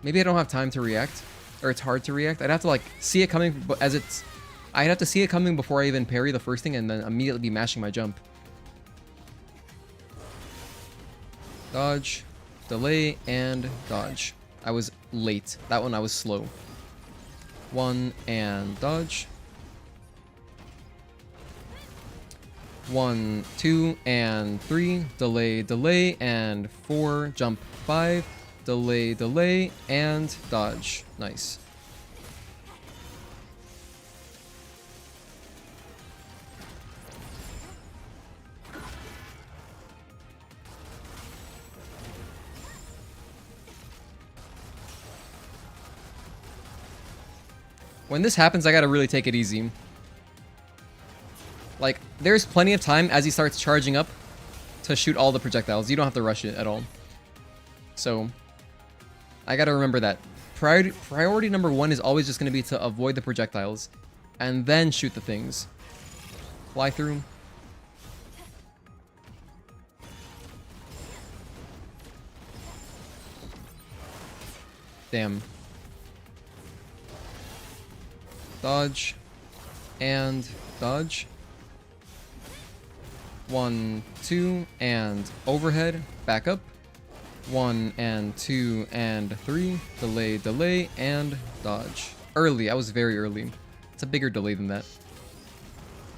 Maybe I don't have time to react, or it's hard to react. I'd have to like see it coming, but as it's, I'd have to see it coming before I even parry the first thing, and then immediately be mashing my jump. Dodge, delay, and dodge. I was late. That one I was slow. 1 and dodge. 1, 2, and 3. Delay, delay, and 4. Jump 5. Delay, delay, and dodge. Nice. When this happens, I gotta really take it easy. Like, there's plenty of time as he starts charging up to shoot all the projectiles. You don't have to rush it at all. So, I gotta remember that. Priority number 1 is always just gonna be to avoid the projectiles. And then shoot the things. Fly through. Damn. Dodge. And dodge. 1, 2, and overhead. Back up. 1 and 2 and 3. Delay, delay, and dodge. Early. I was very early. It's a bigger delay than that.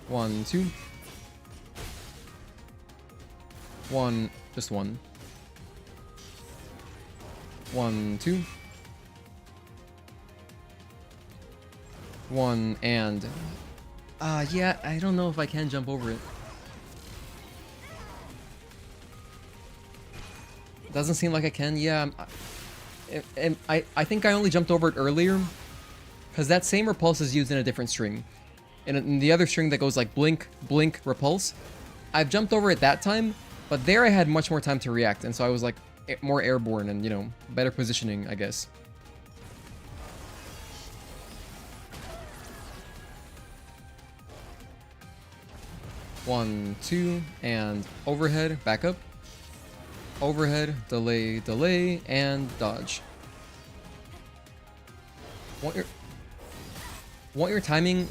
1, 2. 1. Just 1. 1, 2. One and... yeah, I don't know if I can jump over it. Doesn't seem like I can. Yeah, I think I only jumped over it earlier because that same repulse is used in a different string. In the other string that goes like blink, blink, repulse, I've jumped over it that time, but there I had much more time to react, and so I was like more airborne and, you know, better positioning, I guess. One, two, and overhead, back up. Overhead, delay, delay, and dodge. Want your timing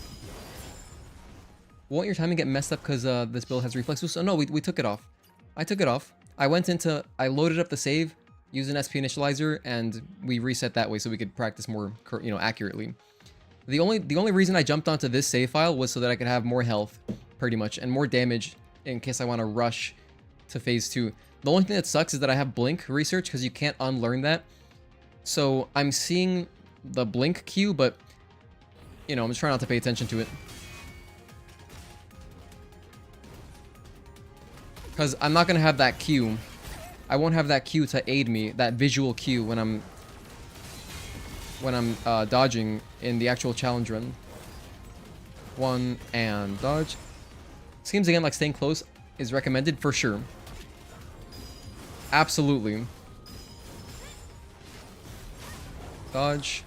get messed up because this build has reflexes? So no, we took it off. I took it off. I loaded up the save, used an SP initializer, and we reset that way so we could practice more, you know, accurately. The only reason I jumped onto this save file was so that I could have more health, pretty much, and more damage in case I want to rush to phase 2. The only thing that sucks is that I have blink research because you can't unlearn that. So I'm seeing the blink queue, but, you know, I'm just trying not to pay attention to it. Because I'm not going to have that cue. I won't have that cue to aid me, that visual cue when I'm dodging in the actual challenge run. One and dodge. Seems again like staying close is recommended for sure. Absolutely. Dodge.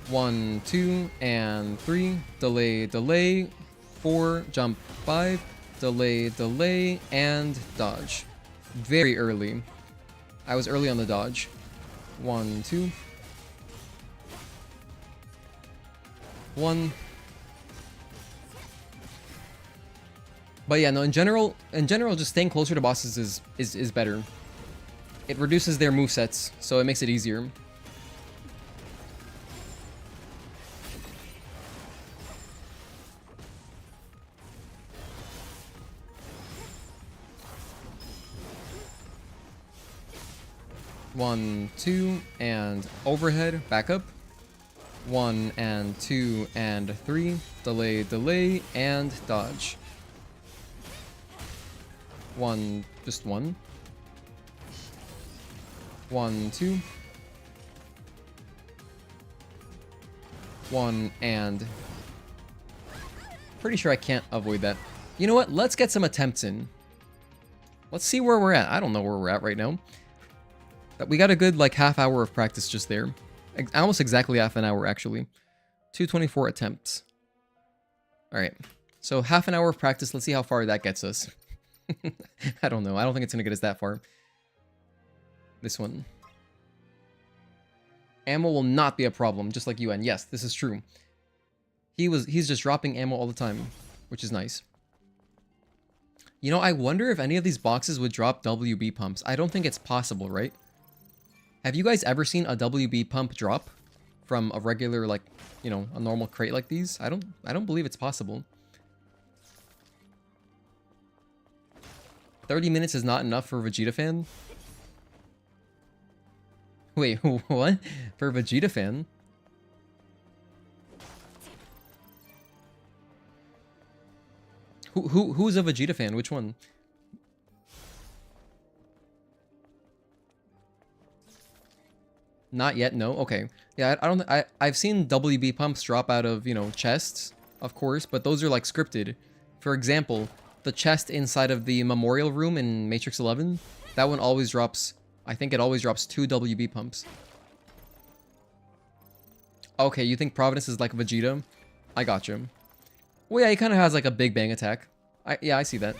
1, 2, and 3. Delay, delay. 4, jump 5. Delay, delay, and dodge. Very early. I was early on the dodge. 1, 2. 1. But yeah, no, in general, just staying closer to bosses is better. It reduces their movesets, so it makes it easier. One, 2, and overhead, back up. 1 and 2 and 3, delay, delay, and dodge. 1, just 1. 1, 2. 1 and... Pretty sure I can't avoid that. You know what? Let's get some attempts in. Let's see where we're at. I don't know where we're at right now. We got a good, like, half hour of practice just there. Almost exactly half an hour, actually. 224 attempts. Alright. So, half an hour of practice. Let's see how far that gets us. I don't know. I don't think it's going to get us that far. This one. Ammo will not be a problem, just like UN. Yes, this is true. He's just dropping ammo all the time, which is nice. You know, I wonder if any of these boxes would drop WB pumps. I don't think it's possible, right? Have you guys ever seen a WB pump drop from a regular, like, you know, a normal crate like these? I don't believe it's possible. 30 minutes is not enough for Vegeta fan? Wait, what? For Vegeta fan? Who's a Vegeta fan? Which one? Not yet, no? Okay. Yeah, I've seen WB pumps drop out of, you know, chests, of course, but those are like scripted. For example, the chest inside of the memorial room in Matrix 11, that one always drops, I think it always drops 2 WB pumps. Okay, you think Providence is like Vegeta? I gotcha. Well, yeah, he kind of has like a Big Bang attack. Yeah, I see that.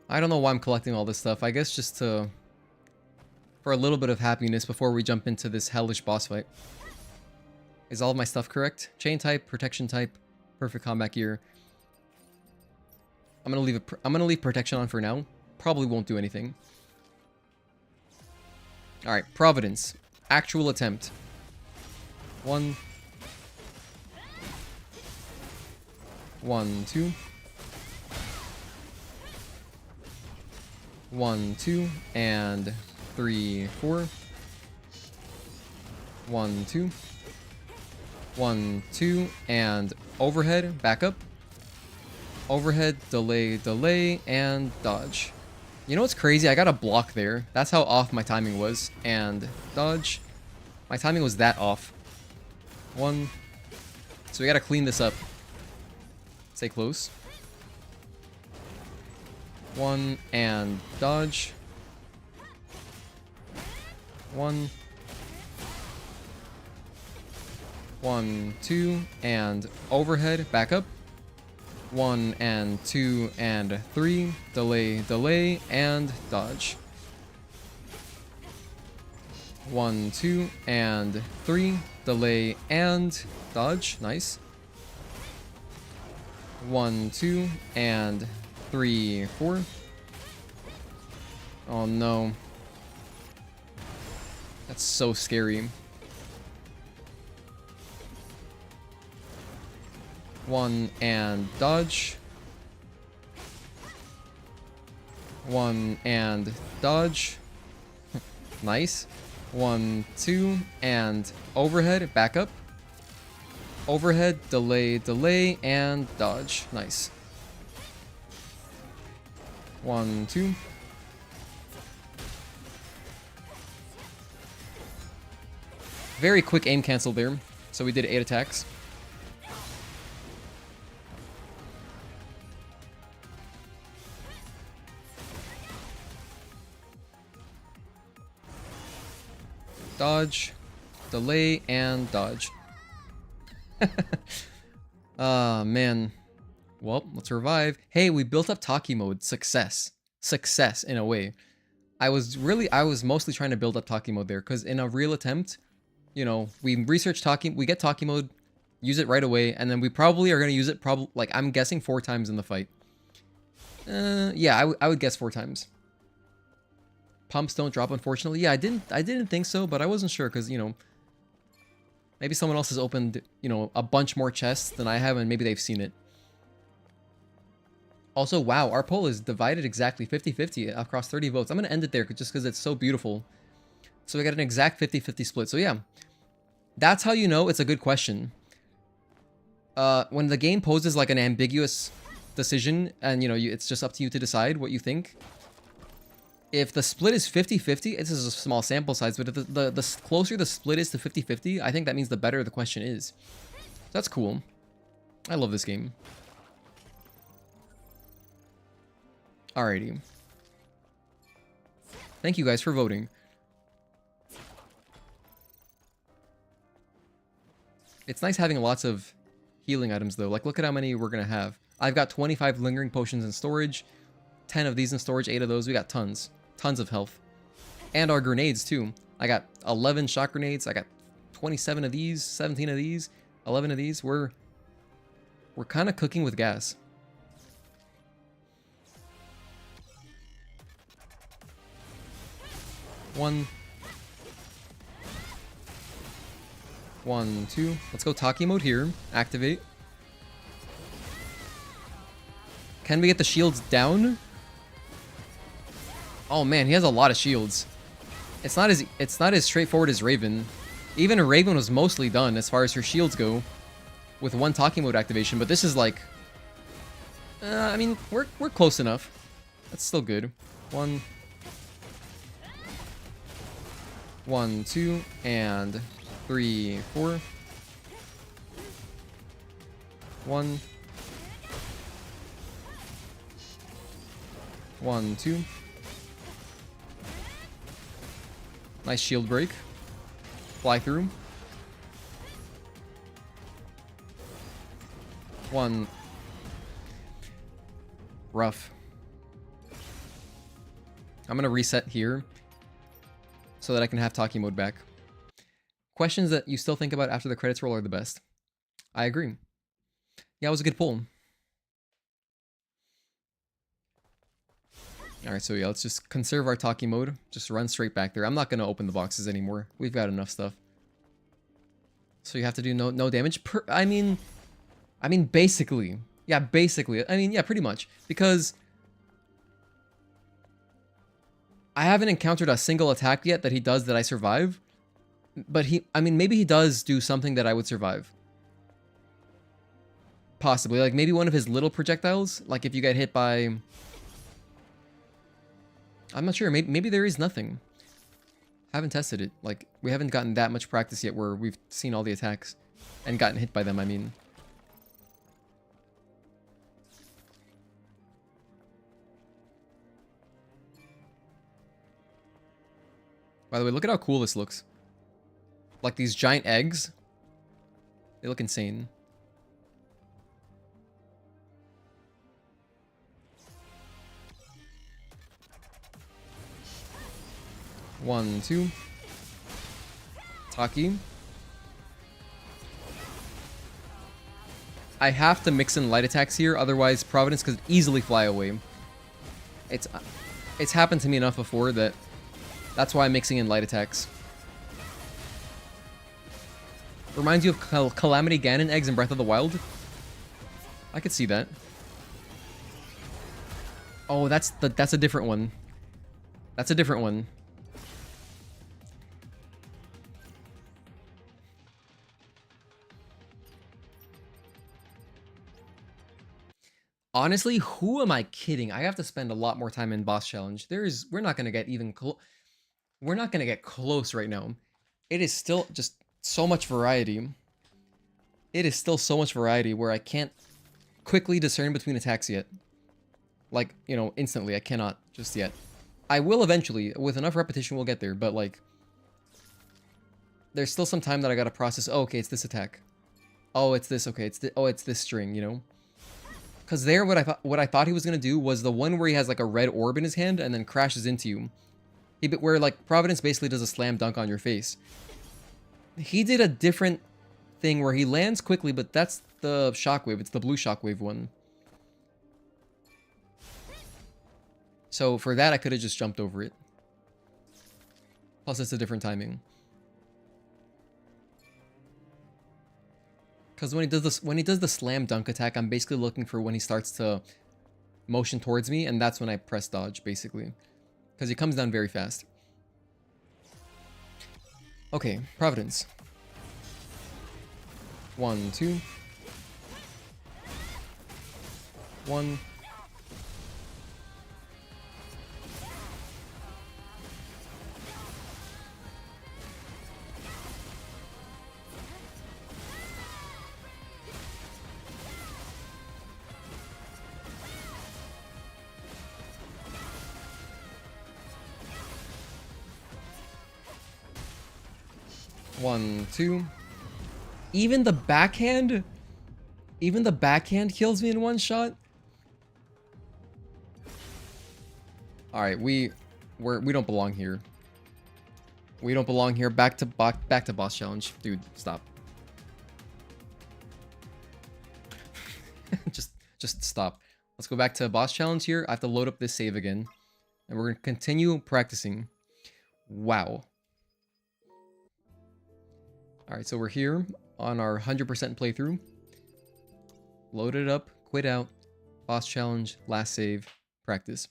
I don't know why I'm collecting all this stuff. I guess just for a little bit of happiness before we jump into this hellish boss fight. Is all of my stuff correct? Chain type, protection type, perfect combat gear. I'm gonna leave protection on for now. Probably won't do anything. All right, Providence, actual attempt. 1, 1, 2, 1, 2, and 3, 4, 1, 2, 1, 2, and overhead, back up, overhead, delay, delay, and dodge. You know what's crazy? I got a block there. That's how off my timing was. And dodge. My timing was that off. 1. So we gotta clean this up. Stay close. 1 and dodge. 1. 1, 2, and overhead, back up. 1 and 2 and 3, delay, delay, and dodge. 1, 2, and 3, delay, and dodge. Nice. 1, 2, and 3, 4. Oh no. That's so scary. 1 and dodge. 1 and dodge. Nice. 1, 2, and overhead, back up. Overhead, delay, delay, and dodge. Nice. 1, 2. Very quick aim cancel there. So we did 8 attacks. Dodge, delay, and dodge. Ah, man. Well, let's revive. Hey, we built up Taki mode. Success. Success, in a way. I was mostly trying to build up Taki mode there, because in a real attempt, you know, we research Taki, we get Taki mode, use it right away, and then we probably are going to use it, like, I'm guessing 4 times in the fight. Yeah, I would guess 4 times. Pumps don't drop, unfortunately. Yeah, I didn't think so, but I wasn't sure because, you know, maybe someone else has opened, you know, a bunch more chests than I have, and maybe they've seen it. Also, wow, our poll is divided exactly 50-50 across 30 votes. I'm going to end it there just because it's so beautiful. So we got an exact 50-50 split. So yeah, that's how you know it's a good question. When the game poses like an ambiguous decision, and, you know, it's just up to you to decide what you think. If the split is 50-50, this is a small sample size, but if the closer the split is to 50-50, I think that means the better the question is. So that's cool. I love this game. Alrighty. Thank you guys for voting. It's nice having lots of healing items though. Like, look at how many we're gonna have. I've got 25 lingering potions in storage, 10 of these in storage, 8 of those. We got tons. Tons of health. And our grenades too. I got 11 shot grenades. I got 27 of these, 17 of these, 11 of these. We're kind of cooking with gas. One, 2. Let's go Taki mode here. Activate. Can we get the shields down? Oh man, he has a lot of shields. It's not as straightforward as Raven. Even Raven was mostly done as far as her shields go, with 1 Taki mode activation. But this is like, I mean, we're close enough. That's still good. 1, 2, and 3, 4. 1, 2. Nice shield break. Fly through. 1. Rough. I'm gonna reset here so that I can have Taki mode back. Questions that you still think about after the credits roll are the best. I agree. Yeah, it was a good pull. Alright, so yeah, let's just conserve our Taki mode. Just run straight back there. I'm not going to open the boxes anymore. We've got enough stuff. So you have to do no damage. I mean, basically. Yeah, basically. I mean, yeah, pretty much. Because I haven't encountered a single attack yet that he does that I survive. But I mean, maybe he does do something that I would survive. Possibly. Like, maybe one of his little projectiles. Like, if you get hit by... I'm not sure. Maybe there is nothing. Haven't tested it. Like, we haven't gotten that much practice yet where we've seen all the attacks. And gotten hit by them, I mean. By the way, look at how cool this looks. Like these giant eggs. They look insane. One, two. Taki. I have to mix in light attacks here, otherwise Providence could easily fly away. It's happened to me enough before that that's why I'm mixing in light attacks. Reminds you of Calamity Ganon eggs in Breath of the Wild? I could see that. Oh, that's a different one. That's a different one. Honestly, who am I kidding? I have to spend a lot more time in boss challenge. We're not gonna get even we're not gonna get close right now. It is still just so much variety. It is still so much variety where I can't quickly discern between attacks yet. Like, you know, instantly. I cannot just yet. I will eventually. With enough repetition, we'll get there. But, like, there's still some time that I gotta process. Oh, okay, it's this attack. Oh, it's this. Okay, it's this string, you know? Because there, what I thought he was gonna do was the one where he has, like, a red orb in his hand and then crashes into you. Where, like, Providence basically does a slam dunk on your face. He did a different thing where he lands quickly, but that's the shockwave. It's the blue shockwave one. So for that, I could have just jumped over it. Plus, it's a different timing. Because when he does the slam dunk attack, I'm basically looking for when he starts to motion towards me, and that's when I press dodge, basically. Because he comes down very fast. Okay, Providence. 1, 2. 1. One, two. Even the backhand kills me in one shot. All right, we don't belong here. We don't belong here. Back to boss challenge, dude. Stop. just stop. Let's go back to boss challenge here. I have to load up this save again, and we're gonna continue practicing. Wow. Alright, so we're here on our 100% playthrough. Load it up, quit out, boss challenge, last save, practice.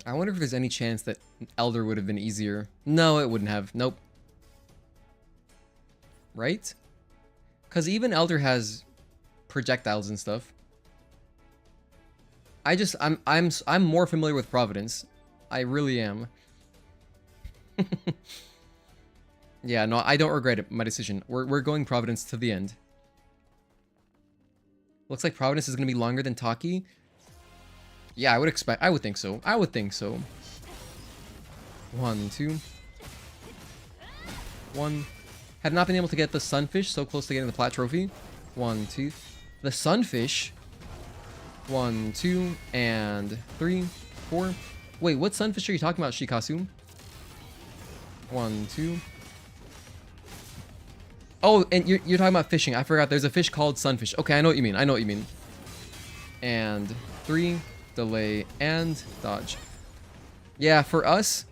I wonder if there's any chance that Elder would have been easier. No, it wouldn't have. Nope. Right? Because even Elder has projectiles and stuff. I'm more familiar with Providence. I really am. Yeah, no, I don't regret it, my decision. We're going Providence to the end. Looks like Providence is gonna be longer than Taki. Yeah, I would think so. I would think so. 1, 2. 1. Have not been able to get the sunfish, so close to getting the plat trophy. 1, 2. The sunfish. 1, 2, and 3, 4. Wait, what sunfish are you talking about, Shikasu? 1, 2. Oh, and you're talking about fishing. I forgot. There's a fish called sunfish. Okay, I know what you mean. I know what you mean. And 3, delay, and dodge. Yeah, for us,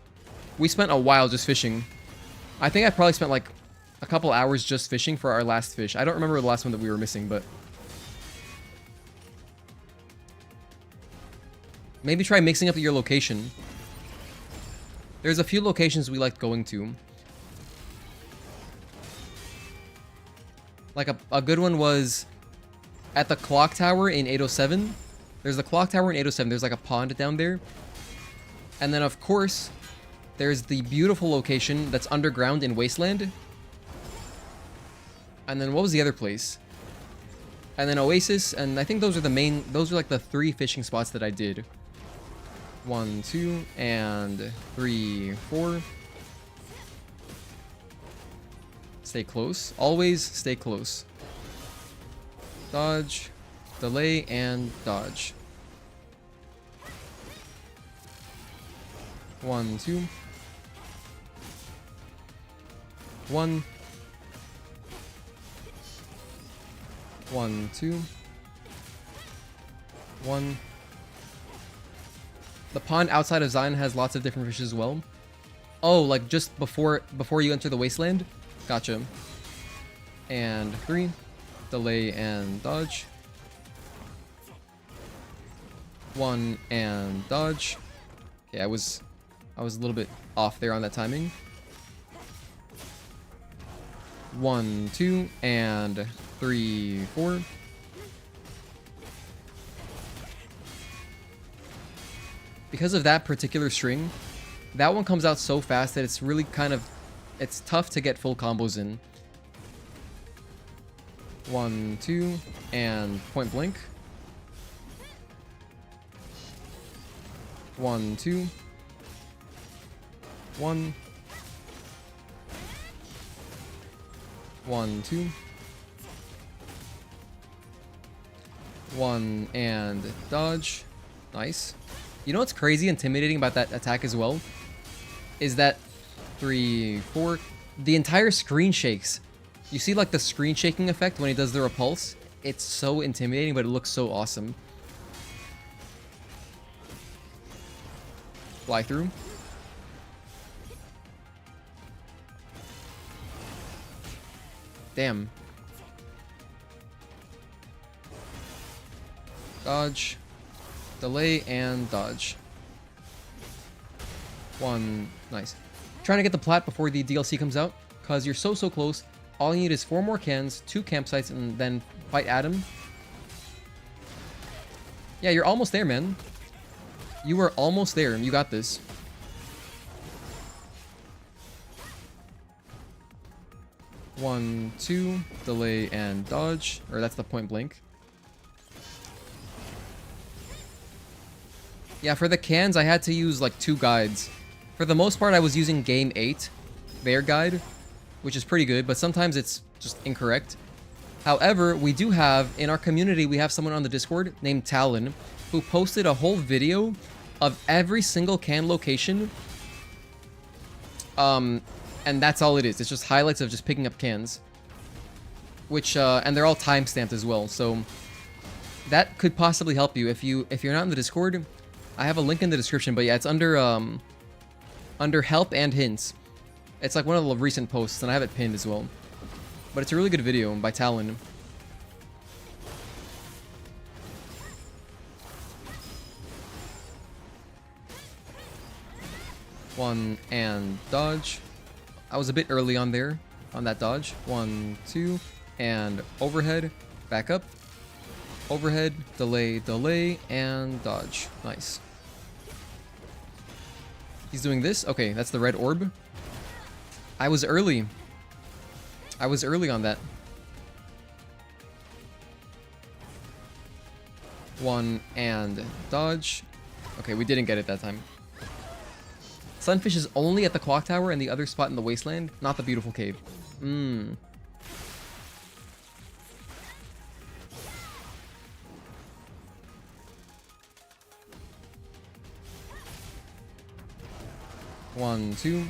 we spent a while just fishing. I think I probably spent like a couple hours just fishing for our last fish. I don't remember the last one that we were missing, but maybe try mixing up your location. There's a few locations we liked going to. Like a good one was at the clock tower in 807. There's the clock tower in 807. There's like a pond down there. And then of course, there's the beautiful location that's underground in Wasteland. And then what was the other place? And then Oasis, and I think those are like the 3 fishing spots that I did. 1, 2, and 3, 4. Stay close. Always stay close. Dodge, delay, and dodge. 1, 2. 1. 1, 2. 1. The pond outside of Zion has lots of different fish as well. Oh, like just before you enter the wasteland? Gotcha. And 3. Delay and dodge. 1 and dodge. Okay, I was a little bit off there on that timing. 1, 2, and 3, 4. Because of that particular string, that one comes out so fast that it's really it's tough to get full combos in. 1, 2, and point blank. 1, 2. 1. 1, 2. 1 and dodge. Nice. You know what's crazy intimidating about that attack as well? Is that 3, 4, the entire screen shakes. You see like the screen shaking effect when he does the repulse? It's so intimidating, but it looks so awesome. Fly through. Damn. Dodge. Delay and dodge. 1. Nice. Trying to get the plat before the DLC comes out, because you're so close. All you need is 4 more cans, 2 campsites, and then fight Adam. Yeah, you're almost there, man. You are almost there. You got this. One, 2, delay and dodge. Or that's the point blank. Yeah, for the cans, I had to use like 2 guides. For the most part, I was using Game 8, their guide, which is pretty good, but sometimes it's just incorrect. However, we do have, in our community, we have someone on the Discord named Talon, who posted a whole video of every single can location. And that's all it is. It's just highlights of just picking up cans. Which, and they're all timestamped as well, so that could possibly help you. If you're not in the Discord, I have a link in the description, but yeah, it's under help and hints. It's like one of the recent posts, and I have it pinned as well. But it's a really good video by Talon. One and dodge. I was a bit early on there, on that dodge. 1, 2, and overhead, back up. Overhead, delay, and dodge. Nice. He's doing this? Okay, that's the red orb. I was early. I was early on that. 1 and dodge. Okay, we didn't get it that time. Sunfish is only at the clock tower and the other spot in the wasteland, not the beautiful cave. Mmm. One, 2.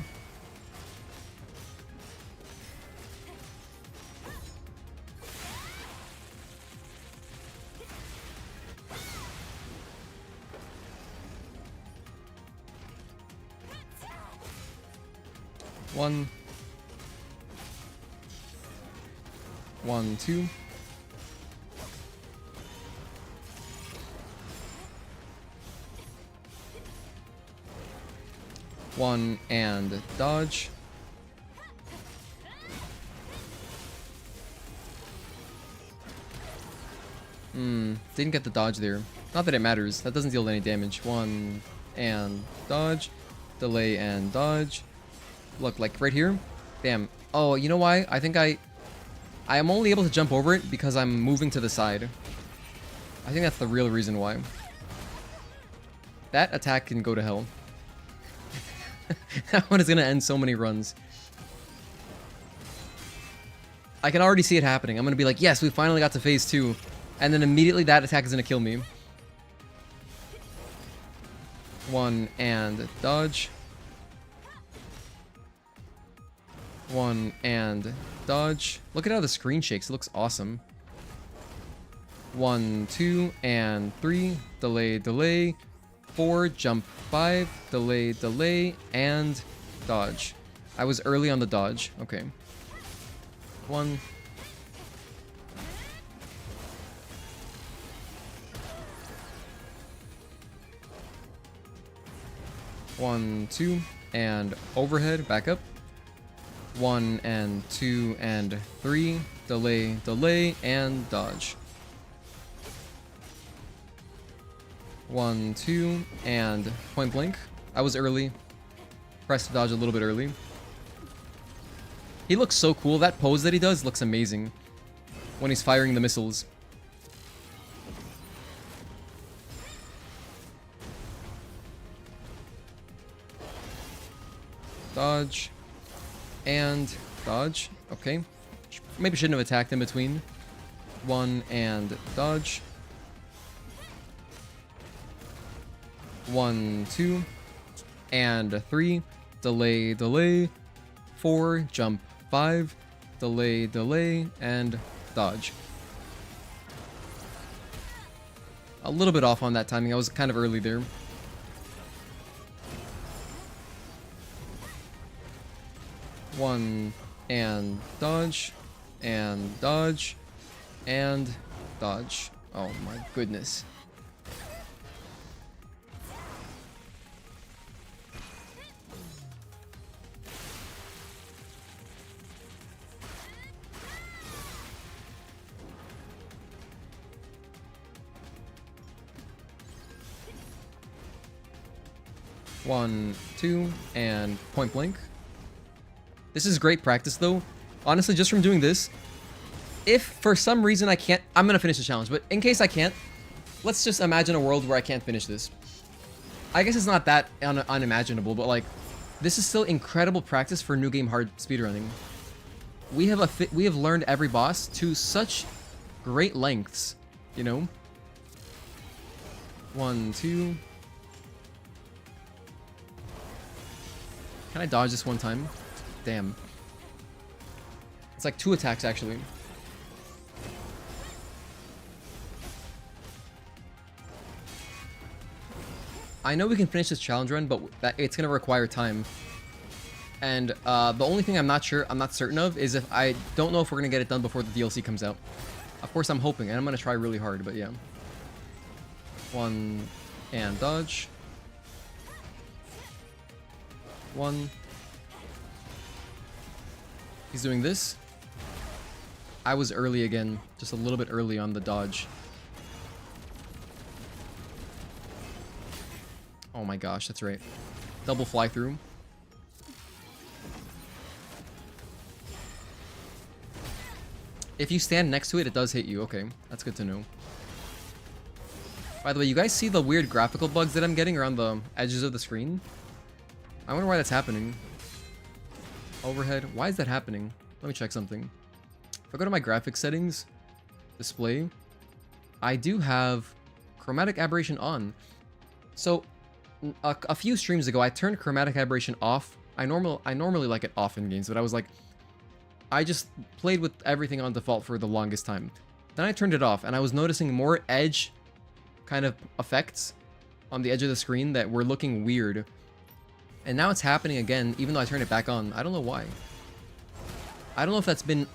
1, 1, 2. One and dodge. Didn't get the dodge there. Not that it matters. That doesn't deal any damage. One and dodge. Delay and dodge. Look, like right here. Bam. Oh, you know why? I think I am only able to jump over it because I'm moving to the side. I think that's the real reason why. That attack can go to hell. That one is going to end so many runs. I can already see it happening. I'm going to be like, yes, we finally got to phase 2. And then immediately that attack is going to kill me. One and dodge. One and dodge. Look at how the screen shakes. It looks awesome. 1, 2, and 3. Delay, delay. 4, jump 5, delay, delay, and dodge. I was early on the dodge. Okay. 1. 1, 2, and overhead, back up. 1 and 2 and 3, delay, delay, and dodge. 1, 2, and point blank. I was early. Pressed to dodge a little bit early. He looks so cool. That pose that he does looks amazing when he's firing the missiles. Dodge. And dodge. Okay. Maybe shouldn't have attacked in between. 1 and dodge. 1, 2, and 3, delay, delay, 4, jump 5, delay, delay, and dodge. A little bit off on that timing. I was kind of early there. One and dodge, and dodge, and dodge. Oh my goodness. One, 2, and point blank. This is great practice though. Honestly, just from doing this, if for some reason I can't, I'm gonna finish the challenge, but in case I can't, let's just imagine a world where I can't finish this. I guess it's not that unimaginable, but like, this is still incredible practice for new game hard speedrunning. We have learned every boss to such great lengths, you know? 1, 2. Can I dodge this one time? Damn. It's like 2 attacks, actually. I know we can finish this challenge run, but it's going to require time. And the only thing I'm not certain of is if I don't know if we're going to get it done before the DLC comes out. Of course, I'm hoping, and I'm going to try really hard, but yeah. 1 and dodge. 1. He's doing this. I was early again, just a little bit early on the dodge. Oh my gosh, that's right. Double fly through. If you stand next to it, it does hit you. Okay, that's good to know. By the way, you guys see the weird graphical bugs that I'm getting around the edges of the screen? I wonder why that's happening. Overhead. Why is that happening? Let me check something. If I go to my graphics settings, display, I do have chromatic aberration on. So a few streams ago, I turned chromatic aberration off. I normally like it off in games, but I was like, I just played with everything on default for the longest time. Then I turned it off, and I was noticing more edge kind of effects on the edge of the screen that were looking weird. And now it's happening again, even though I turned it back on. I don't know why. I don't know if that's been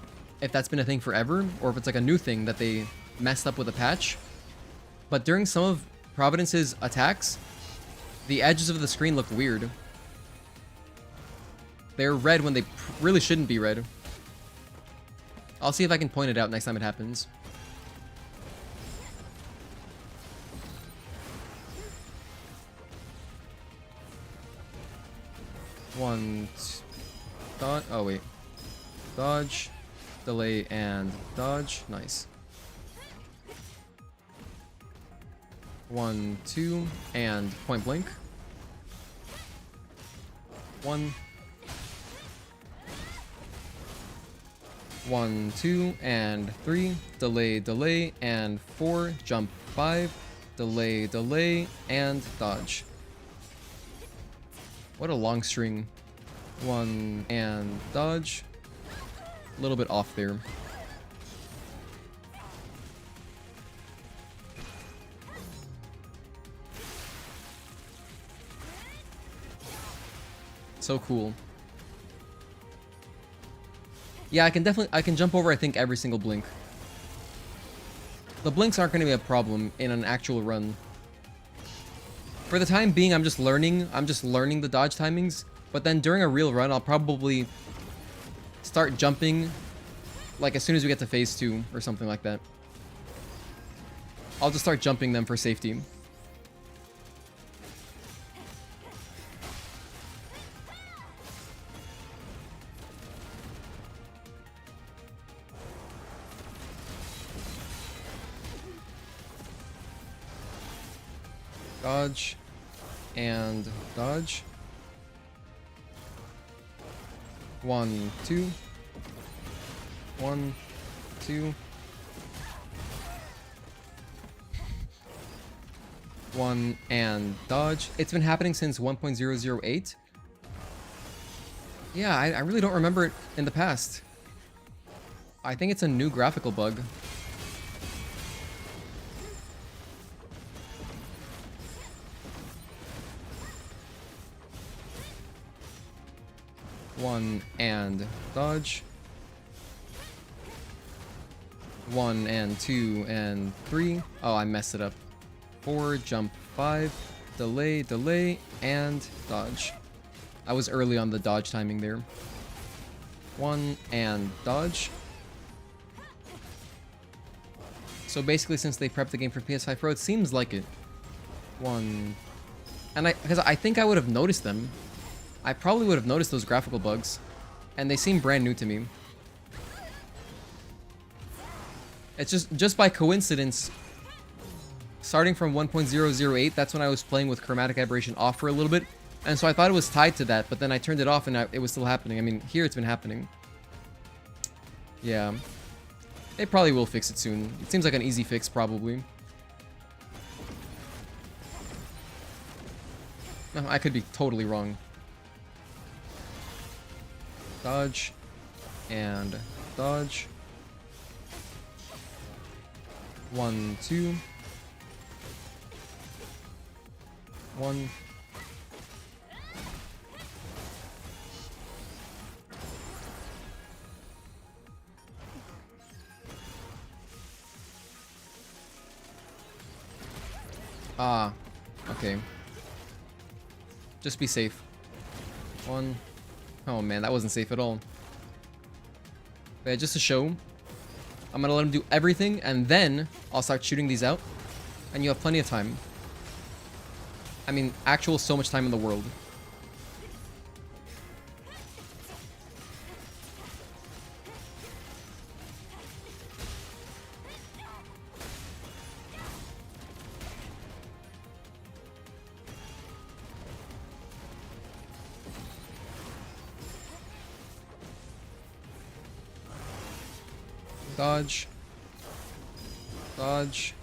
a thing forever, or if it's like a new thing that they messed up with a patch. But during some of Providence's attacks, the edges of the screen look weird. They're red when they really shouldn't be red. I'll see if I can point it out next time it happens. Oh wait. Dodge, delay, and dodge. Nice. 1, 2, and point blank. 1, 1, 2, and 3. Delay, delay, and 4. Jump 5. Delay, delay, and dodge. What a long string. 1 and dodge. A little bit off there. So cool. Yeah, I can jump over, I think, every single blink. The blinks aren't going to be a problem in an actual run. For the time being, I'm just learning the dodge timings, but then during a real run, I'll probably start jumping like as soon as we get to phase 2 or something like that. I'll just start jumping them for safety. Dodge and dodge. 1, 2. 1, 2. 1 and dodge. It's been happening since 1.008. Yeah, I really don't remember it in the past. I think it's a new graphical bug. One and dodge. 1 and 2 and 3. Oh, I messed it up. 4, jump 5, delay, delay, and dodge. I was early on the dodge timing there. 1 and dodge. So basically, since they prepped the game for PS5 Pro, it seems like it. 1. And because I think I would have noticed them. I probably would have noticed those graphical bugs. And they seem brand new to me. It's just by coincidence, starting from 1.008, that's when I was playing with chromatic aberration off for a little bit. And so I thought it was tied to that, but then I turned it off and it was still happening. I mean, here it's been happening. Yeah. They probably will fix it soon. It seems like an easy fix, probably. No, I could be totally wrong. Dodge. And dodge. 1, 2. 1. Ah, okay. Just be safe. 1. Oh man, that wasn't safe at all. But yeah, just to show, I'm gonna let him do everything, and then I'll start shooting these out, and you have plenty of time. I mean, actual so much time in the world. Dodge. Dodge.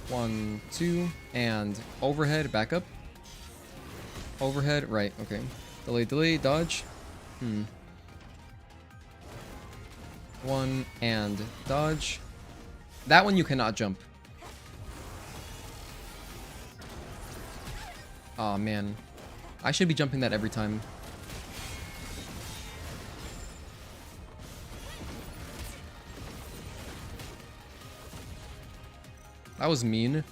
1, 2, and overhead, back up. Overhead, right, okay. Delay, delay, dodge. 1 and dodge. That one you cannot jump. Aw, man. I should be jumping that every time. That was mean.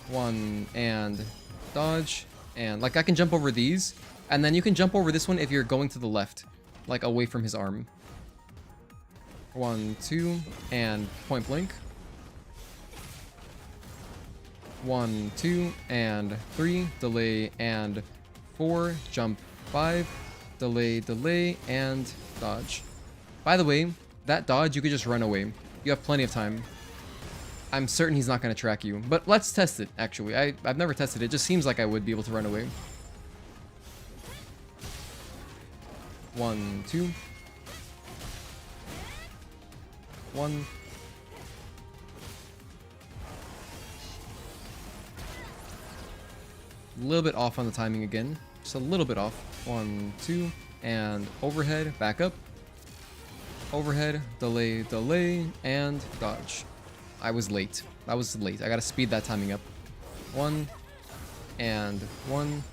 One, and dodge. And, like, I can jump over these. And then you can jump over this one if you're going to the left. Like, away from his arm. 1, 2, and point blank. 1, 2, and 3, delay, and 4, jump, 5, delay, delay, and dodge. By the way, that dodge, you could just run away. You have plenty of time. I'm certain he's not going to track you, but let's test it, actually. I've never tested it. It just seems like I would be able to run away. 1, 2. 1. A little bit off on the timing again. Just a little bit off. 1, 2, and overhead, back up. Overhead, delay, delay, and dodge. I was late. I was late. I gotta speed that timing up. 1, and 1.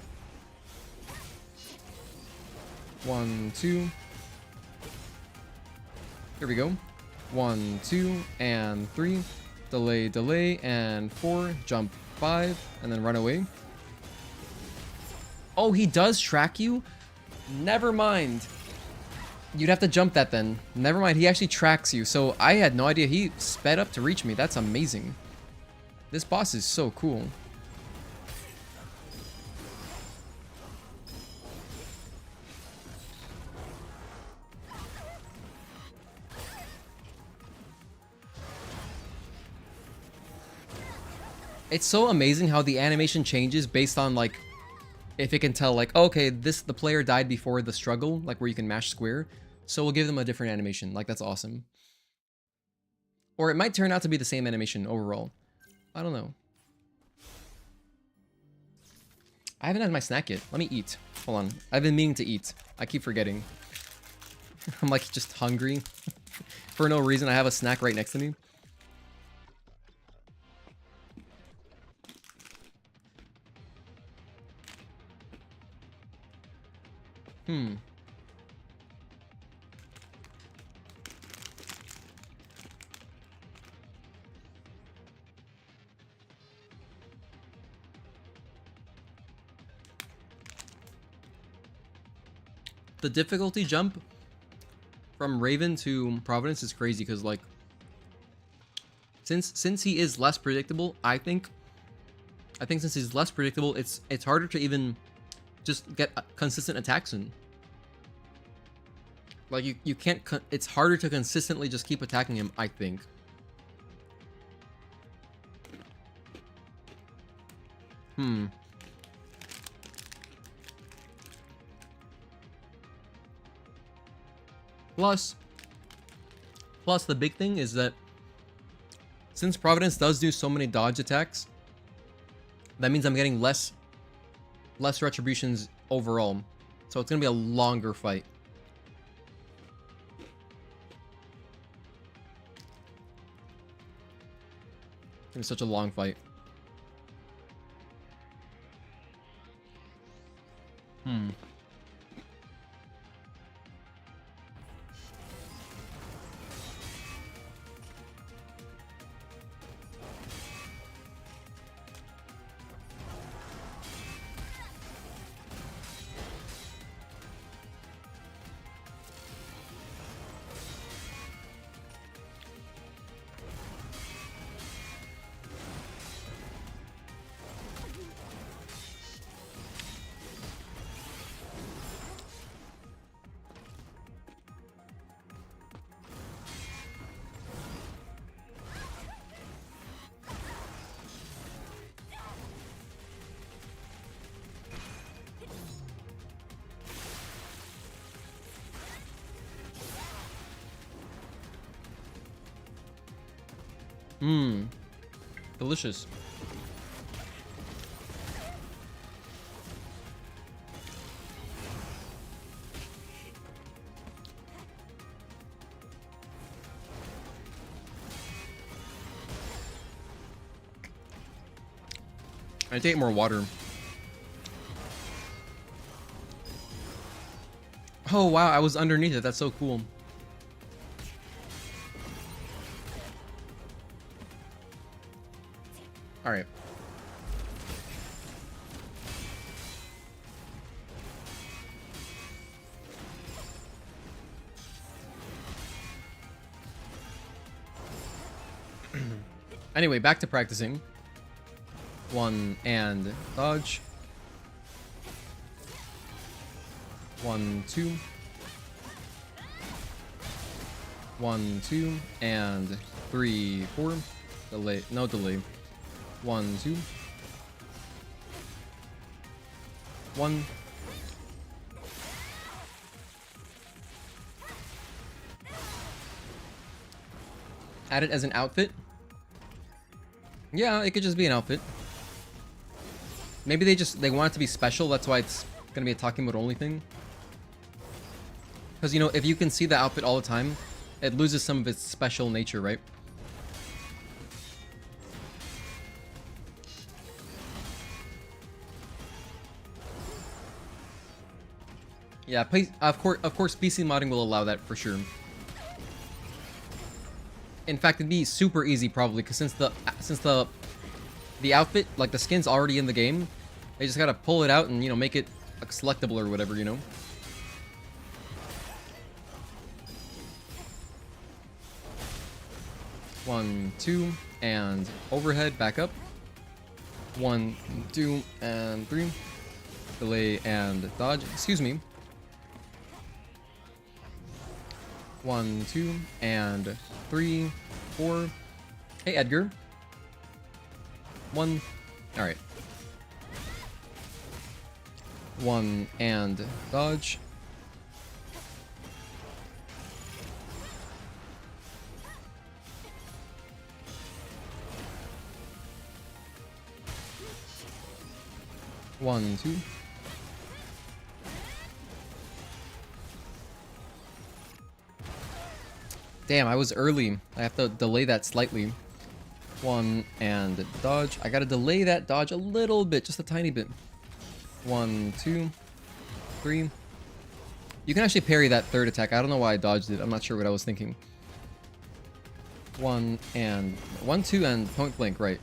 1, 2. Here we go. 1, 2, and 3. Delay, delay, and 4. Jump, 5, and then run away. Oh, he does track you? Never mind. You'd have to jump that then. Never mind, he actually tracks you. So I had no idea he sped up to reach me. That's amazing. This boss is so cool. It's so amazing how the animation changes based on, like, if it can tell, like, okay, the player died before the struggle, like where you can mash square, so we'll give them a different animation. Like, that's awesome. Or it might turn out to be the same animation overall. I don't know. I haven't had my snack yet. Let me eat. Hold on. I've been meaning to eat. I keep forgetting. I'm like just hungry. For no reason, I have a snack right next to me. The difficulty jump from Raven to Providence is crazy because, like, since he is less predictable, I think since he's less predictable, it's harder to even just get consistent attacks in. Like, you can't, it's harder to consistently just keep attacking him, I think. Plus the big thing is that since Providence does do so many dodge attacks, that means I'm getting less retributions overall. So it's gonna be a longer fight. It's gonna be such a long fight. Delicious. I take more water. Oh wow, I was underneath it. That's so cool. All right. Anyway, back to practicing. 1 and dodge. 1, 2. 1, 2, and 3, 4. Delay, no delay. 1, 2. 1. Add it as an outfit. Yeah, it could just be an outfit. Maybe they want it to be special, that's why it's gonna be a talking mode only thing. Because, you know, if you can see the outfit all the time, it loses some of its special nature, right? Yeah, of course, PC modding will allow that for sure. In fact, it'd be super easy probably, because since the outfit, like the skin's already in the game, they just gotta pull it out and, you know, make it selectable or whatever, you know. One, 2, and overhead, back up. 1, 2, and 3. Delay and dodge. Excuse me. 1, 2, and 3, 4. Hey, Edgar. 1. All right. 1 and dodge. 1, 2. Damn, I was early. I have to delay that slightly. 1 and dodge. I gotta delay that dodge a little bit, just a tiny bit. 1, 2, 3. You can actually parry that third attack. I don't know why I dodged it. I'm not sure what I was thinking. 1 and 1, 2, and point blank. Right.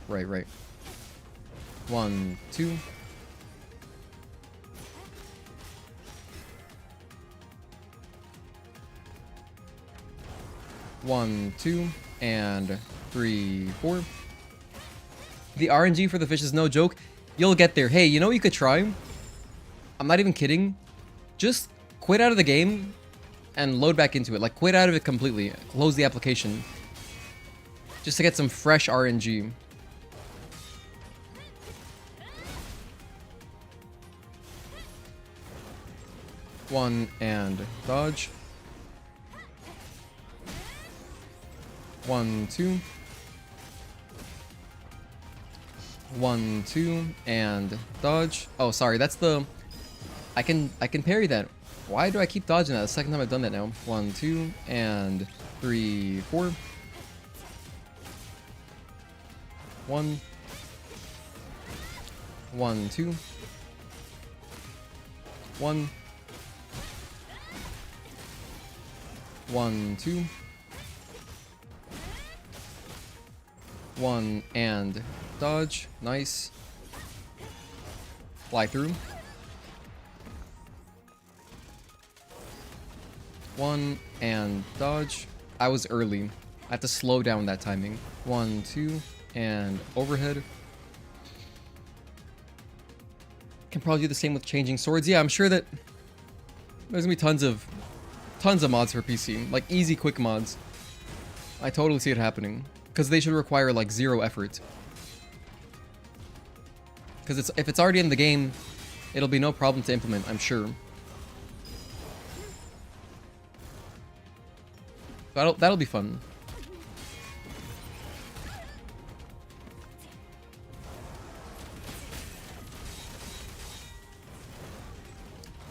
1, 2. 1, 2, and 3, 4. The RNG for the fish is no joke. You'll get there. Hey, you know what you could try? I'm not even kidding. Just quit out of the game and load back into it. Like, quit out of it completely. Close the application. Just to get some fresh RNG. One and dodge. 1, 2. 1, 2, and dodge. Oh, sorry, that's the... I can parry that. Why do I keep dodging that? The second time I've done that now. 1, 2, and 3, 4. 1. 1, 2. 1. 1, 2. 1 and dodge. Nice. Fly through. 1 and dodge. I was early. I have to slow down that timing. 1, 2, and overhead. Can probably do the same with changing swords. Yeah, I'm sure that there's gonna be tons of mods for PC, like easy, quick mods. I totally see it happening. Because they should require like 0 effort. Because if it's already in the game, it'll be no problem to implement, I'm sure. That'll be fun.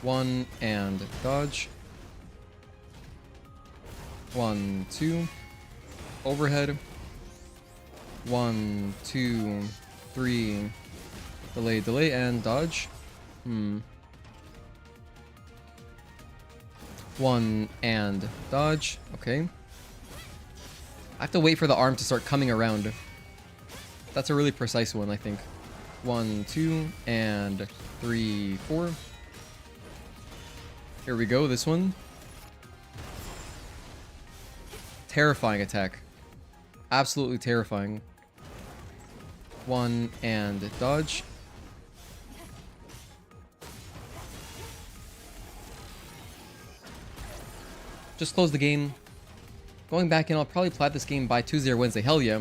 One and dodge. 1, 2. Overhead. 1, 2, 3. Delay, and dodge. 1 and dodge. Okay. I have to wait for the arm to start coming around. That's a really precise one, I think. 1, 2, and 3, 4. Here we go, this one. Terrifying attack. Absolutely terrifying. 1 and dodge. Just close the game. Going back in, I'll probably plat this game by Tuesday or Wednesday. Hell yeah.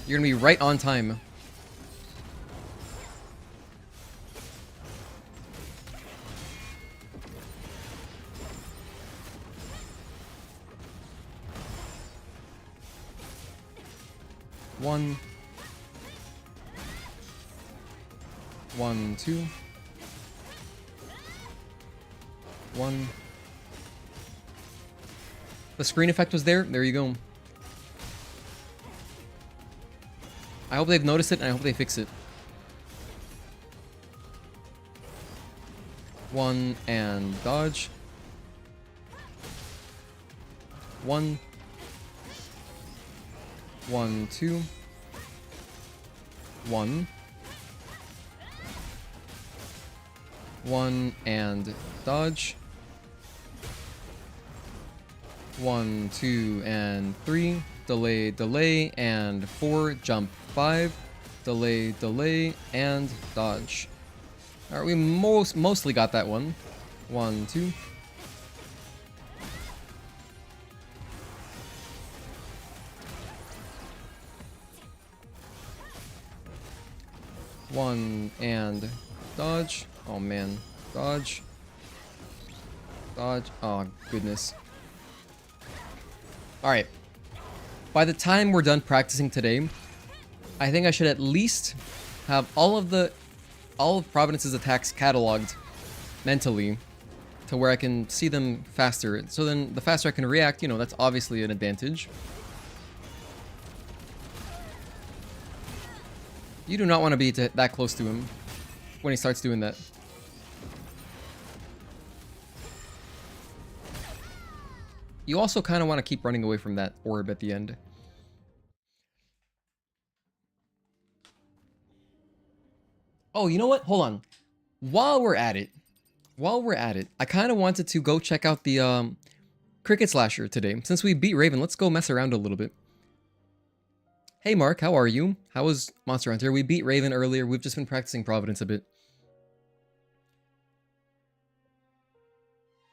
You're gonna be right on time. One. 1, 2. 1. The screen effect was there. There you go. I hope they've noticed it, and I hope they fix it. 1 and dodge. 1. 1, 2. 1. 1 and dodge. 1, 2, and 3. Delay, delay, and 4. Jump. 5. Delay, delay, and dodge. Alright, we mostly got that one. 1, 2. One and dodge. Oh man. Dodge. Dodge. Oh goodness. Alright. By the time we're done practicing today, I think I should at least have all of Providence's attacks cataloged mentally to where I can see them faster. So then the faster I can react, you know, that's obviously an advantage. You do not want to be that close to him when he starts doing that. You also kind of want to keep running away from that orb at the end. Oh, you know what? Hold on. While we're at it, I kind of wanted to go check out the Cricket Slasher today. Since we beat Raven, let's go mess around a little bit. Hey Mark, how are you? How was Monster Hunter? We beat Raven earlier. We've just been practicing Providence a bit.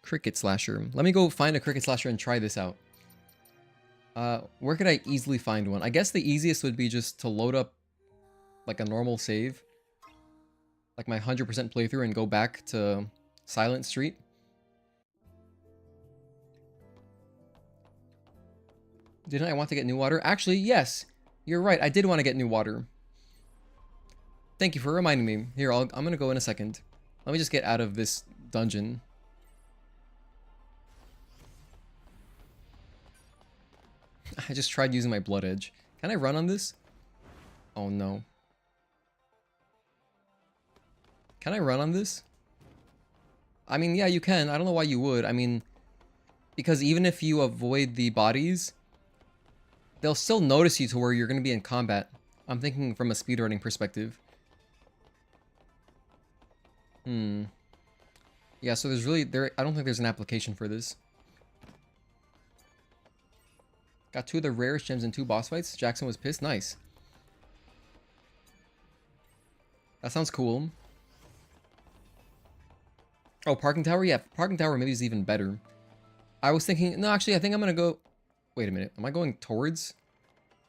Cricket Slasher. Let me go find a Cricket Slasher and try this out. Where could I easily find one? I guess the easiest would be just to load up like a normal save. Like my 100% playthrough and go back to Silent Street. Didn't I want to get new water? Actually, yes. You're right. I did want to get new water. Thank you for reminding me. Here, I'm going to go in a second. Let me just get out of this dungeon. I just tried using my blood edge. Can I run on this? Oh no. Can I run on this? I mean, yeah, you can. I don't know why you would. I mean, because even if you avoid the bodies, they'll still notice you to where you're going to be in combat. I'm thinking from a speedrunning perspective. Yeah, so there's really... I don't think there's an application for this. Got 2 of the rarest gems in 2 boss fights. Jackson was pissed. Nice. That sounds cool. Oh, Parking Tower? Yeah, Parking Tower maybe is even better. I was thinking... No, actually, I think I'm going to go... Wait a minute. Am I going towards...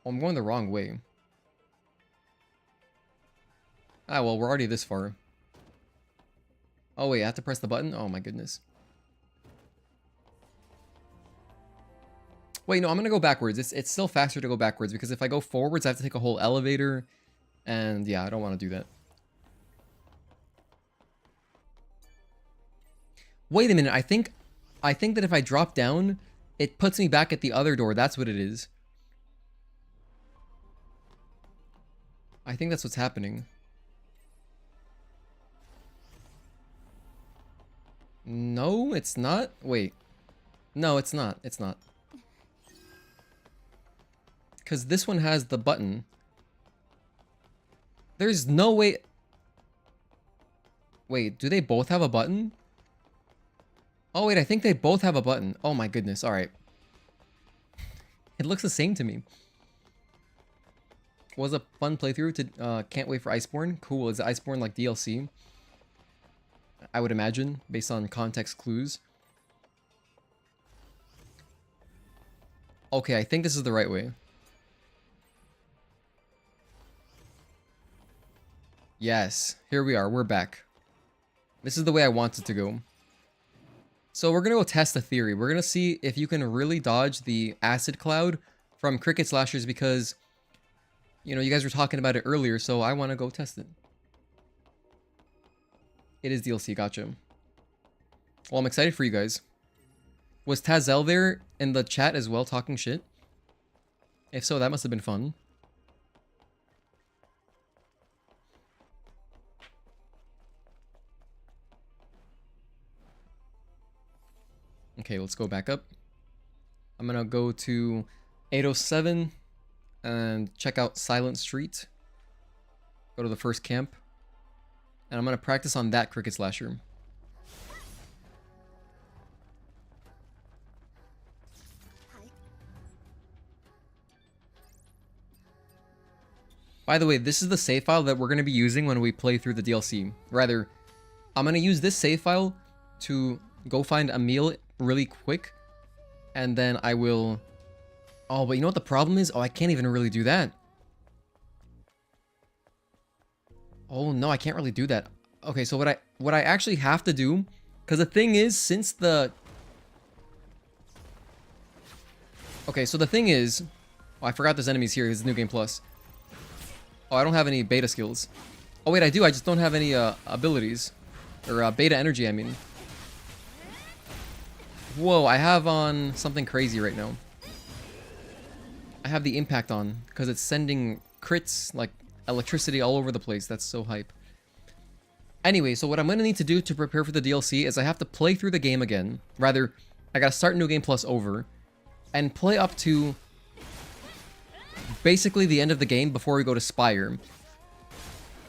Oh, I'm going the wrong way. Ah, well, we're already this far. Oh, wait, I have to press the button? Oh, my goodness. Wait, no, I'm going to go backwards. It's still faster to go backwards, because if I go forwards, I have to take a whole elevator. And, yeah, I don't want to do that. Wait a minute, I think that if I drop down, it puts me back at the other door. That's what it is. I think that's what's happening. No, it's not. Wait. No, it's not. It's not. Because this one has the button. There's no way... Wait, do they both have a button? Oh, wait, I think they both have a button. Oh my goodness, alright. It looks the same to me. Was a fun playthrough to can't wait for Iceborne. Cool, is Iceborne like DLC? I would imagine, based on context clues. Okay, I think this is the right way. Yes, here we are, we're back. This is the way I want it to go. So we're gonna go test the theory. We're gonna see if you can really dodge the acid cloud from cricket slashers because, you know, you guys were talking about it earlier, so I want to go test it. It is DLC, gotcha. Well, I'm excited for you guys. Was Tazel there in the chat as well talking shit? If so, that must have been fun. Okay, let's go back up. I'm gonna go to 807 and check out Silent Street. Go to the first camp. And I'm gonna practice on that cricket slasher. By the way, this is the save file that we're gonna be using when we play through the DLC. Rather, I'm gonna use this save file to go find a meal really quick. And then I will... Oh, but you know what the problem is? Oh, I can't even really do that. Oh no, I can't really do that. Okay, so what I actually have to do, because the thing is, since the... Okay, so the thing is... Oh, I forgot there's enemies here. This is New Game Plus. Oh, I don't have any beta skills. Oh wait, I do. I just don't have any abilities. Or beta energy, I mean. Whoa, I have on something crazy right now. I have the impact on, because it's sending crits, like electricity all over the place. That's so hype. Anyway, so what I'm going to need to do to prepare for the DLC is I have to play through the game again. Rather, I gotta start New Game Plus over. And play up to... basically the end of the game before we go to Spire.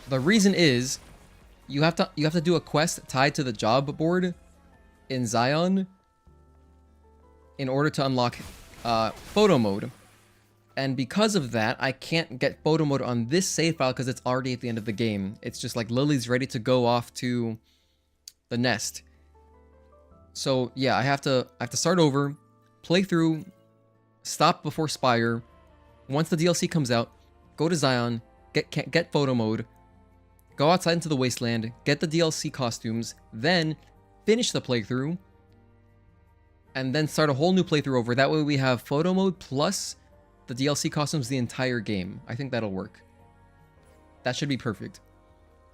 The reason is... You have to do a quest tied to the job board in Zion in order to unlock photo mode. And because of that, I can't get photo mode on this save file because it's already at the end of the game. It's just like Lily's ready to go off to the nest. So yeah, I have to start over, play through, stop before Spire. Once the DLC comes out, go to Zion, get photo mode, go outside into the wasteland, get the DLC costumes, then finish the playthrough, and then start a whole new playthrough over. That way we have photo mode plus the DLC costumes the entire game. I think that'll work. That should be perfect.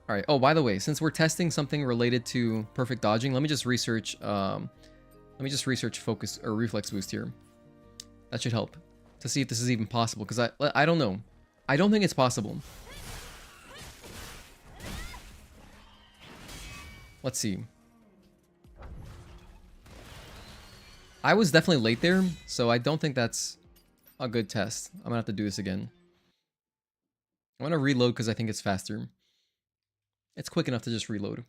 Alright, oh, by the way, since we're testing something related to perfect dodging, let me just research focus or reflex boost here. That should help to see if this is even possible, because I don't know. I don't think it's possible. Let's see. I was definitely late there, so I don't think that's a good test. I'm gonna have to do this again. I'm gonna reload because I think it's faster. It's quick enough to just reload.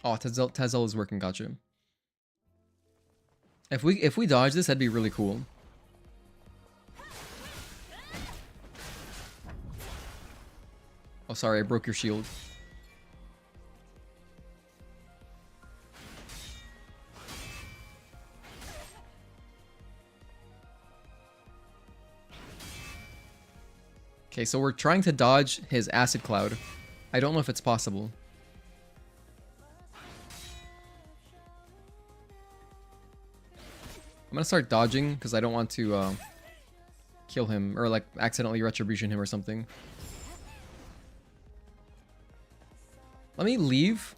Oh, Tazel is working, gotcha. If we dodge this, that'd be really cool. Oh, sorry, I broke your shield. Okay, so we're trying to dodge his acid cloud. I don't know if it's possible. I'm gonna start dodging because I don't want to kill him or like accidentally retribution him or something. Let me leave.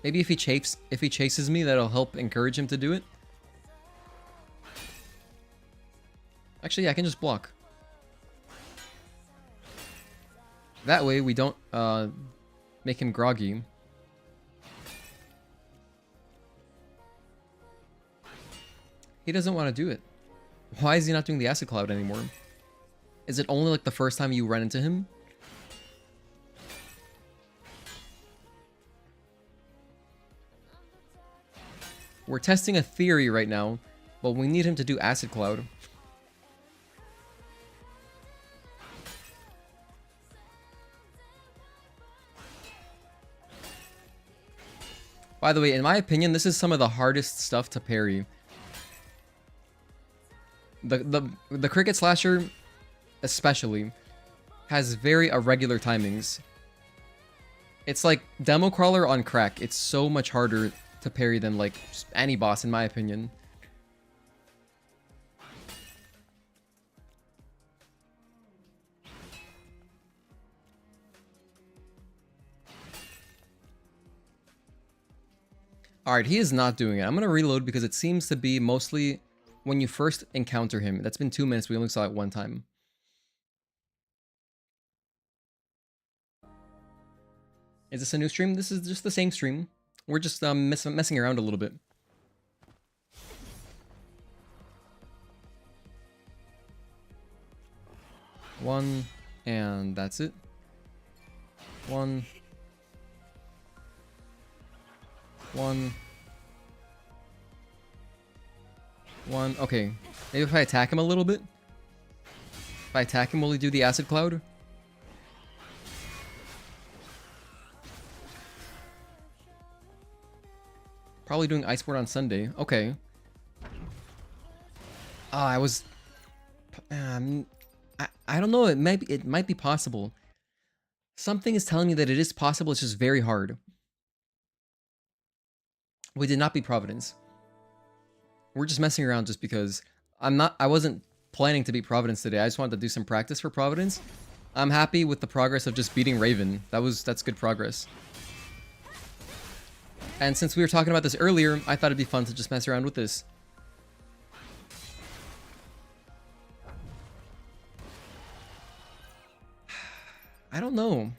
Maybe if he chases me, that'll help encourage him to do it. Actually, yeah, I can just block. That way we don't make him groggy. He doesn't want to do it. Why is he not doing the acid cloud anymore? Is it only like the first time you run into him? We're testing a theory right now, but we need him to do acid cloud. By the way, in my opinion, this is some of the hardest stuff to parry. The cricket slasher, especially, has very irregular timings. It's like demo crawler on crack. It's so much harder to parry than like any boss, in my opinion. Alright, he is not doing it. I'm going to reload because it seems to be mostly when you first encounter him. That's been 2 minutes. We only saw it one time. Is this a new stream? This is just the same stream. We're just messing around a little bit. One, and that's it. One. Okay. Maybe if I attack him a little bit? If I attack him, will he do the acid cloud? Probably doing ice board on Sunday. Okay. I was... I don't know. It might be possible. Something is telling me that it is possible. It's just very hard. We did not beat Providence. We're just messing around just because I wasn't planning to beat Providence today. I just wanted to do some practice for Providence. I'm happy with the progress of just beating Raven. That's good progress. And since we were talking about this earlier, I thought it'd be fun to just mess around with this. I don't know.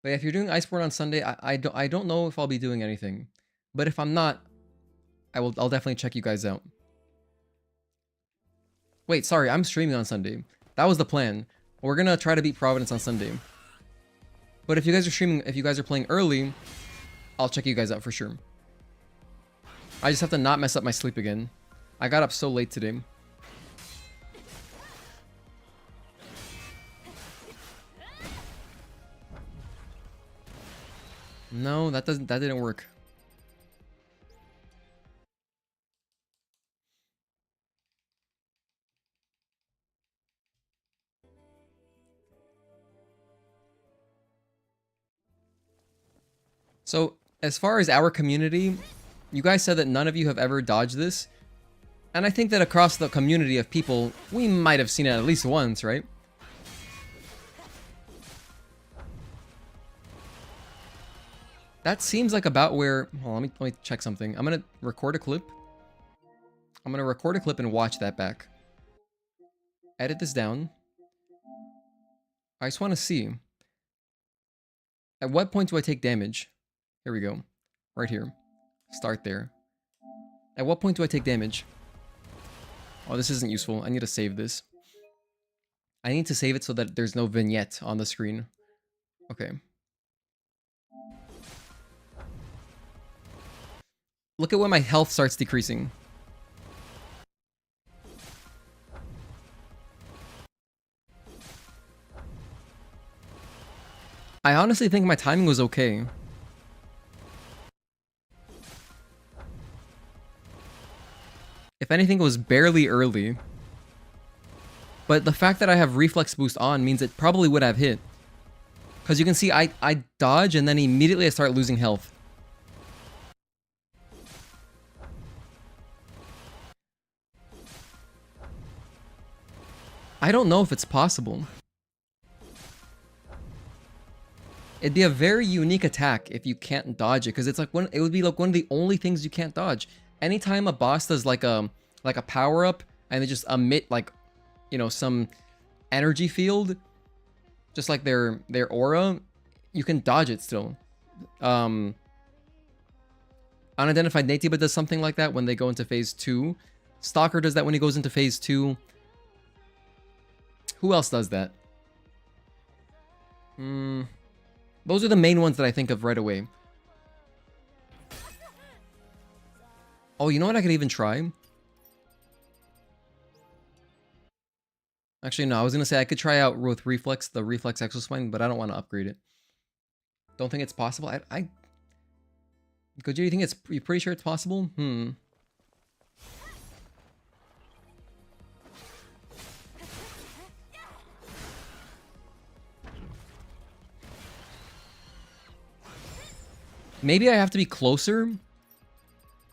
But if you're doing Iceborne on Sunday, I don't know if I'll be doing anything. But if I'm not, I'll definitely check you guys out. Wait, sorry, I'm streaming on Sunday. That was the plan. We're gonna try to beat Providence on Sunday. But if you guys are streaming, if you guys are playing early, I'll check you guys out for sure. I just have to not mess up my sleep again. I got up so late today. No, that didn't work. So, as far as our community, you guys said that none of you have ever dodged this. And I think that across the community of people, we might have seen it at least once, right? That seems like about where... Hold on, let me check something. I'm going to record a clip. I'm going to record a clip and watch that back. Edit this down. I just want to see. At what point do I take damage? Here we go. Right here. Start there. At what point do I take damage? Oh, this isn't useful. I need to save this. I need to save it so that there's no vignette on the screen. Okay. Look at when my health starts decreasing. I honestly think my timing was okay. If anything, it was barely early. But the fact that I have reflex boost on means it probably would have hit. Because you can see I dodge and then immediately I start losing health. I don't know if it's possible. It'd be a very unique attack if you can't dodge it, because it's like it would be like one of the only things you can't dodge. Anytime a boss does like a power up and they just emit like, you know, some energy field, just like their aura, you can dodge it still. Unidentified Natiba does something like that when they go into phase 2. Stalker does that when he goes into phase 2. Who else does that? Those are the main ones that I think of right away. Oh, you know what I could even try? Actually, no, I was going to say I could try out with Reflex, the Reflex exospine, but I don't want to upgrade it. Don't think it's possible. Gojo, you think you're pretty sure it's possible? Maybe I have to be closer.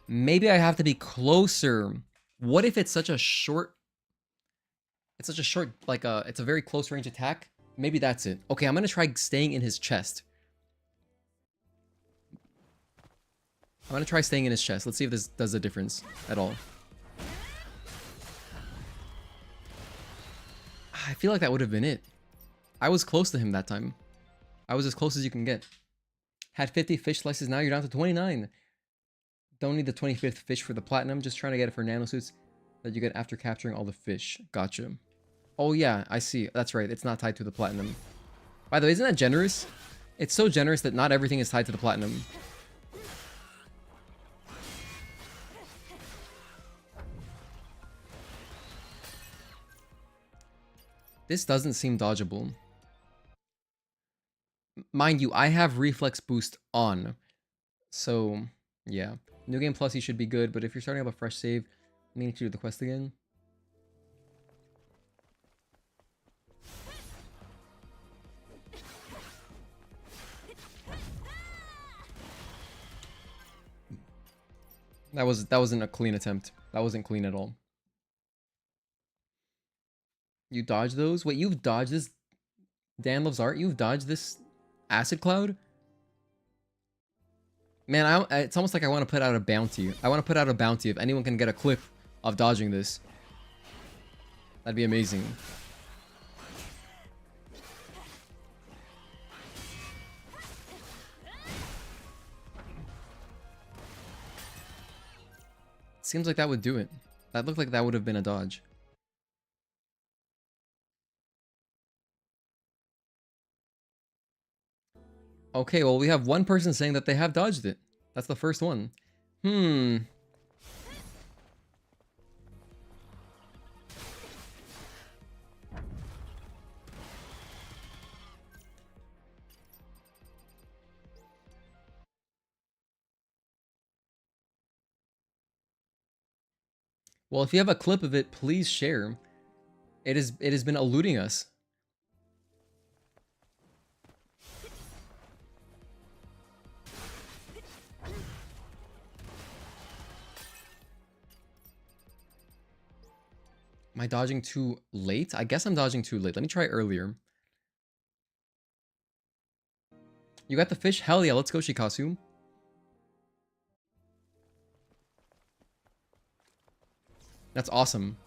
Maybe I have to be closer. What if it's such a short... It's such a short, like, it's a very close range attack? Maybe that's it. Okay, I'm gonna try staying in his chest. I'm gonna try staying in his chest. Let's see if this does a difference at all. I feel like that would have been it. I was close to him that time. I was as close as you can get. Had 50 fish slices, now you're down to 29. Don't need the 25th fish for the platinum, just trying to get it for nanosuits that you get after capturing all the fish. Gotcha. Oh yeah, I see. That's right, it's not tied to the platinum. By the way, isn't that generous? It's so generous that not everything is tied to the platinum. This doesn't seem dodgeable. Mind you, I have Reflex Boost on. So, yeah. New Game Plus, you should be good, but if you're starting up a fresh save, you need to do the quest again. That wasn't a clean attempt. That wasn't clean at all. You dodged those? Wait, you've dodged this? Dan Loves Art? You've dodged this acid cloud? Man, it's almost like I want to put out a bounty. I want to put out a bounty if anyone can get a clip of dodging this. That'd be amazing. Seems like that would do it. That looked like that would have been a dodge. Okay, well, we have one person saying that they have dodged it. That's the first one. Well, if you have a clip of it, please share. It has been eluding us. Am I dodging too late? I guess I'm dodging too late. Let me try earlier. You got the fish? Hell yeah, let's go, Shikasu. That's awesome.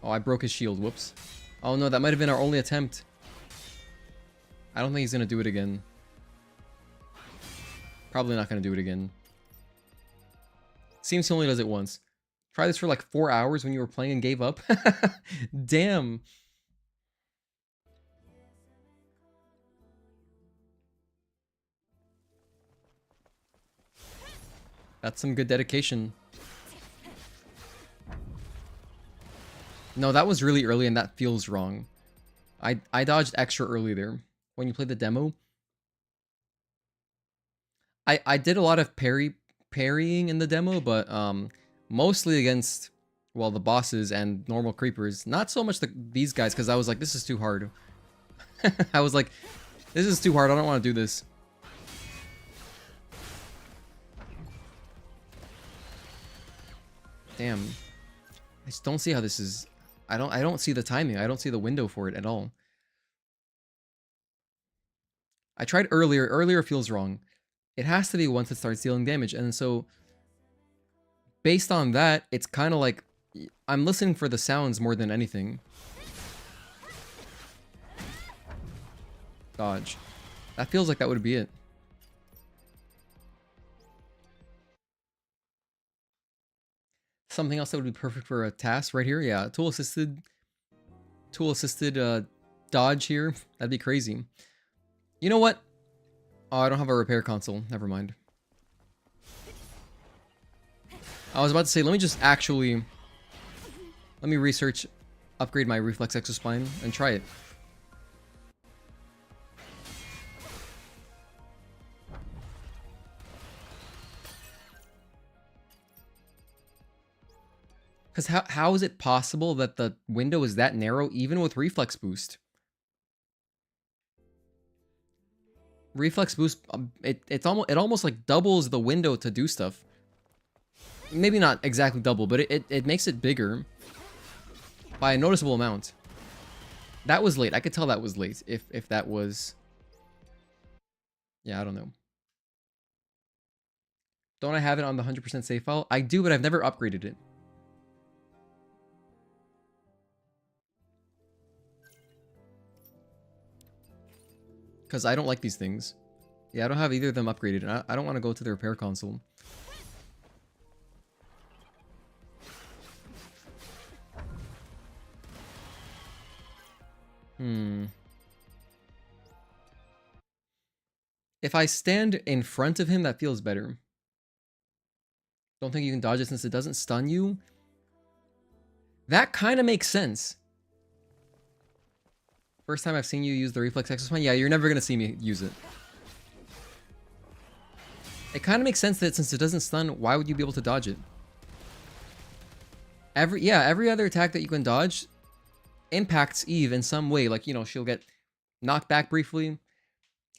Oh, I broke his shield. Whoops. Oh no, that might have been our only attempt. I don't think he's gonna do it again. Probably not gonna do it again. Seems he only does it once. Try this for like 4 hours when you were playing and gave up. Damn. That's some good dedication. No, that was really early and that feels wrong. I dodged extra early there. When you played the demo. I did a lot of parrying in the demo, but mostly against, well, the bosses and normal creepers. Not so much these guys, because I was like, this is too hard. I was like, this is too hard, I don't want to do this. Damn. I just don't see how this is... I don't see the timing. I don't see the window for it at all. I tried earlier. Earlier feels wrong. It has to be once it starts dealing damage. And so, based on that, it's kind of like... I'm listening for the sounds more than anything. Dodge. That feels like that would be it. Something else that would be perfect for a task right here. Yeah, tool assisted dodge here. That'd be crazy. You know what? Oh, I don't have a repair console. Never mind. I was about to say, let me research, upgrade my reflex exospine and try it. Because how is it possible that the window is that narrow even with reflex boost? Reflex boost, it almost like doubles the window to do stuff. Maybe not exactly double, but it makes it bigger by a noticeable amount. That was late. I could tell that was late if that was... Yeah, I don't know. Don't I have it on the 100% save file? I do, but I've never upgraded it. Because I don't like these things. Yeah, I don't have either of them upgraded. And I don't want to go to the repair console. If I stand in front of him, that feels better. Don't think you can dodge it since it doesn't stun you. That kind of makes sense. First time I've seen you use the reflex exospine. Yeah, you're never going to see me use it. It kind of makes sense that since it doesn't stun, why would you be able to dodge it? Every other attack that you can dodge impacts Eve in some way. Like, you know, she'll get knocked back briefly.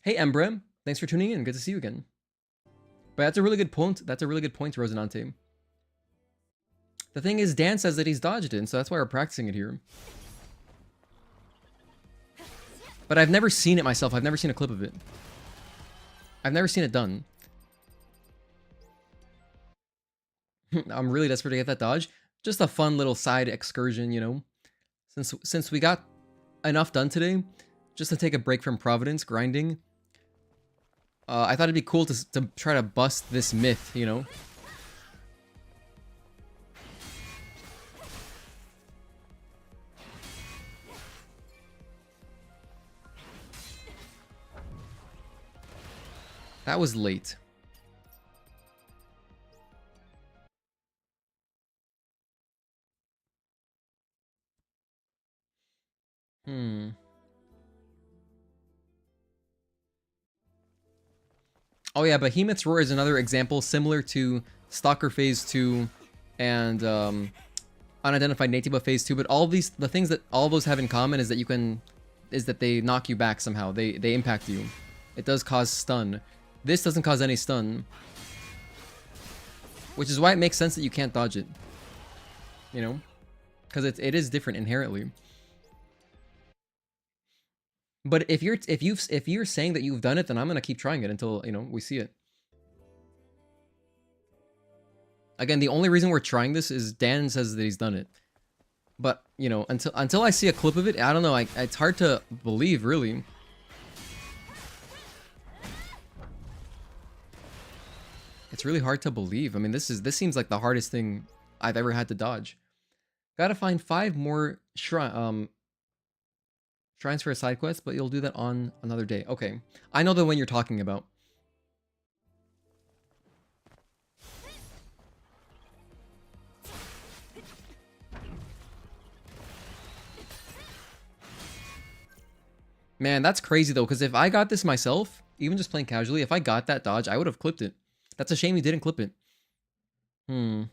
Hey, Embrem. Thanks for tuning in. Good to see you again. But that's a really good point. That's a really good point, Rosinante. The thing is, Dan says that he's dodged it, and so that's why we're practicing it here. But I've never seen it myself. I've never seen a clip of it. I've never seen it done. I'm really desperate to get that dodge. Just a fun little side excursion, you know. Since we got enough done today, just to take a break from Providence grinding, I thought it'd be cool to try to bust this myth, you know. That was late. Oh yeah, Behemoth's Roar is another example similar to Stalker Phase 2 and Unidentified Nate Buff Phase 2, but the things that all those have in common is that they knock you back somehow. They impact you. It does cause stun. This doesn't cause any stun. Which is why it makes sense that you can't dodge it. You know? Because it is different inherently. But if you're saying that you've done it, then I'm gonna keep trying it until, you know, we see it. Again, the only reason we're trying this is Dan says that he's done it. But, you know, until I see a clip of it, I don't know, it's hard to believe, really. It's really hard to believe. I mean, this seems like the hardest thing I've ever had to dodge. Gotta find 5 more shrines for a side quest, but you'll do that on another day. Okay. I know the one you're talking about. Man, that's crazy though, because if I got this myself, even just playing casually, if I got that dodge, I would have clipped it. That's a shame you didn't clip it. It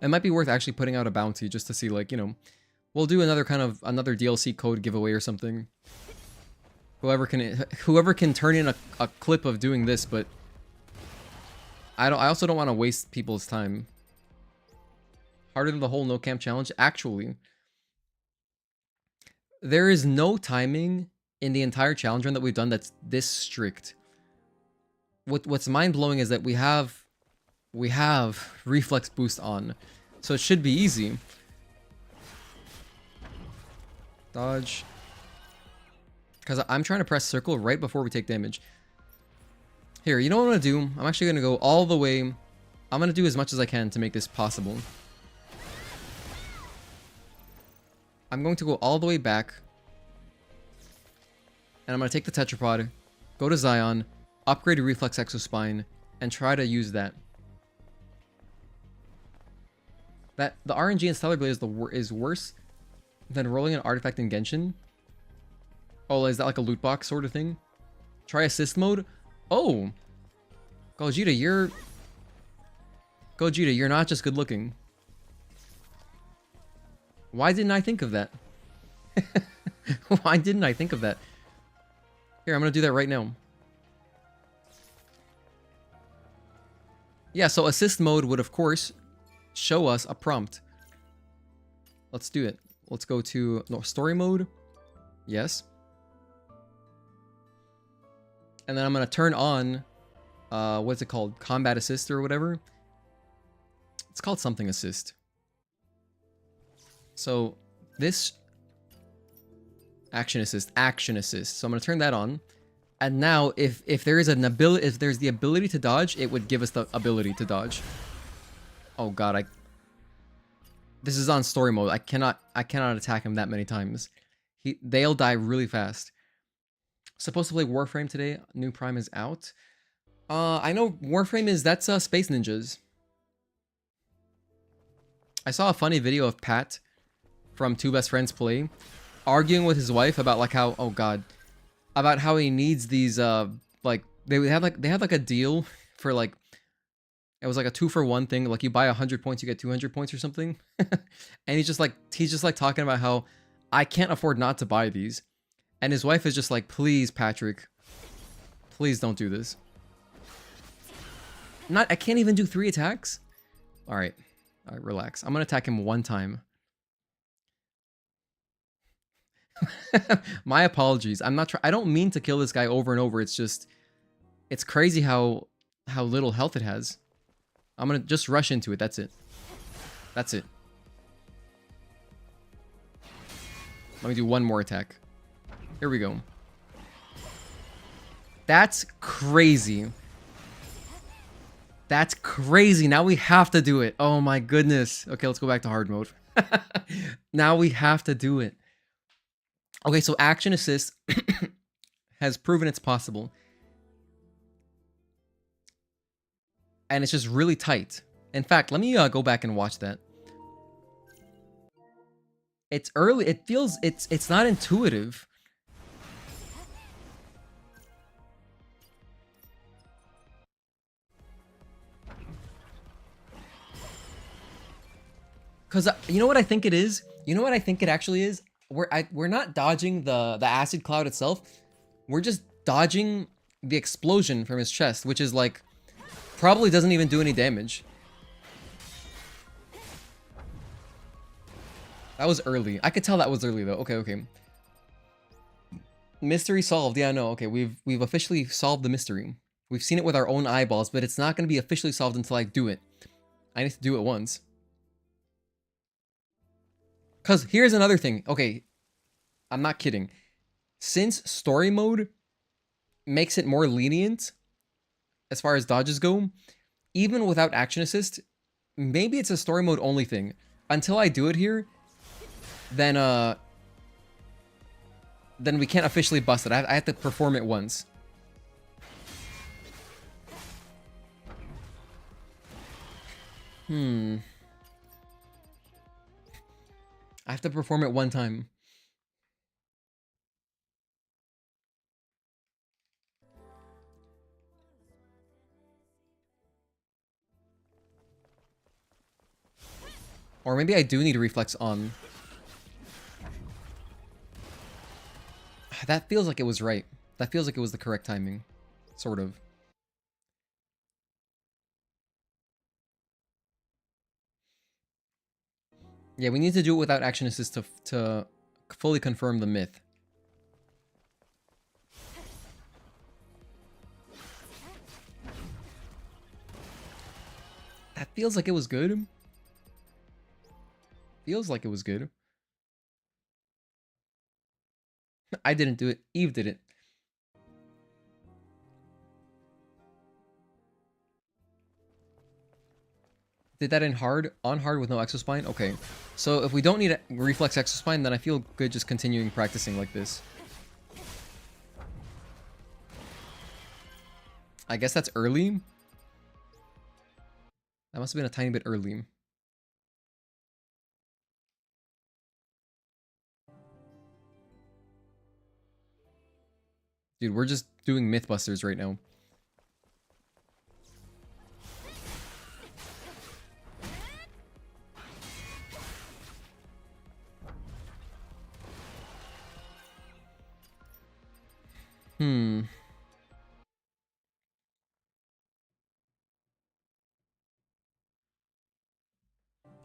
might be worth actually putting out a bounty just to see, like, you know, we'll do another DLC code giveaway or something. Whoever can turn in a clip of doing this, but I also don't want to waste people's time. Harder than the whole no camp challenge. Actually, there is no timing in the entire challenge run that we've done that's this strict. What's mind-blowing is that we have reflex boost on, so it should be easy. Dodge. Because I'm trying to press circle right before we take damage. Here, you know what I'm going to do? I'm actually going to go all the way I'm gonna do as much as I can to make this possible. I'm going to go all the way back. And I'm going to take the tetrapod, go to Zion, upgrade a reflex exospine, and try to use that. The RNG in Stellar Blade is worse than rolling an artifact in Genshin. Oh, is that like a loot box sort of thing? Try assist mode? Oh! Gogeta, you're not just good looking. Why didn't I think of that? Why didn't I think of that? Here, I'm gonna do that right now. Yeah, so assist mode would, of course, show us a prompt. Let's do it. Let's go to story mode. Yes. And then I'm gonna turn on, what's it called? Combat assist or whatever. It's called something assist. So this action assist. So I'm gonna turn that on. And now if there is an ability, if there's the ability to dodge, it would give us the ability to dodge. Oh god, this is on story mode. I cannot attack him that many times. They'll die really fast. Supposed to play Warframe today. New Prime is out. I know Warframe that's Space Ninjas. I saw a funny video of Pat from Two Best Friends Play arguing with his wife about like how, oh god, about how he needs these like they had like a deal for like, it was like a 2-for-1 thing, like you buy 100 points you get 200 points or something. And he's just like talking about how I can't afford not to buy these. And his wife is just like, please Patrick, please don't do this. I can't even do 3 attacks. All right, relax. I'm gonna attack him 1 time. My apologies. I don't mean to kill this guy over and over. It's just, it's crazy how little health it has. I'm gonna just rush into it. That's it. That's it. Let me do 1 more attack. Here we go. That's crazy. That's crazy. Now we have to do it. Oh my goodness. Okay, let's go back to hard mode. Now we have to do it. Okay, so action assist has proven it's possible. And it's just really tight. In fact, let me go back and watch that. It's early. It feels, it's not intuitive. Because you know what I think it is? You know what I think it actually is? We're not dodging the acid cloud itself. We're just dodging the explosion from his chest, which is like, probably doesn't even do any damage. That was early. I could tell that was early though. Okay. Mystery solved. Yeah, no. Okay, we've officially solved the mystery. We've seen it with our own eyeballs, but it's not going to be officially solved until I do it. I need to do it once. Because here's another thing. Okay, I'm not kidding. Since story mode makes it more lenient as far as dodges go, even without action assist, maybe it's a story mode only thing. Until I do it here, then we can't officially bust it. I have to perform it once. I have to perform it 1 time. Or maybe I do need a reflex on. That feels like it was right. That feels like it was the correct timing. Sort of. Yeah, we need to do it without action assist to fully confirm the myth. That feels like it was good. Feels like it was good. I didn't do it. Eve did it. did that in hard, on hard with no exospine? Okay. So if we don't need a reflex exospine, then I feel good just continuing practicing like this. I guess that's early. That must have been a tiny bit early. Dude, we're just doing Mythbusters right now.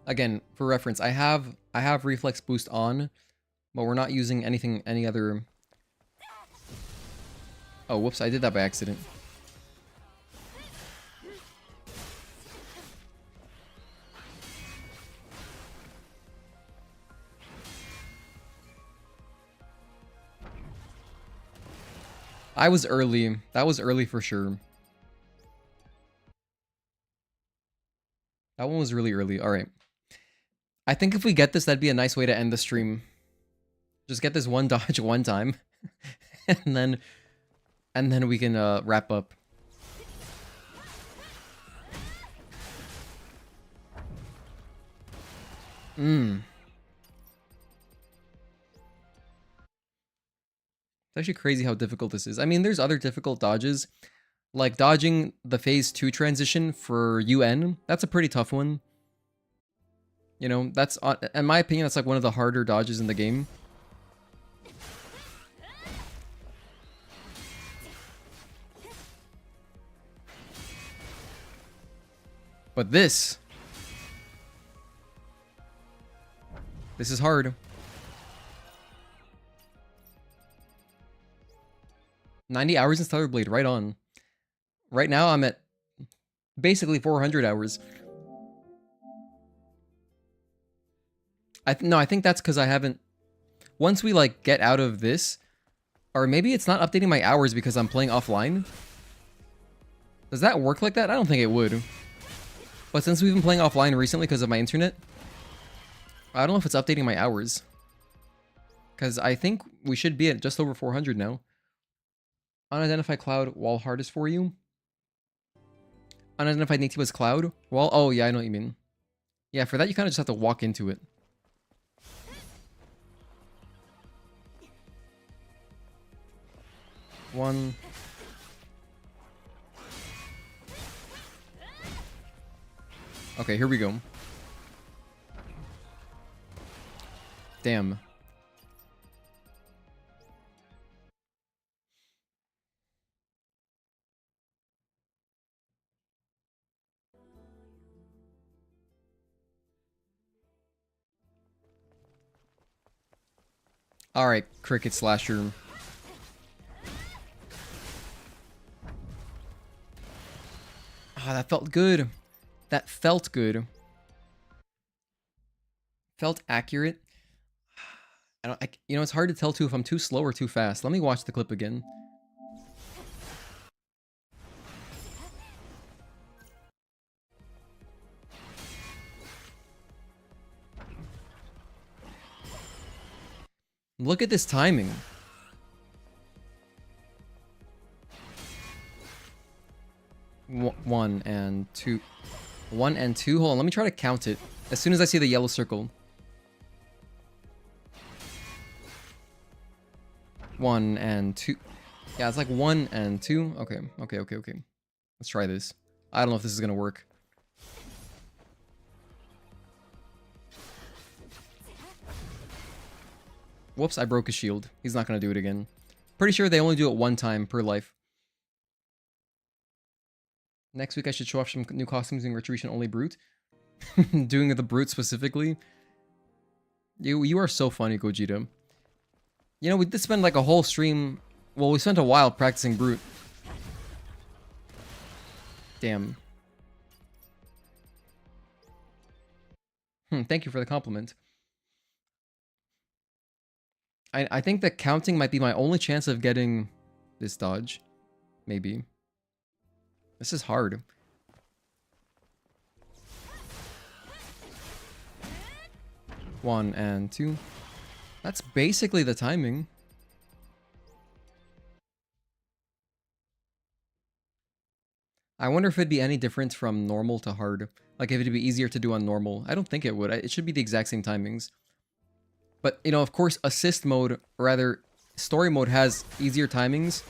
Again, for reference, I have reflex boost on, but we're not using any other. Oh, whoops, I did that by accident. I was early. That was early for sure. That one was really early. All right. I think if we get this, that'd be a nice way to end the stream. Just get this one dodge one time, and then we can wrap up. It's actually crazy how difficult this is. I mean, there's other difficult dodges, like dodging the phase 2 transition for UN. That's a pretty tough one. You know, that's, in my opinion, that's like one of the harder dodges in the game. But this is hard. 90 hours in Stellar Blade, right on. Right now, I'm at basically 400 hours. I think that's because I haven't... Once we, like, get out of this... Or maybe it's not updating my hours because I'm playing offline? Does that work like that? I don't think it would. But since we've been playing offline recently because of my internet... I don't know if it's updating my hours. Because I think we should be at just over 400 now. Unidentified cloud wall hardest for you. Unidentified native was cloud wall. Oh yeah, I know what you mean. Yeah, for that you kind of just have to walk into it. One. Okay, here we go. Damn. Alright, cricket slasher. Ah, that felt good. That felt good. Felt accurate. You know, it's hard to tell too if I'm too slow or too fast. Let me watch the clip again. Look at this timing. One and two. One and two. Hold on, let me try to count it. As soon as I see the yellow circle. One and two. Yeah, it's like one and two. Okay, okay, okay, okay. Let's try this. I don't know if this is gonna work. Whoops, I broke his shield. He's not gonna do it again. Pretty sure they only do it one time per life. Next week I should show off some new costumes in Retribution Only Brute. Doing the Brute specifically. You are so funny, Gogeta. You know, we did spend like a whole stream... Well, we spent a while practicing Brute. Damn. Thank you for the compliment. I think that counting might be my only chance of getting this dodge. Maybe. This is hard. 1 and 2. That's basically the timing. I wonder if it'd be any different from normal to hard. Like if it'd be easier to do on normal. I don't think it would. It should be the exact same timings. But, you know, of course, assist mode, or rather, story mode has easier timings.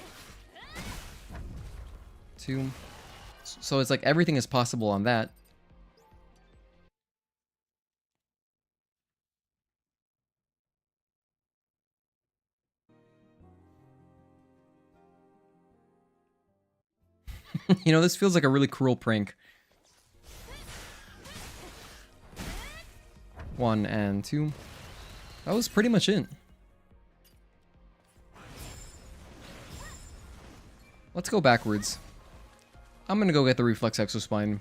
2. So it's like everything is possible on that. You know, this feels like a really cruel prank. 1 and 2. That was pretty much it. Let's go backwards. I'm gonna go get the reflex exospine.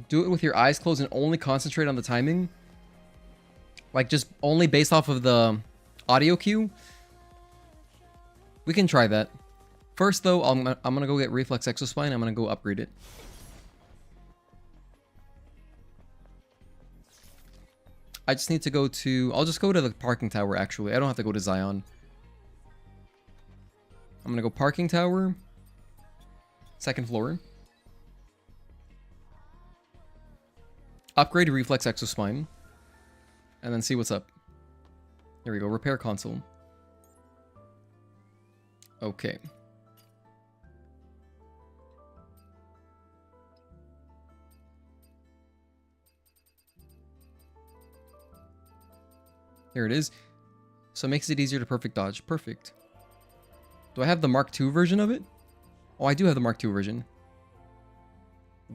Do it with your eyes closed and only concentrate on the timing. Like just only based off of the audio cue. We can try that. First though, I'm gonna go get reflex exospine. I'm gonna go upgrade it. I just need to go to... I'll just go to the parking tower, actually. I don't have to go to Zion. I'm gonna go parking tower. 2nd floor. Upgrade reflex exospine. And then see what's up. Here we go. Repair console. Okay. Here it is. So it makes it easier to perfect dodge. Perfect. Do I have the Mark II version of it? Oh, I do have the Mark II version.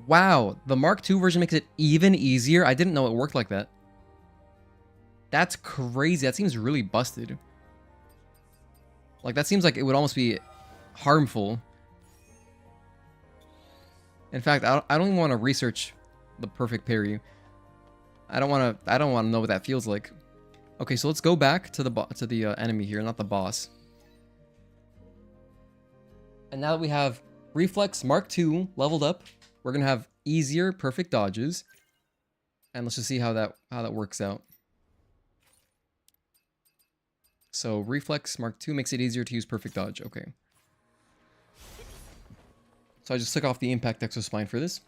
Wow, the Mark II version makes it even easier. I didn't know it worked like that. That's crazy. That seems really busted. Like, that seems like it would almost be harmful. In fact, I don't even want to research the perfect parry. I don't want to know what that feels like. Okay, so let's go back to the enemy here, not the boss. And now that we have Reflex Mark II leveled up, we're gonna have easier perfect dodges. And let's just see how that works out. So Reflex Mark II makes it easier to use perfect dodge. Okay. So I just took off the impact exospine for this.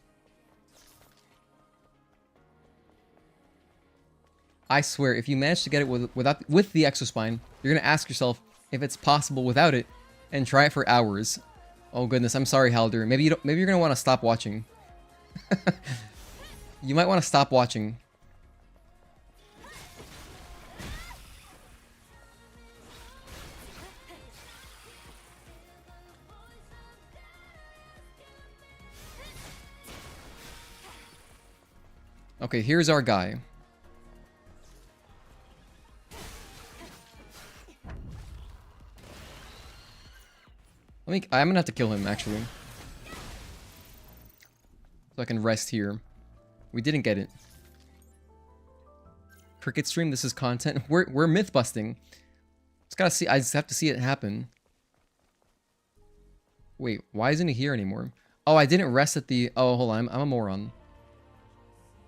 I swear, if you manage to get it with the exospine, you're gonna ask yourself if it's possible without it, and try it for hours. Oh goodness, I'm sorry, Halder. Maybe you're gonna want to stop watching. You might want to stop watching. Okay, here's our guy. I'm gonna have to kill him, actually. So I can rest here. We didn't get it. Cricket stream, this is content. We're myth busting. I just have to see it happen. Wait, why isn't he here anymore? Oh, I didn't rest at the... Oh, hold on, I'm a moron.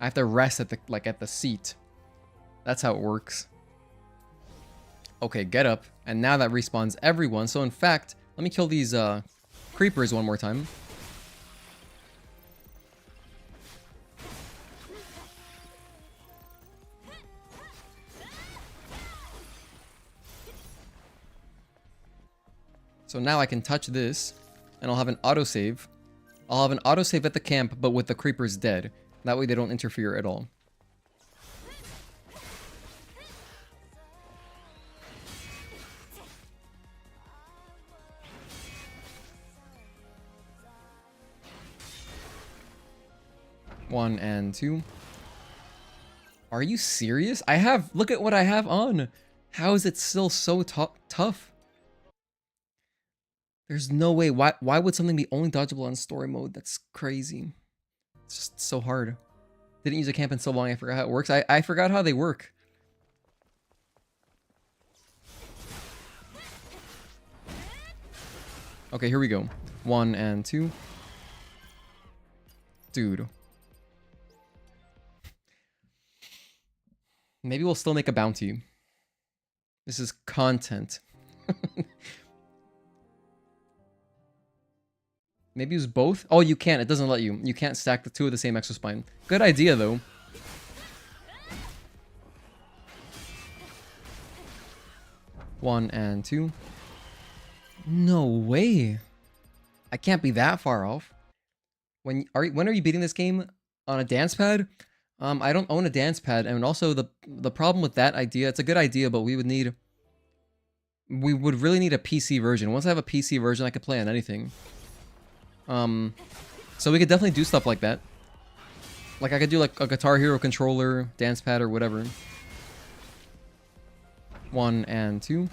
I have to rest at the seat. That's how it works. Okay, get up. And now that respawns everyone. So in fact, let me kill these creepers one more time. So now I can touch this, and I'll have an autosave. I'll have an autosave at the camp, but with the creepers dead. That way they don't interfere at all. One and two. Are you serious? Look at what I have on. How is it still so tough? There's no way. Why would something be only dodgeable on story mode? That's crazy. It's just so hard. Didn't use a camp in so long, I forgot how it works. I forgot how they work. Okay, here we go. One and two. Dude. Maybe we'll still make a bounty. This is content. Maybe use both? Oh, you can't. It doesn't let you. You can't stack the two of the same exospine. Good idea, though. One and two. No way. I can't be that far off. When are you beating this game on a dance pad? I don't own a dance pad, and also the problem with that idea, it's a good idea, but we would really need a PC version. Once I have a PC version, I could play on anything. So we could definitely do stuff like that. Like I could do like a Guitar Hero controller, dance pad, or whatever. One and two.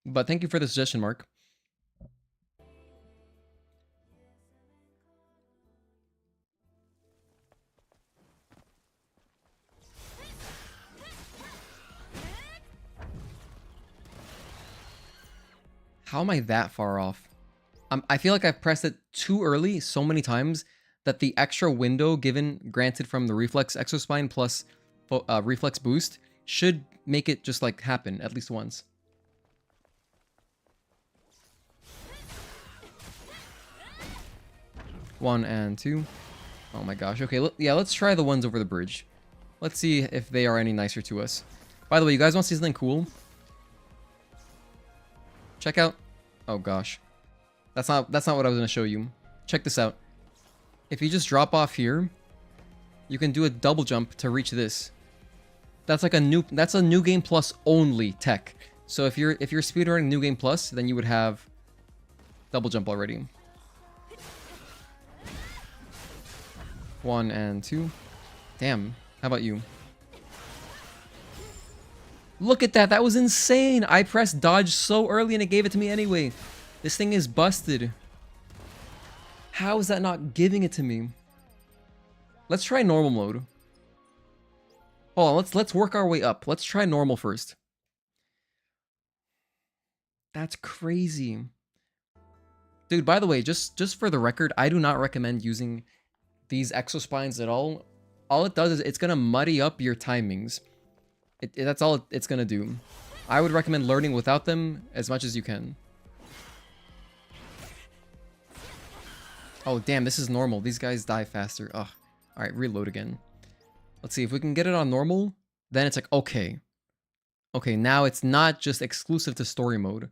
But thank you for the suggestion, Mark. How am I that far off? I feel like I've pressed it too early so many times that the extra window granted from the reflex exospine plus reflex boost should make it just like happen at least once. One and two. Oh my gosh. Okay, yeah, let's try the ones over the bridge. Let's see if they are any nicer to us. By the way, you guys want to see something cool? Check out... Oh gosh. That's not what I was going to show you. Check this out. If you just drop off here, you can do a double jump to reach this. That's like a new game plus only tech. So if you're speedrunning new game plus, then you would have double jump already. One and two. Damn. How about you? Look at that. That was insane. I pressed dodge so early and it gave it to me anyway. This thing is busted. How is that not giving it to me? Let's try normal mode. Hold on. Let's work our way up. Let's try normal first. That's crazy. Dude, by the way, just for the record, I do not recommend using these exospines at all. All it does is it's gonna muddy up your timings. That's all it's gonna do. I would recommend learning without them as much as you can. Oh damn, this is normal. These guys die faster. Ugh. Alright, reload again. Let's see if we can get it on normal. Then it's like, okay. Okay, now it's not just exclusive to story mode.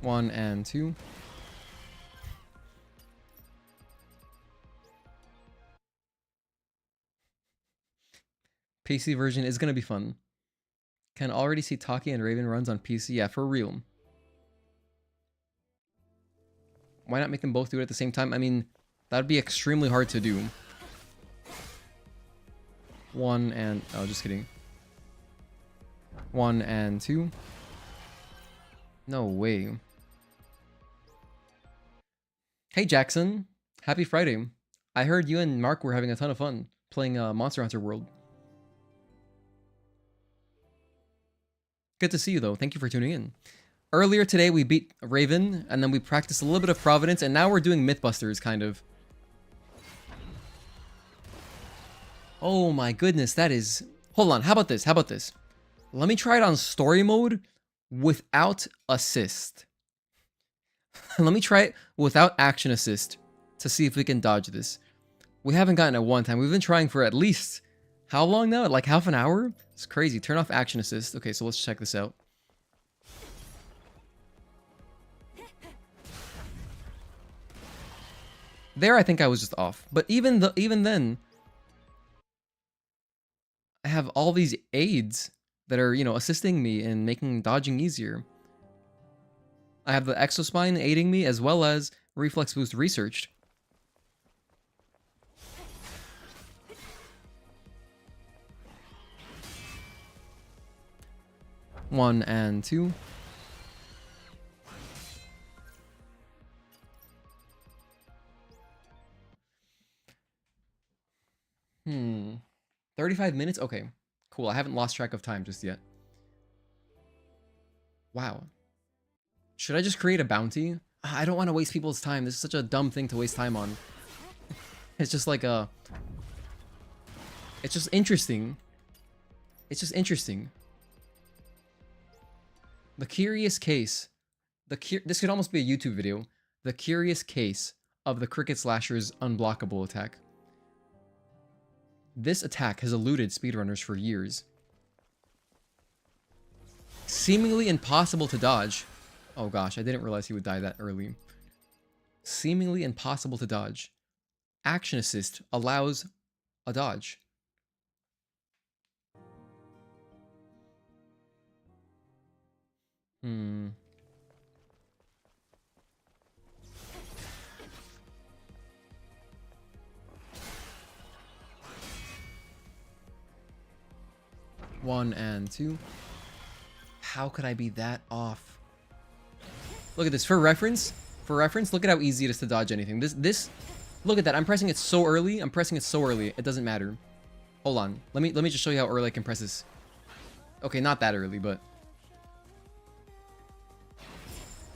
One and two. PC version is gonna be fun. Can already see Taki and Raven runs on PC. Yeah, for real. Why not make them both do it at the same time? I mean, that'd be extremely hard to do. One and... Oh, just kidding. One and two. No way. Hey Jackson, happy Friday. I heard you and Mark were having a ton of fun playing Monster Hunter World. Good to see you though, thank you for tuning in. Earlier today we beat Raven, and then we practiced a little bit of Providence, and now we're doing Mythbusters, kind of. Oh my goodness, that is... Hold on, how about this, Let me try it on story mode without assist. Let me try it without action assist to see if we can dodge this. We haven't gotten it one time. We've been trying for at least... How long now? Like half an hour? It's crazy. Turn off action assist. Okay, so let's check this out. There, I think I was just off. But even then, I have all these aids that are, you know, assisting me in making dodging easier. I have the exospine aiding me as well as reflex boost researched. One and two. 35 minutes? Okay, cool. I haven't lost track of time just yet. Wow. Should I just create a bounty? I don't want to waste people's time. This is such a dumb thing to waste time on. It's just like a... It's just interesting. It's just interesting. The curious case. This could almost be a YouTube video. The curious case of the Cricket Slasher's unblockable attack. This attack has eluded speedrunners for years. Seemingly impossible to dodge. Oh gosh, I didn't realize he would die that early. Seemingly impossible to dodge. Action assist allows a dodge. One and two. How could I be that off? Look at this. For reference, look at how easy it is to dodge anything. Look at that. I'm pressing it so early. It doesn't matter. Hold on. Let me just show you how early I can press this. Okay, not that early, but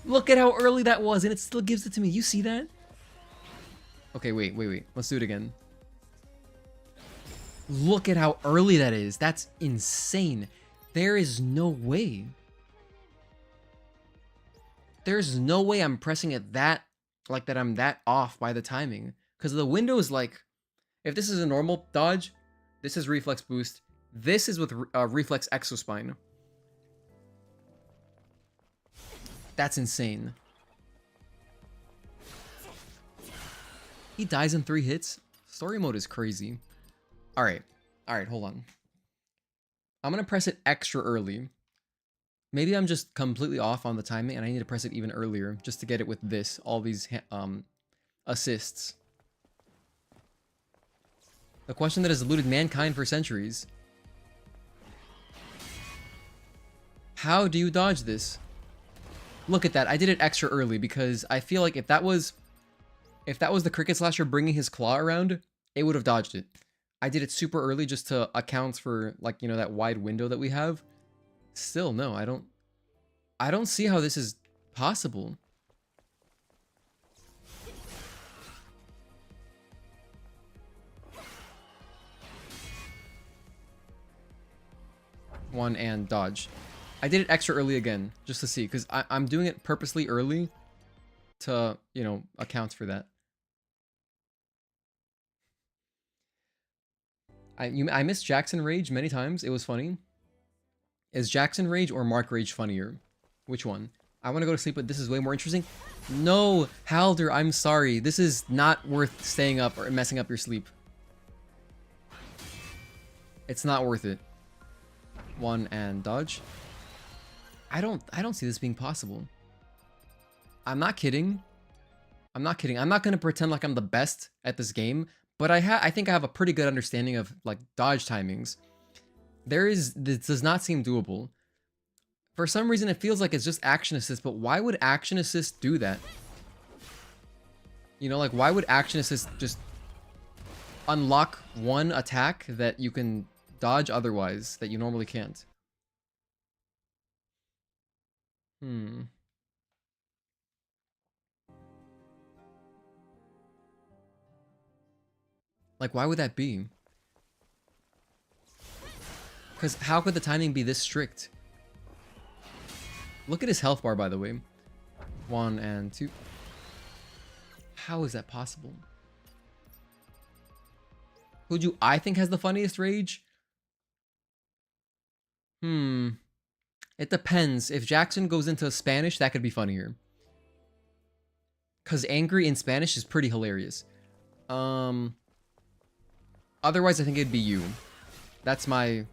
look at how early that was, and it still gives it to me. You see that? Okay, wait. Let's do it again. Look at how early that is. That's insane. There is no way. There's no way I'm pressing it that, like that I'm that off by the timing. Because the window is like, if this is a normal dodge, this is reflex boost. This is with reflex exospine. That's insane. He dies in 3 hits? Story mode is crazy. Alright, hold on. I'm gonna press it extra early. Maybe I'm just completely off on the timing and I need to press it even earlier just to get it with this, all these assists. The question that has eluded mankind for centuries. How do you dodge this? Look at that, I did it extra early because I feel like if that was the Cricket Slasher bringing his claw around, it would have dodged it. I did it super early just to account for, like, you know, that wide window that we have. Still, no, I don't see how this is possible. One and dodge. I did it extra early again, just to see, because I'm doing it purposely early to, you know, account for that. I missed Jackson Rage many times. It was funny. Is Jackson Rage or Mark Rage funnier? Which one? I want to go to sleep, but this is way more interesting. No, Halder, I'm sorry. This is not worth staying up or messing up your sleep. It's not worth it. One and dodge. I don't see this being possible. I'm not kidding. I'm not gonna pretend like I'm the best at this game, but I think I have a pretty good understanding of, like, dodge timings. This does not seem doable. For some reason, it feels like it's just action assist, but why would action assist do that? You know, like, why would action assist just unlock one attack that you can dodge otherwise, that you normally can't? Like, why would that be? Because how could the timing be this strict? Look at his health bar, by the way. One and two. How is that possible? Who do I think has the funniest rage? It depends. If Jackson goes into Spanish, that could be funnier. Because angry in Spanish is pretty hilarious. Otherwise, I think it'd be you. That's my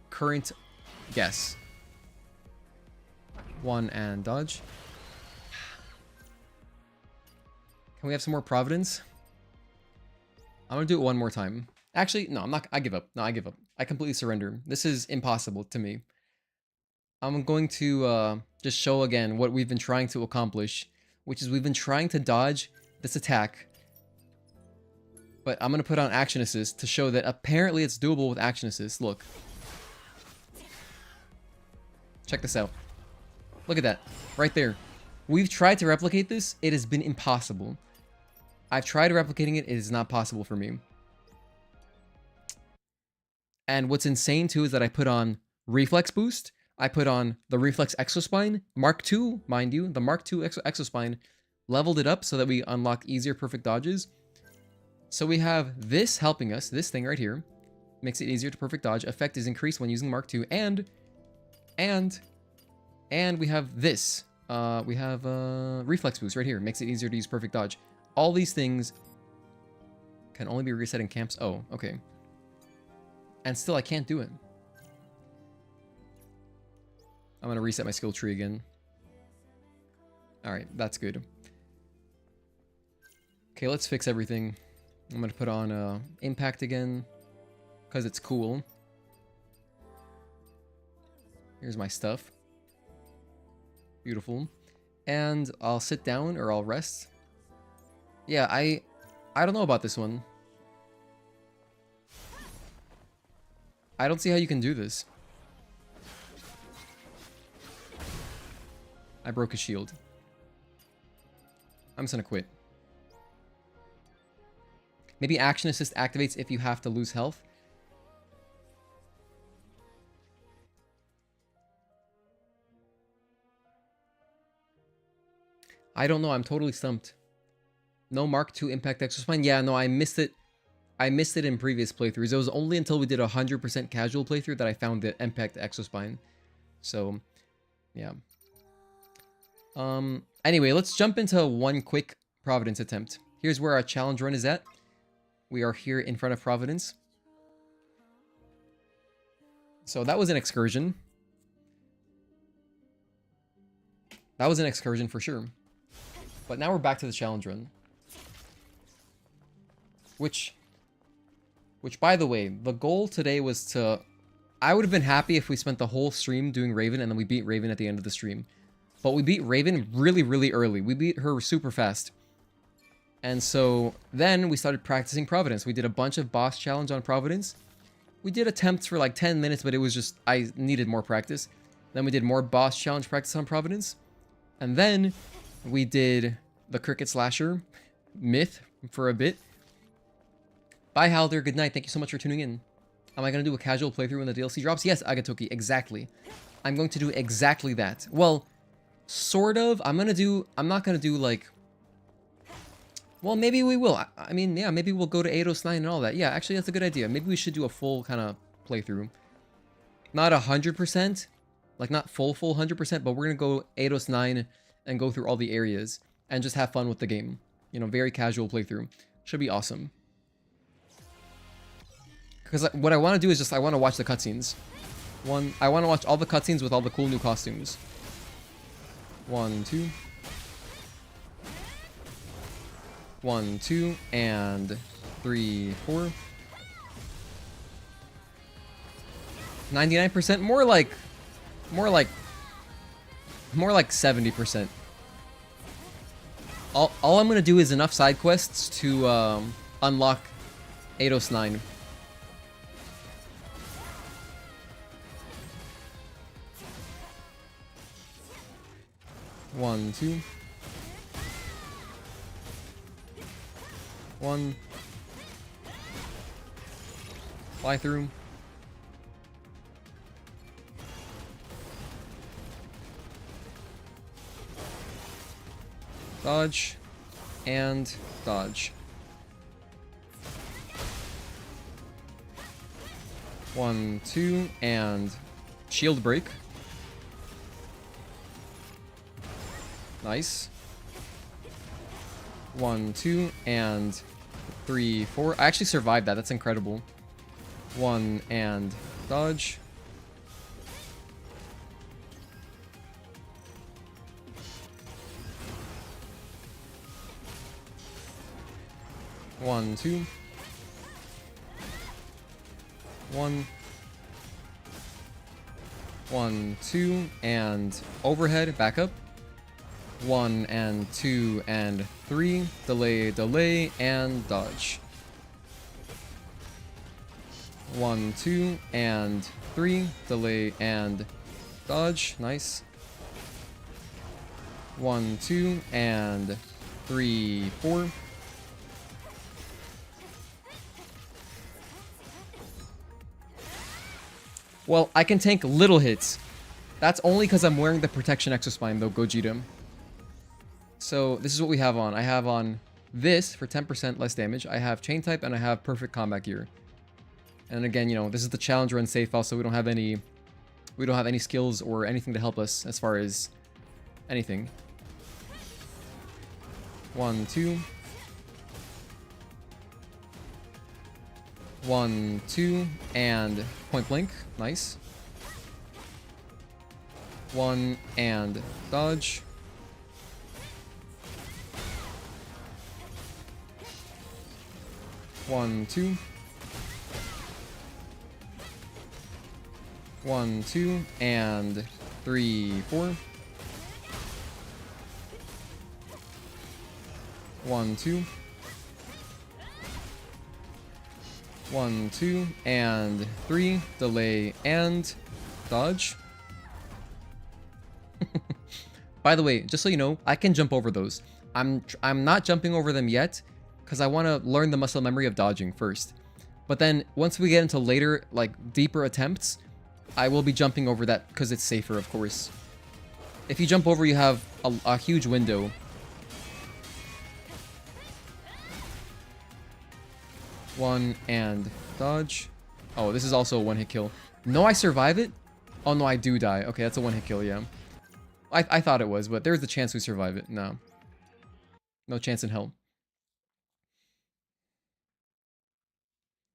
current guess. One and dodge. Can we have some more Providence? I'm gonna do it one more time. Actually, no, I'm not. I give up. No, I give up. I completely surrender. This is impossible to me. I'm going to just show again what we've been trying to accomplish, which is we've been trying to dodge this attack But I'm going to put on action assist to show that apparently it's doable with action assist. Look. Check this out. Look at that. Right there. We've tried to replicate this. It has been impossible. I've tried replicating it. It is not possible for me. And what's insane too is that I put on reflex boost. I put on the reflex exospine. Mark II, mind you. The Mark II exospine. Leveled it up so that we unlock easier perfect dodges. So we have this helping us. This thing right here. Makes it easier to perfect dodge. Effect is increased when using Mark II. And we have this. We have reflex boost right here. Makes it easier to use perfect dodge. All these things can only be reset in camps. Oh, okay. And still I can't do it. I'm going to reset my skill tree again. Alright, that's good. Okay, let's fix everything. I'm going to put on impact again. Because it's cool. Here's my stuff. Beautiful. And I'll sit down or I'll rest. Yeah, I don't know about this one. I don't see how you can do this. I broke a shield. I'm just gonna quit. Maybe action assist activates if you have to lose health. I don't know. I'm totally stumped. No Mark II impact exospine. Yeah, no, I missed it. I missed it in previous playthroughs. It was only until we did a 100% casual playthrough that I found the impact exospine. So, yeah. Anyway, let's jump into one quick Providence attempt. Here's where our challenge run is at. We are here in front of Providence. So that was an excursion. That was an excursion for sure. But now we're back to the challenge run. Which by the way, the goal today was to... I would have been happy if we spent the whole stream doing Raven and then we beat Raven at the end of the stream. But we beat Raven really, really early. We beat her super fast. And so then we started practicing Providence. We did a bunch of boss challenge on Providence. We did attempts for like 10 minutes, but it was just... I needed more practice. Then we did more boss challenge practice on Providence. And then we did the Cricket Slasher myth for a bit. Bye, Halder. Good night. Thank you so much for tuning in. Am I going to do a casual playthrough when the DLC drops? Yes, Agatoki. Exactly. I'm going to do exactly that. Well, sort of. I'm not going to do like... Well, maybe we will. I mean, yeah, maybe we'll go to Eidos 9 and all that. Yeah, actually, that's a good idea. Maybe we should do a full kind of playthrough. Not 100%. Like, not full 100%, but we're going to go Eidos 9 and go through all the areas and just have fun with the game. You know, very casual playthrough. Should be awesome. Because what I want to do is just, I want to watch the cutscenes. I want to watch all the cutscenes with all the cool new costumes. 1, 2. 1, 2, and 3, 4. 99%? More like 70%. All I'm going to do is enough side quests to unlock Eidos 9. One, two. 1. Fly through. Dodge. And dodge. 1, 2, and shield break. Nice. 1, 2, and 3, 4. I actually survived that. That's incredible. 1 and dodge. One, 2. 1. 1, 2, and overhead, back up. 1 and 2 and 3, delay, delay, and dodge. 1, 2, and 3. Delay and dodge. Nice. 1, 2, and 3, 4. Well, I can tank little hits. That's only because I'm wearing the protection exospine, though, Gogeta. So, this is what we have on. I have on this for 10% less damage. I have chain type, and I have perfect combat gear. And again, you know, this is the challenge run save file, so we don't have any skills or anything to help us as far as anything. 1, 2. 1, 2, and point blank. Nice. 1 and dodge. 1, 2. 1, 2, and 3, 4. 1, 2. 1, 2, and 3. Delay and dodge. By the way, just so you know, I can jump over those. I'm not jumping over them yet because I want to learn the muscle memory of dodging first. But then once we get into later, like deeper attempts, I will be jumping over that because it's safer, of course. If you jump over, you have a huge window. One and dodge. Oh, this is also a one-hit kill. No, I survive it? Oh, no, I do die. Okay, that's a one-hit kill, yeah. I thought it was, but there's the chance we survive it. No. No chance in hell.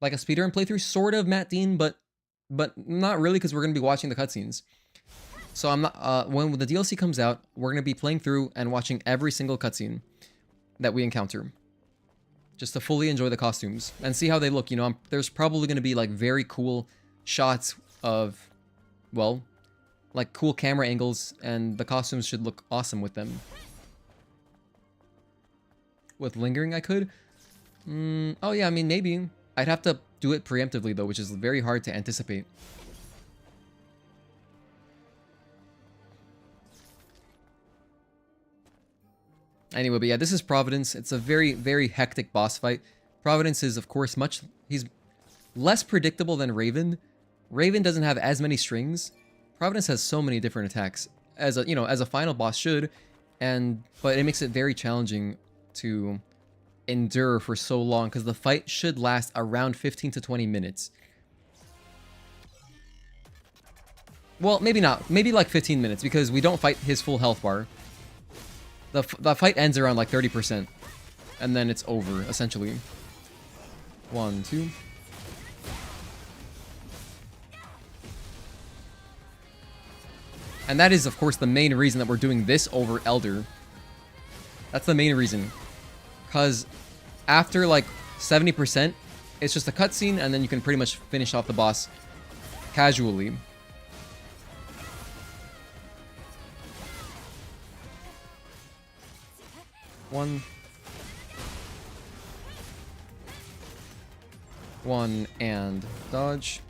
Like a speedrun playthrough? Sort of, Matt Dean, but not really, because we're going to be watching the cutscenes. So I'm not... when the DLC comes out, we're going to be playing through and watching every single cutscene that we encounter. Just to fully enjoy the costumes and see how they look. You know, there's probably going to be like very cool shots of, well, like cool camera angles, and the costumes should look awesome with them. With lingering, I could. Oh yeah, I mean, maybe. I'd have to do it preemptively though, which is very hard to anticipate. Anyway, but yeah, this is Providence. It's a very, very hectic boss fight. Providence is, of course, he's less predictable than Raven. Raven doesn't have as many strings. Providence has so many different attacks, as a final boss should, but it makes it very challenging to endure for so long, because the fight should last around 15 to 20 minutes. Well, maybe not. Maybe like 15 minutes, because we don't fight his full health bar. The fight ends around like 30%, and then it's over, essentially. 1, 2. And that is, of course, the main reason that we're doing this over Elder. That's the main reason. Because after, like, 70%, it's just a cutscene, and then you can pretty much finish off the boss casually. One, and dodge.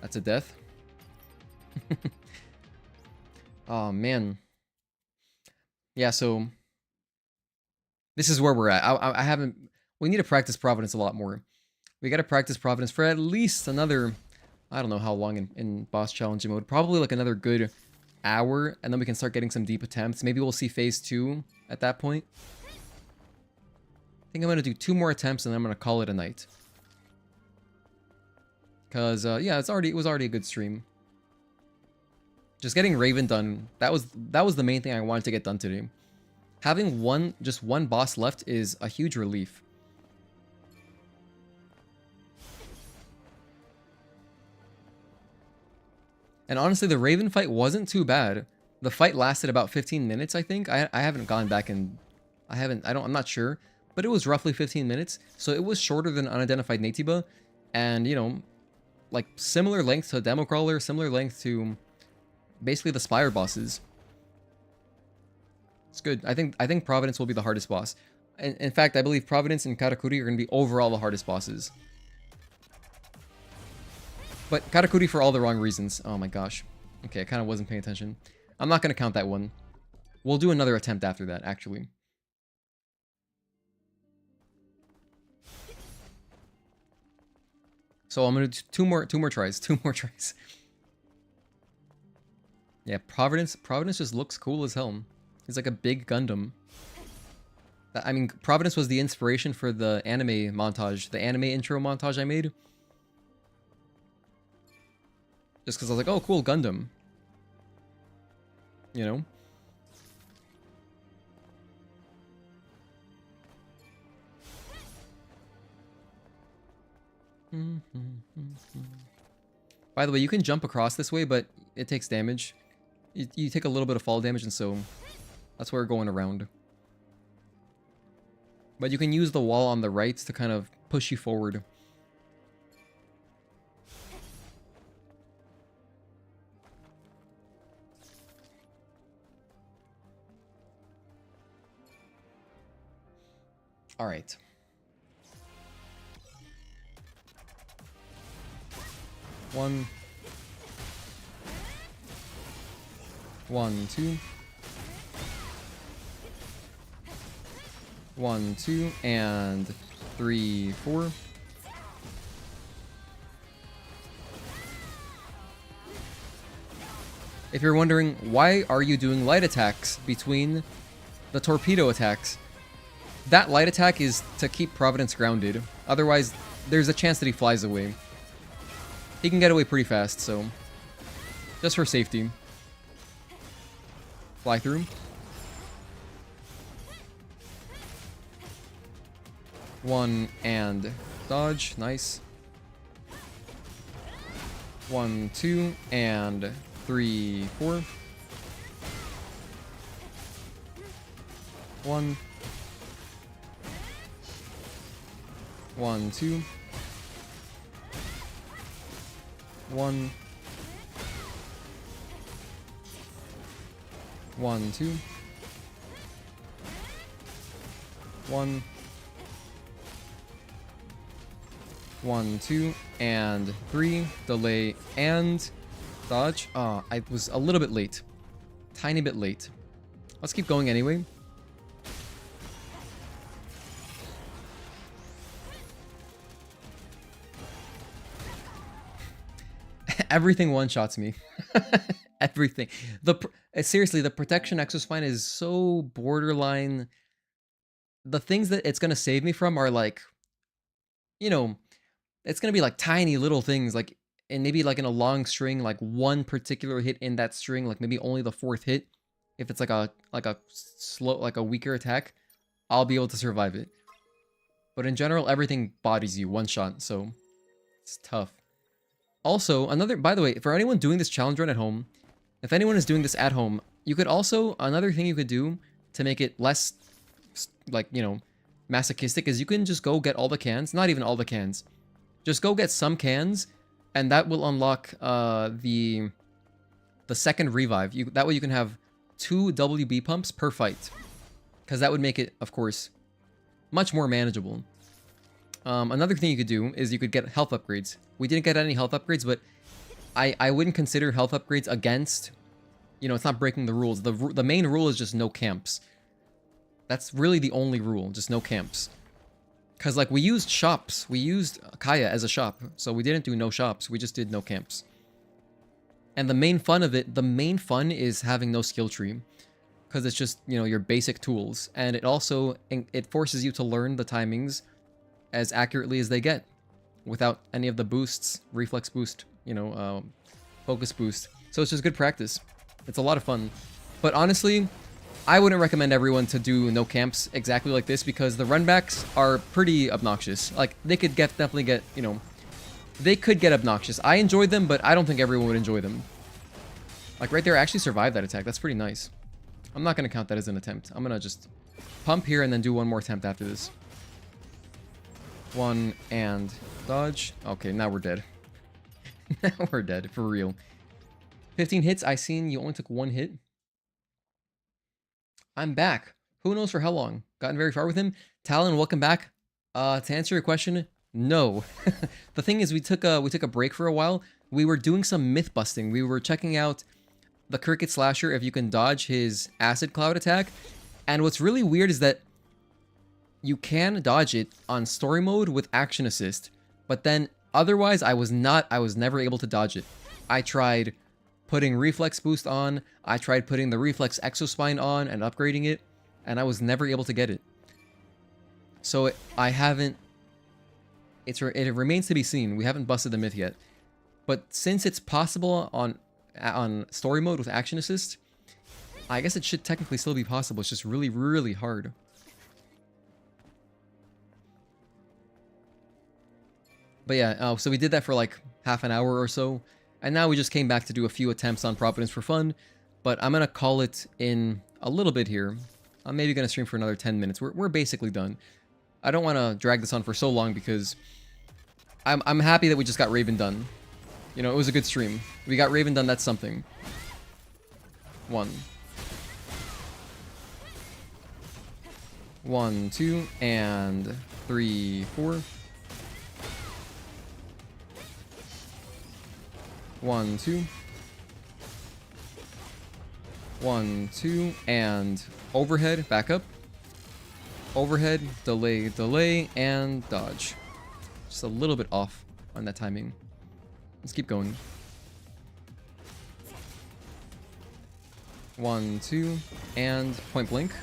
That's a death. Oh, man. Yeah, so this is where we're at. I haven't... We need to practice Providence a lot more. We got to practice Providence for at least another... I don't know how long in boss challenge mode. Probably like another good hour, and then we can start getting some deep attempts. Maybe we'll see phase 2 at that point. I think I'm going to do 2 more attempts, and then I'm going to call it a night. Because, yeah, it was already a good stream. Just getting Raven done, that was the main thing I wanted to get done today. Having just one boss left is a huge relief. And honestly, the Raven fight wasn't too bad. The fight lasted about 15 minutes, I think. I haven't gone back and... I'm not sure. But it was roughly 15 minutes. So it was shorter than Unidentified Natiba. And, you know, like similar length to Demo Crawler, similar length to basically the Spire bosses. It's good. I think Providence will be the hardest boss. In fact, I believe Providence and Karakuri are going to be overall the hardest bosses. But Karakuri for all the wrong reasons. Oh my gosh. Okay, I kind of wasn't paying attention. I'm not going to count that one. We'll do another attempt after that, actually. So I'm going to do two more tries. Two more tries. Yeah, Providence just looks cool as hell. He's like a big Gundam. I mean, Providence was the inspiration for the anime montage, the anime intro montage I made. Just because I was like, oh, cool, Gundam. You know? By the way, you can jump across this way, but it takes damage. You take a little bit of fall damage, and so that's why we're going around. But you can use the wall on the right to kind of push you forward. All right. One, 2. 1, 2, and 3, 4. If you're wondering, why are you doing light attacks between the torpedo attacks? That light attack is to keep Providence grounded. Otherwise, there's a chance that he flies away. He can get away pretty fast, so just for safety. Fly through. 1 and dodge. Nice. 1, 2, and 3, 4. 1. 1, 2. 1. 1, 2. 1. 1, 2, and 3. Delay and dodge. Ah, I was a little bit late. Tiny bit late. Let's keep going anyway. Everything one-shots me. Everything. Seriously, the protection exospine is so borderline. The things that it's going to save me from are like, you know, it's going to be like tiny little things, like, and maybe like in a long string, like one particular hit in that string, like maybe only the 4th hit. If it's like a slow, like a weaker attack, I'll be able to survive it. But in general, everything bodies you one shot, so it's tough. Also, by the way, for anyone doing this challenge run at home, if anyone is doing this at home, you could also, another thing you could do to make it less, like, you know, masochistic is you can just go get all the cans, not even all the cans. Just go get some cans, and that will unlock the second revive. That way you can have 2 WB pumps per fight. Because that would make it, of course, much more manageable. Another thing you could do is you could get health upgrades. We didn't get any health upgrades, but I wouldn't consider health upgrades against, you know, it's not breaking the rules. The main rule is just no camps. That's really the only rule, just no camps. Because, like, we used shops. We used Kaya as a shop, so we didn't do no shops. We just did no camps. And the main fun of it, the main fun is having no skill tree. Because it's just, you know, your basic tools. And it also, it forces you to learn the timings as accurately as they get. Without any of the boosts, reflex boost, you know, focus boost. So it's just good practice. It's a lot of fun. But honestly, I wouldn't recommend everyone to do no camps exactly like this because the runbacks are pretty obnoxious. Like, they could definitely get, you know, they could get obnoxious. I enjoyed them, but I don't think everyone would enjoy them. Like, right there, I actually survived that attack. That's pretty nice. I'm not going to count that as an attempt. I'm going to just pump here and then do one more attempt after this. 1 and dodge. Okay, now we're dead. Now we're dead, for real. 15 hits. I seen you only took 1 hit. I'm back. Who knows for how long? Gotten very far with him. Talon, welcome back. To answer your question, no. The thing is, we took a break for a while. we were doing some myth busting. We were checking out the Cricket Slasher if you can dodge his acid cloud attack. And what's really weird is that you can dodge it on story mode with action assist, but then otherwise I was never able to dodge it. I tried putting reflex boost on, I tried putting the reflex exospine on and upgrading it, and I was never able to get it. So it remains to be seen. We haven't busted the myth yet. But since it's possible on story mode with action assist, I guess it should technically still be possible. It's just really, really hard. But yeah, so we did that for like half an hour or so. And now we just came back to do a few attempts on Providence for fun. But I'm going to call it in a little bit here. I'm maybe going to stream for another 10 minutes. We're basically done. I don't want to drag this on for so long because I'm happy that we just got Raven done. You know, it was a good stream. We got Raven done, that's something. 1. 1, 2, and 3, 4. 1, 2. 1, 2, and overhead, back up. Overhead, delay, delay, and dodge. Just a little bit off on that timing. Let's keep going. 1, 2, and point blank.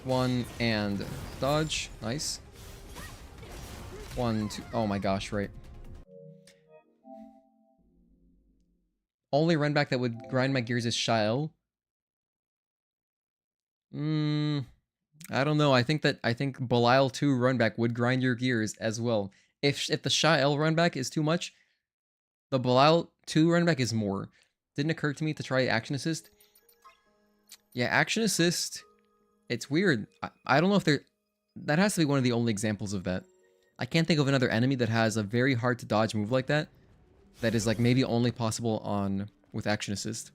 1, and dodge. Nice. 1, 2. Oh my gosh, right. Only runback that would grind my gears is Shile. I don't know. I think Belial 2 runback would grind your gears as well. If the Shile runback is too much, the Belial 2 runback is more. Didn't occur to me to try action assist. Yeah, action assist. It's weird. I don't know if that has to be one of the only examples of that. I can't think of another enemy that has a very hard to dodge move like that. That is like maybe only possible with action assist.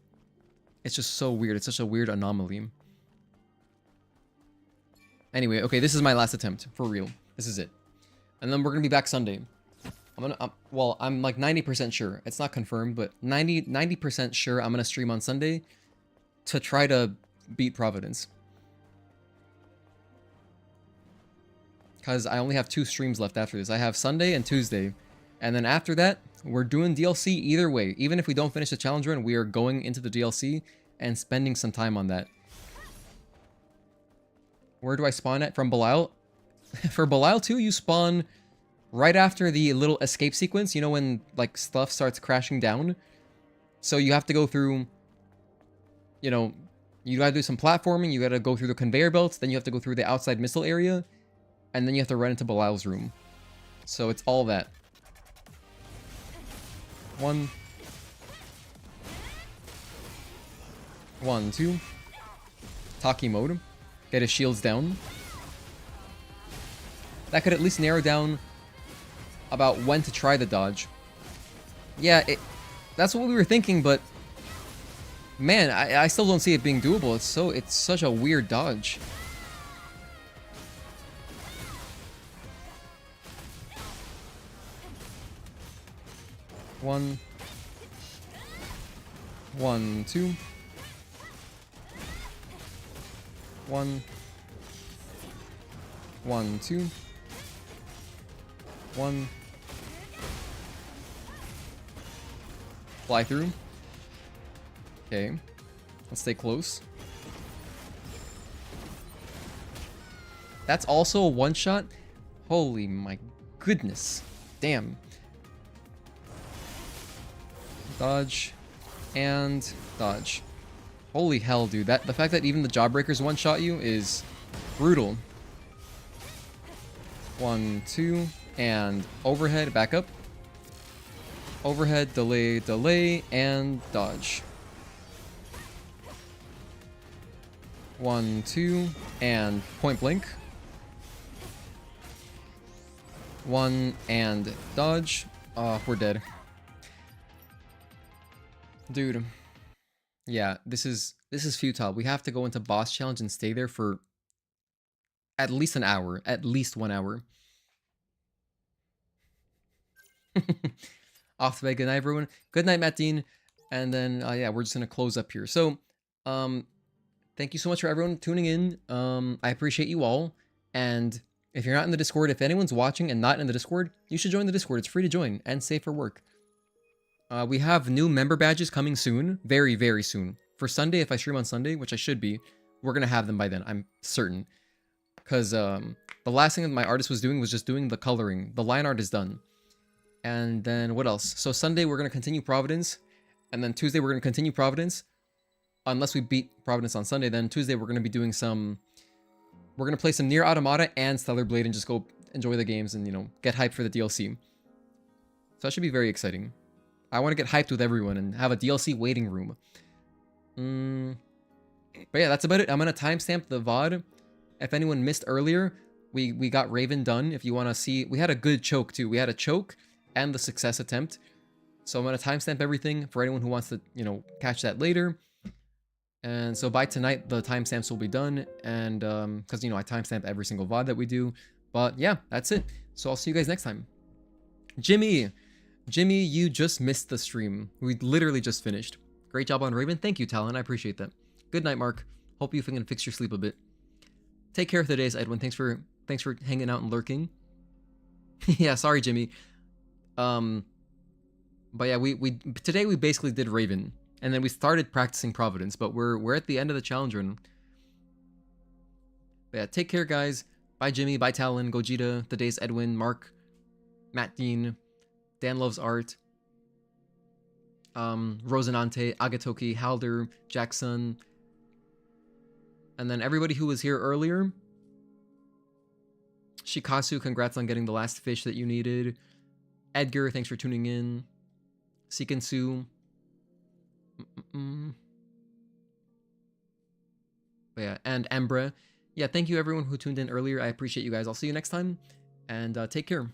It's just so weird. It's such a weird anomaly. Anyway, okay, this is my last attempt for real. This is it, and then we're gonna be back Sunday. Well, I'm like 90% sure. It's not confirmed, but 90% sure I'm gonna stream on Sunday to try to beat Providence. Because I only have 2 streams left after this. I have Sunday and Tuesday, and then after that, we're doing DLC either way. Even if we don't finish the challenge run, we are going into the DLC and spending some time on that. Where do I spawn at? From Belial? For Belial 2, you spawn right after the little escape sequence. You know when like stuff starts crashing down? So you have to go through, you know, you gotta do some platforming, you gotta go through the conveyor belts, then you have to go through the outside missile area, and then you have to run into Belial's room. So it's all that. 1. 1, 2. Taki mode. Get his shields down. That could at least narrow down about when to try the dodge. Yeah, that's what we were thinking, but man, I still don't see it being doable. It's such a weird dodge. One, 1, 2. 1, 1, 2. 1. Fly through. Okay. Let's stay close. That's also a one-shot? Holy my goodness. Damn. Dodge. And dodge. Holy hell, dude. The fact that even the Jawbreakers one-shot you is brutal. 1, 2, and overhead, back up. Overhead, delay, delay, and dodge. 1, 2, and point blank. 1, and dodge. Oh, we're dead. Dude. Yeah, this is futile. We have to go into boss challenge and stay there for at least an hour. At least 1 hour. Off to bed. Good night, everyone. Good night, Matt Dean. And then, yeah, we're just going to close up here. So, thank you so much for everyone tuning in. I appreciate you all. And if you're not in the Discord, if anyone's watching and not in the Discord, you should join the Discord. It's free to join and safe for work. We have new member badges coming soon. Very, very soon. For Sunday, if I stream on Sunday, which I should be, we're going to have them by then. I'm certain. Because the last thing that my artist was doing was just doing the coloring. The line art is done. And then what else? So Sunday, we're going to continue Providence. And then Tuesday, we're going to continue Providence. Unless we beat Providence on Sunday, then Tuesday, we're going to be doing some... We're going to play some Nier Automata and Stellar Blade and just go enjoy the games and, you know, get hyped for the DLC. So that should be very exciting. I want to get hyped with everyone and have a DLC waiting room. But yeah, that's about it. I'm going to timestamp the VOD. If anyone missed earlier, we got Raven done. If you want to see... We had a good choke, too. We had a choke and the success attempt. So I'm going to timestamp everything for anyone who wants to, you know, catch that later. And so by tonight, the timestamps will be done. And because, you know, I timestamp every single VOD that we do. But yeah, that's it. So I'll see you guys next time. Jimmy, you just missed the stream. We literally just finished. Great job on Raven. Thank you, Talon. I appreciate that. Good night, Mark. Hope you can fix your sleep a bit. Take care of the days, Edwin. Thanks for hanging out and lurking. Yeah, sorry, Jimmy. But yeah, today we basically did Raven. And then we started practicing Providence, but we're at the end of the challenge run. But yeah, take care, guys. Bye, Jimmy. Bye, Talon, Gogeta, The Days, Edwin, Mark, Matt Dean, Dan Loves Art, Rosinante, Agatoki, Halder, Jackson, and then everybody who was here earlier. Shikasu, congrats on getting the last fish that you needed. Edgar, thanks for tuning in. Sikensu. But yeah, and Embra. Yeah, thank you everyone who tuned in earlier. I appreciate you guys. I'll see you next time, and take care.